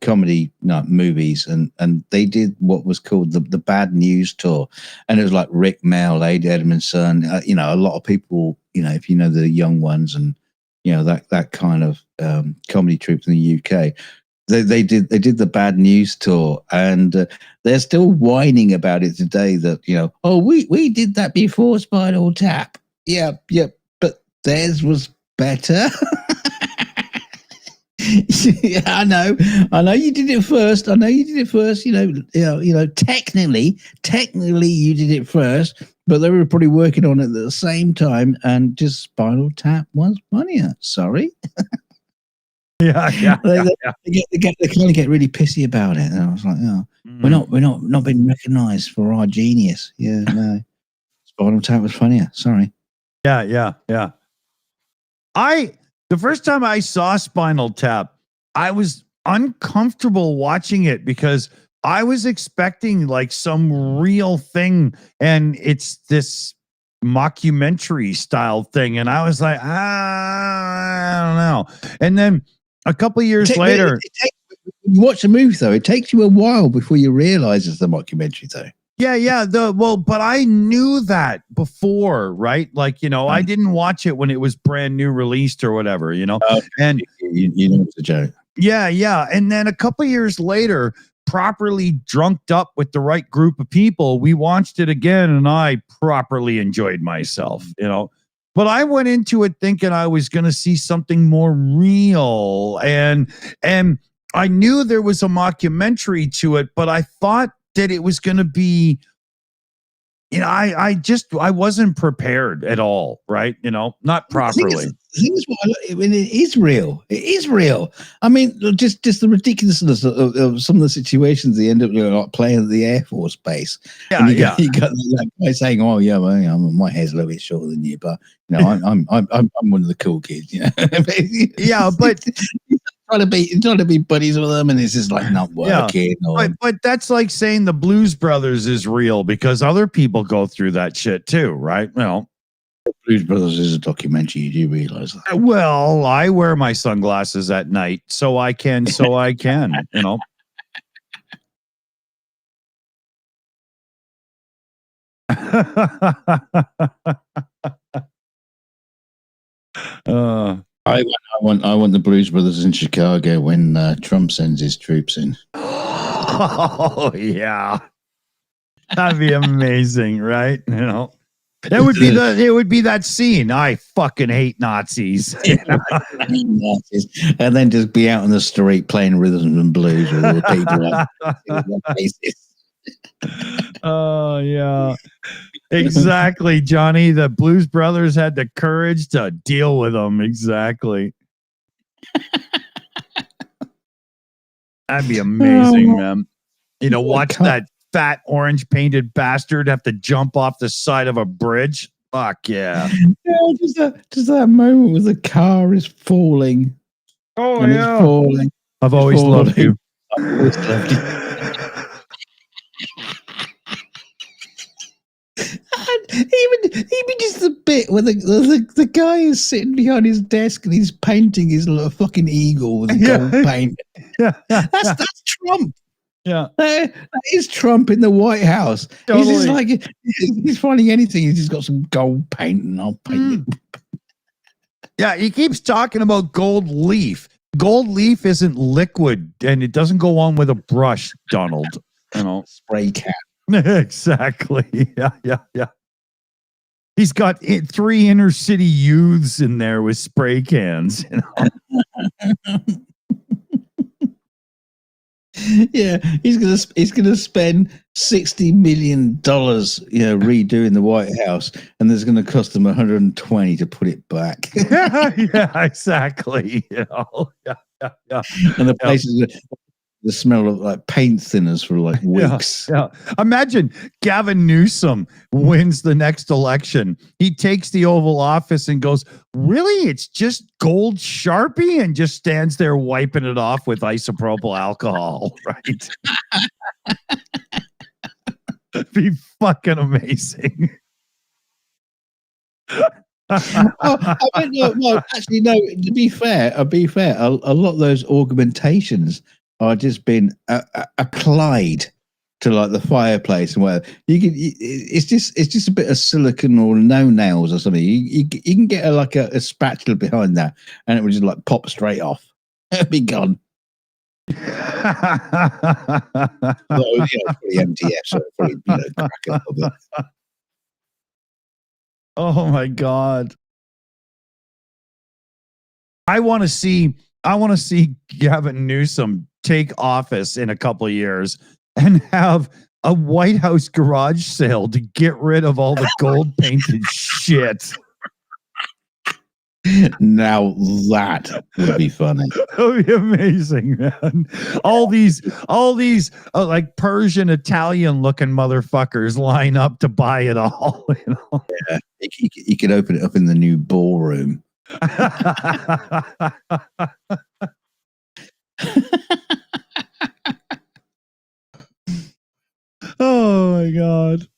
comedy movies, and they did what was called the Bad News Tour, and it was like Rick Mell, Ade Edmondson, a lot of people, if you know the young ones, and that kind of comedy troops in the UK. They did the Bad News Tour, and they're still whining about it today. That we did that before Spinal Tap. Yeah, but theirs was better. Yeah, I know you did it first. Technically you did it first, but they were probably working on it at the same time, and just Spinal Tap was funnier. Sorry. Yeah. They kind of get really pissy about it, and I was like, we're not being recognised for our genius. Yeah, no, Spinal Tap was funnier. Sorry. Yeah. The first time I saw Spinal Tap, I was uncomfortable watching it because I was expecting some real thing, and it's this mockumentary style thing, and I was like, I don't know. And then a couple of years later, you watch the movie though, it takes you a while before you realize it's a mockumentary though. Yeah. But I knew that before, right? I didn't watch it when it was brand new released or whatever, and you know it's a joke. Yeah. And then a couple of years later, properly drunked up with the right group of people, we watched it again, and I properly enjoyed myself, But I went into it thinking I was going to see something more real, and I knew there was a mockumentary to it, but I thought that it was going to be I wasn't prepared at all, right? Not properly. The thing is, it is real. It is real. I mean, just the ridiculousness of some of the situations they end up like playing at the Air Force Base. Yeah, and you got that guy saying, "Oh yeah, well, my hair's a little bit shorter than you, but I'm one of the cool kids." Yeah, but trying to be buddies with them, and it's just like not working. Yeah. But that's like saying the Blues Brothers is real because other people go through that shit too, right? Blues Brothers is a documentary. You do realize that? Well, I wear my sunglasses at night, so I can. I want the Blues Brothers in Chicago when Trump sends his troops in. Oh yeah, that'd be amazing, right? It would be that scene. I fucking hate Nazis. And then just be out on the street playing rhythm and blues with all the people. Oh yeah. Exactly, Johnny. The Blues Brothers had the courage to deal with them. Exactly. That'd be amazing, man. Watch that fat orange painted bastard have to jump off the side of a bridge. Fuck yeah. Just that moment where the car is falling. Oh, and it's falling. I've always loved you. I've always loved you. Even just the bit where the guy is sitting behind his desk and he's painting his little fucking eagle with gold paint. Yeah. That's Trump. Yeah, that is Trump in the White House. Totally. He's just like he's finding anything. He's just got some gold paint and I'll paint it. Yeah, he keeps talking about gold leaf. Gold leaf isn't liquid and it doesn't go on with a brush, Donald. Spray can. Exactly. Yeah. He's got 3 inner city youths in there with spray cans. Yeah, he's gonna spend $60 million, redoing the White House, and there's gonna cost them 120 to put it back. Yeah, exactly. Yeah. And the place is the smell of like paint thinners for like weeks. Yeah. Imagine Gavin Newsom wins the next election. He takes the Oval Office and goes, "Really? It's just gold Sharpie," and just stands there wiping it off with isopropyl alcohol, right? It'd be fucking amazing. Actually, no. To be fair, a lot of those augmentations are just been applied to like the fireplace and whatever. It's just a bit of silicon or no nails or something. You can get a spatula behind that, and it would just like pop straight off. It'd be gone. Probably MTF, so probably crack up a bit. Oh my God. I want to see Gavin Newsom take office in a couple of years and have a White House garage sale to get rid of all the gold painted shit. Now that would be funny. That would be amazing, man. All these like Persian Italian looking motherfuckers line up to buy it all. Yeah, you could open it up in the new ballroom. Oh my God.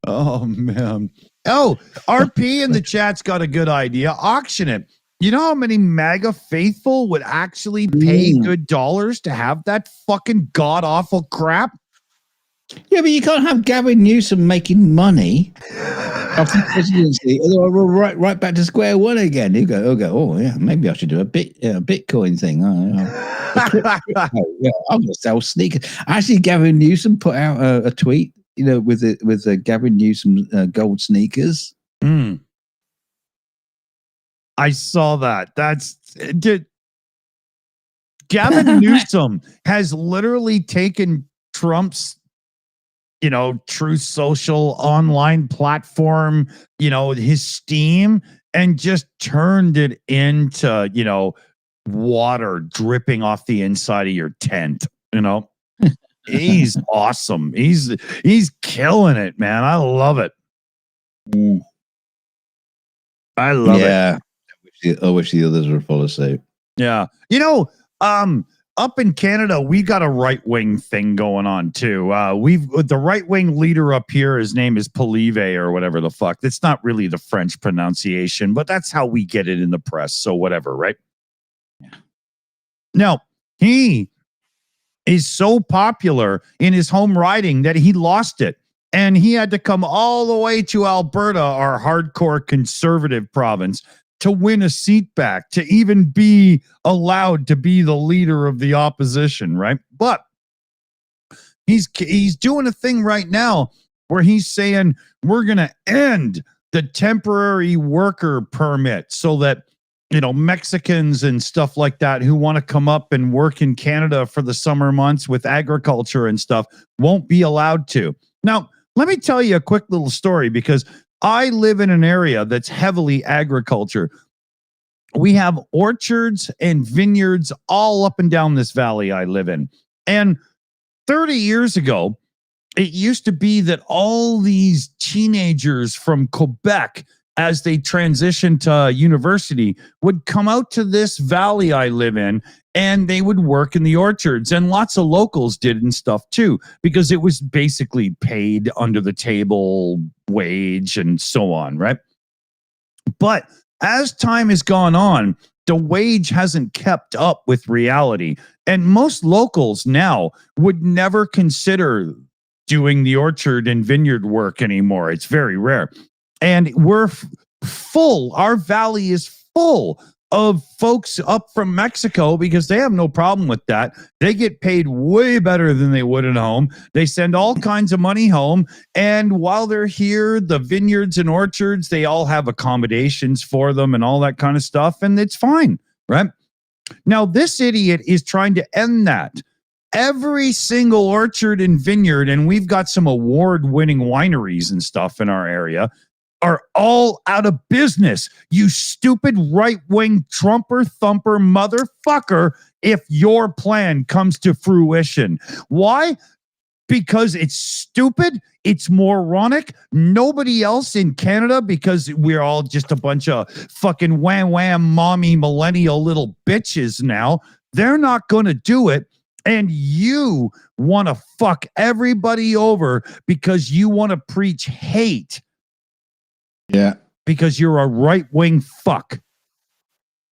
Oh man. Oh, RP in the chat's got a good idea. Auction it. You know how many MAGA faithful would actually pay good dollars to have that fucking god awful crap? Yeah, but you can't have Gavin Newsom making money after the presidency. Right back to square one again. He'll go, oh yeah, maybe I should do a Bitcoin thing. I'm gonna sell sneakers. Actually, Gavin Newsom put out a tweet, with the Gavin Newsom gold sneakers. I saw that. Gavin Newsom has literally taken Trump's, Truth Social online platform, his Steam, and just turned it into, water dripping off the inside of your tent. He's awesome. He's killing it, man. I love it. I love it. I wish the others would follow suit. Yeah. Up in Canada, we got a right-wing thing going on too. We've the right-wing leader up here, his name is Polive or whatever the fuck. It's not really the French pronunciation, but that's how we get it in the press. So whatever, right? Yeah. Now, he is so popular in his home riding that he lost it. And he had to come all the way to Alberta, our hardcore conservative province, to win a seat back, to even be allowed to be the leader of the opposition, right? But he's doing a thing right now where he's saying we're going to end the temporary worker permit so that Mexicans and stuff like that who want to come up and work in Canada for the summer months with agriculture and stuff won't be allowed to. Now, let me tell you a quick little story because I live in an area that's heavily agriculture. We have orchards and vineyards all up and down this valley I live in. And 30 years ago, it used to be that all these teenagers from Quebec, as they transitioned to university, would come out to this valley I live in and they would work in the orchards. And lots of locals did and stuff too, because it was basically paid under the table wage and so on, right? But as time has gone on, the wage hasn't kept up with reality. And most locals now would never consider doing the orchard and vineyard work anymore. It's very rare. And we're full. Our valley is full of folks up from Mexico because they have no problem with that. They get paid way better than they would at home. They send all kinds of money home. And while they're here, the vineyards and orchards, they all have accommodations for them and all that kind of stuff. And it's fine, right? Now, this idiot is trying to end that. Every single orchard and vineyard, and we've got some award-winning wineries and stuff in our area, are all out of business. You stupid right-wing Trumper thumper motherfucker, if your plan comes to fruition. Why? Because it's stupid. It's moronic. Nobody else in Canada, because we're all just a bunch of fucking wham mommy millennial little bitches now. They're not going to do it. And you want to fuck everybody over because you want to preach hate. Yeah. Because you're a right-wing fuck.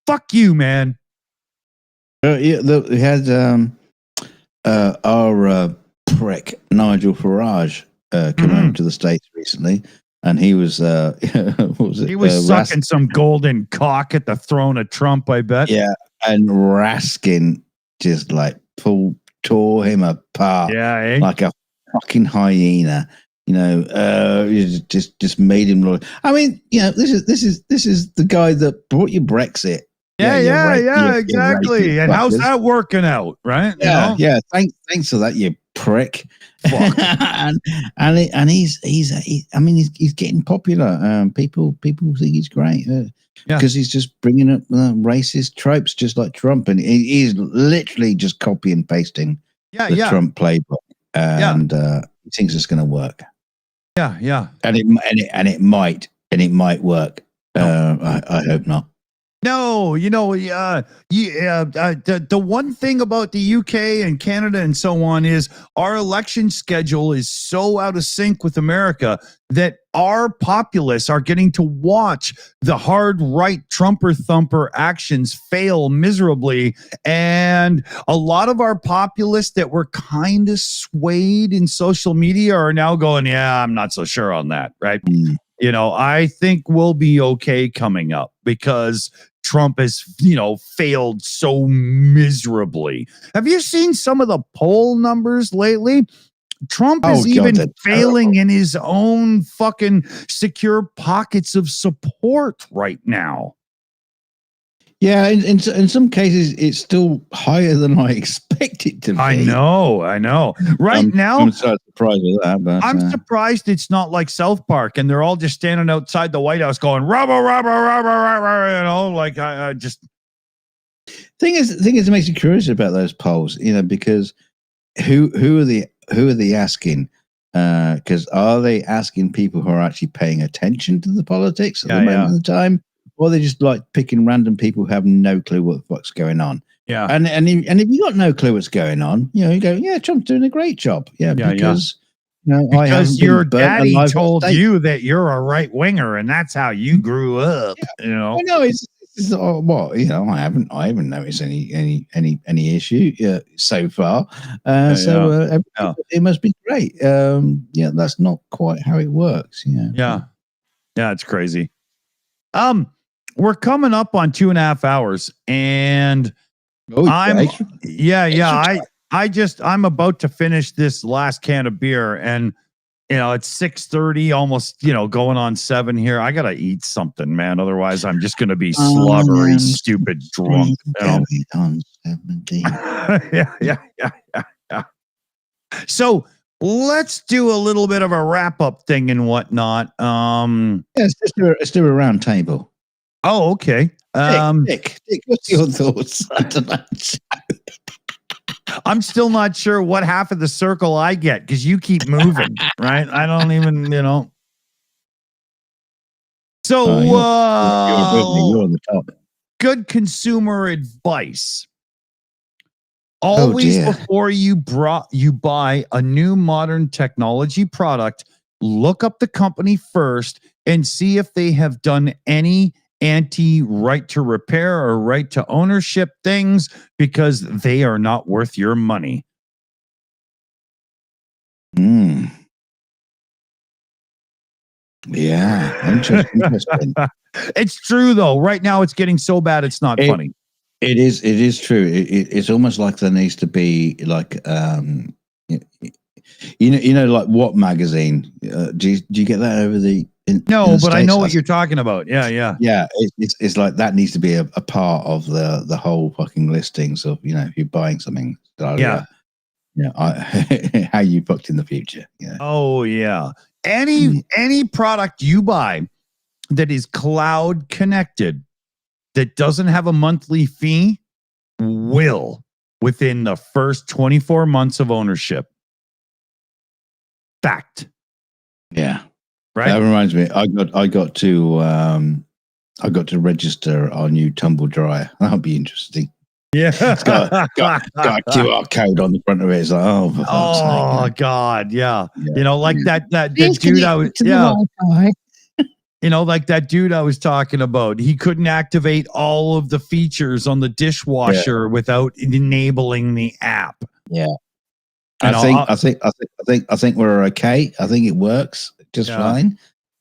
Fuck you, man. We had our prick, Nigel Farage, come over to the States recently. And he was, what was it? He was sucking some golden cock at the throne of Trump, I bet. Yeah. And Raskin just like tore him apart. Yeah, like a fucking hyena. Just made him look. I mean, this is the guy that brought you Brexit. Yeah, exactly. And how's that working out, right? Yeah. Thanks for that, you prick. Fuck. and he's getting popular. People think he's great because he's just bringing up racist tropes, just like Trump, and he's literally just copy and pasting the Trump playbook, and he thinks it's going to work. Yeah. And it might work. I hope not. No, the one thing about the UK and Canada and so on is our election schedule is so out of sync with America that our populace are getting to watch the hard right Trumper thumper actions fail miserably. And a lot of our populace that were kind of swayed in social media are now going, yeah, I'm not so sure on that, right? I think we'll be okay coming up because Trump has, failed so miserably. Have you seen some of the poll numbers lately? Trump is failing in his own fucking secure pockets of support right now. Yeah, in some cases, it's still higher than I expect it to be. I know. Right now, I'm so surprised with that. But I'm surprised it's not like South Park and they're all just standing outside the White House going rubber, you know, like I just. Thing is, it makes you curious about those polls, you know, because who are they asking? Because are they asking people who are actually paying attention to the politics at the moment of the time? Or are they just like picking random people who have no clue what the fuck's going on? Yeah. And if you got no clue what's going on, you know, you go, yeah, Trump's doing a great job. Yeah, because you know, because your daddy told you that you're a right winger and that's how you grew up. Yeah. You know, I know it's what, you know, I haven't noticed any issue so far. It must be great. Yeah, that's not quite how it works. Yeah, it's crazy. We're coming up on 2.5 hours, and I'm about to finish this last can of beer, and you know it's 6:30, almost going on 7 here. I gotta eat something, man. Otherwise, I'm just gonna be slobbery, stupid, drunk. On 17. Yeah. So let's do a little bit of a wrap up thing and whatnot. Let's do a round table. Oh, okay. Dick, what's your thoughts? I don't know. I'm still not sure what half of the circle I get because you keep moving, right? I don't even, So, you're on the top. Good consumer advice. Always before you buy a new modern technology product, look up the company first and see if they have done any anti-right to repair or right to ownership things, because they are not worth your money. Yeah, interesting. It's true though. Right now it's getting so bad it's not funny. It is true. It's almost like there needs to be like like What magazine? Do you get that over the? No, but I know what you're talking about. Yeah. It's like that needs to be a part of the whole fucking listings of if you're buying something. How you booked in the future. Yeah. Oh yeah. Any product you buy that is cloud connected, that doesn't have a monthly fee, will within the first 24 months of ownership. Fact. Yeah. Right. That reminds me. I got to register our new tumble dryer. That'll be interesting. Yeah. It's got a QR code on the front of it. It's like, oh, for fuck's sake. God. Yeah. Like that dude I was like that dude I was talking about. He couldn't activate all of the features on the dishwasher without enabling the app. Yeah. I think we're okay. I think it works just fine.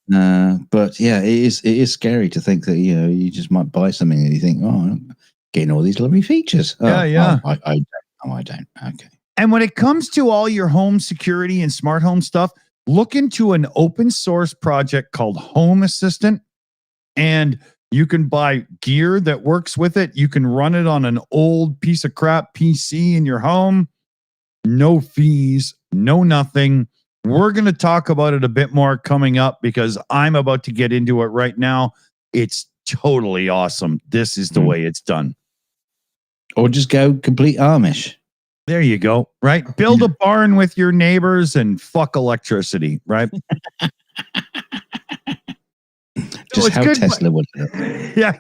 But yeah, it is scary to think that you just might buy something and you think, oh, I'm getting all these lovely features. I don't. Okay. And when it comes to all your home security and smart home stuff, look into an open source project called Home Assistant, and you can buy gear that works with it. You can run it on an old piece of crap PC in your home. No fees, no nothing. We're going to talk about it a bit more coming up because I'm about to get into it right now. It's totally awesome. This is the way it's done. Or just go complete Amish. There you go. Right. Build a barn with your neighbors and fuck electricity. Right. Just how Tesla would do it. Yeah.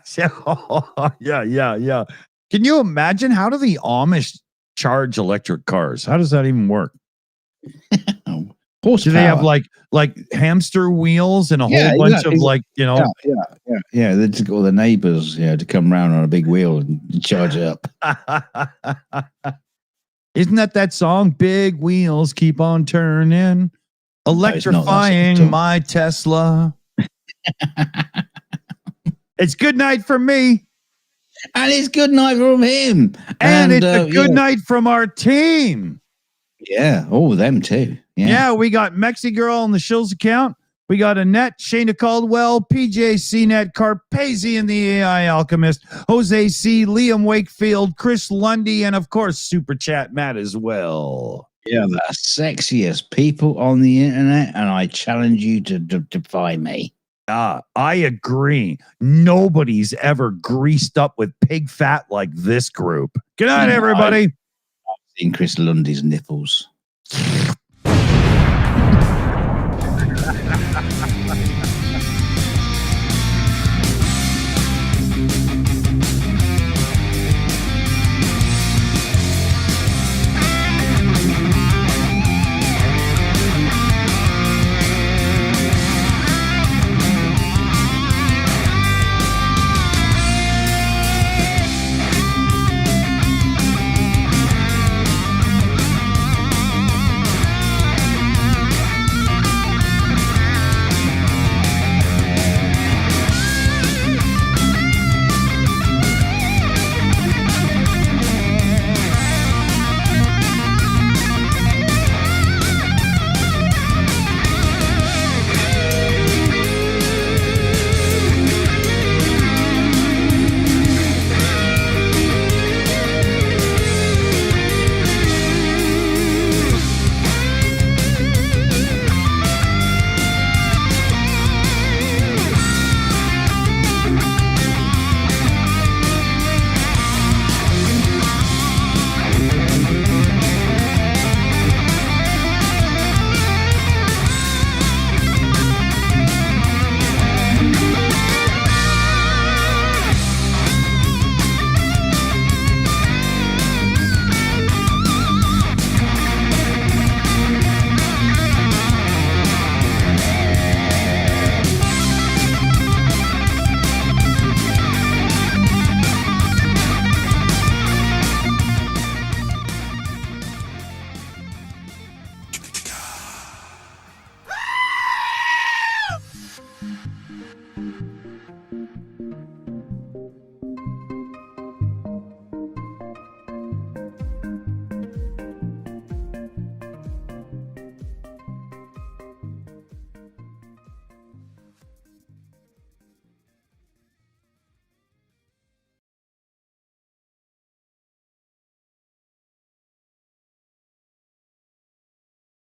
Can you imagine, how do the Amish charge electric cars? How does that even work? Do they have like hamster wheels and a whole bunch of Yeah, they just got all the neighbors to come around on a big wheel and charge it up. Isn't that song? Big wheels keep on turning, electrifying my Tesla. It's good night for me. And it's good night from him. And it's a good night from our team. Yeah. Oh, them too. Yeah, we got Mexi Girl on the Shills account. We got Annette, Shayna Caldwell, PJ CNET, Carpasian The AI Alchemist, Jose C, Liam Wakefield, Chris Lundy, and of course, Super Chat Matt as well. Yeah, the sexiest people on the internet, and I challenge you to defy me. I agree. Nobody's ever greased up with pig fat like this group. Good night, everybody. I've seen Chris Lundy's nipples.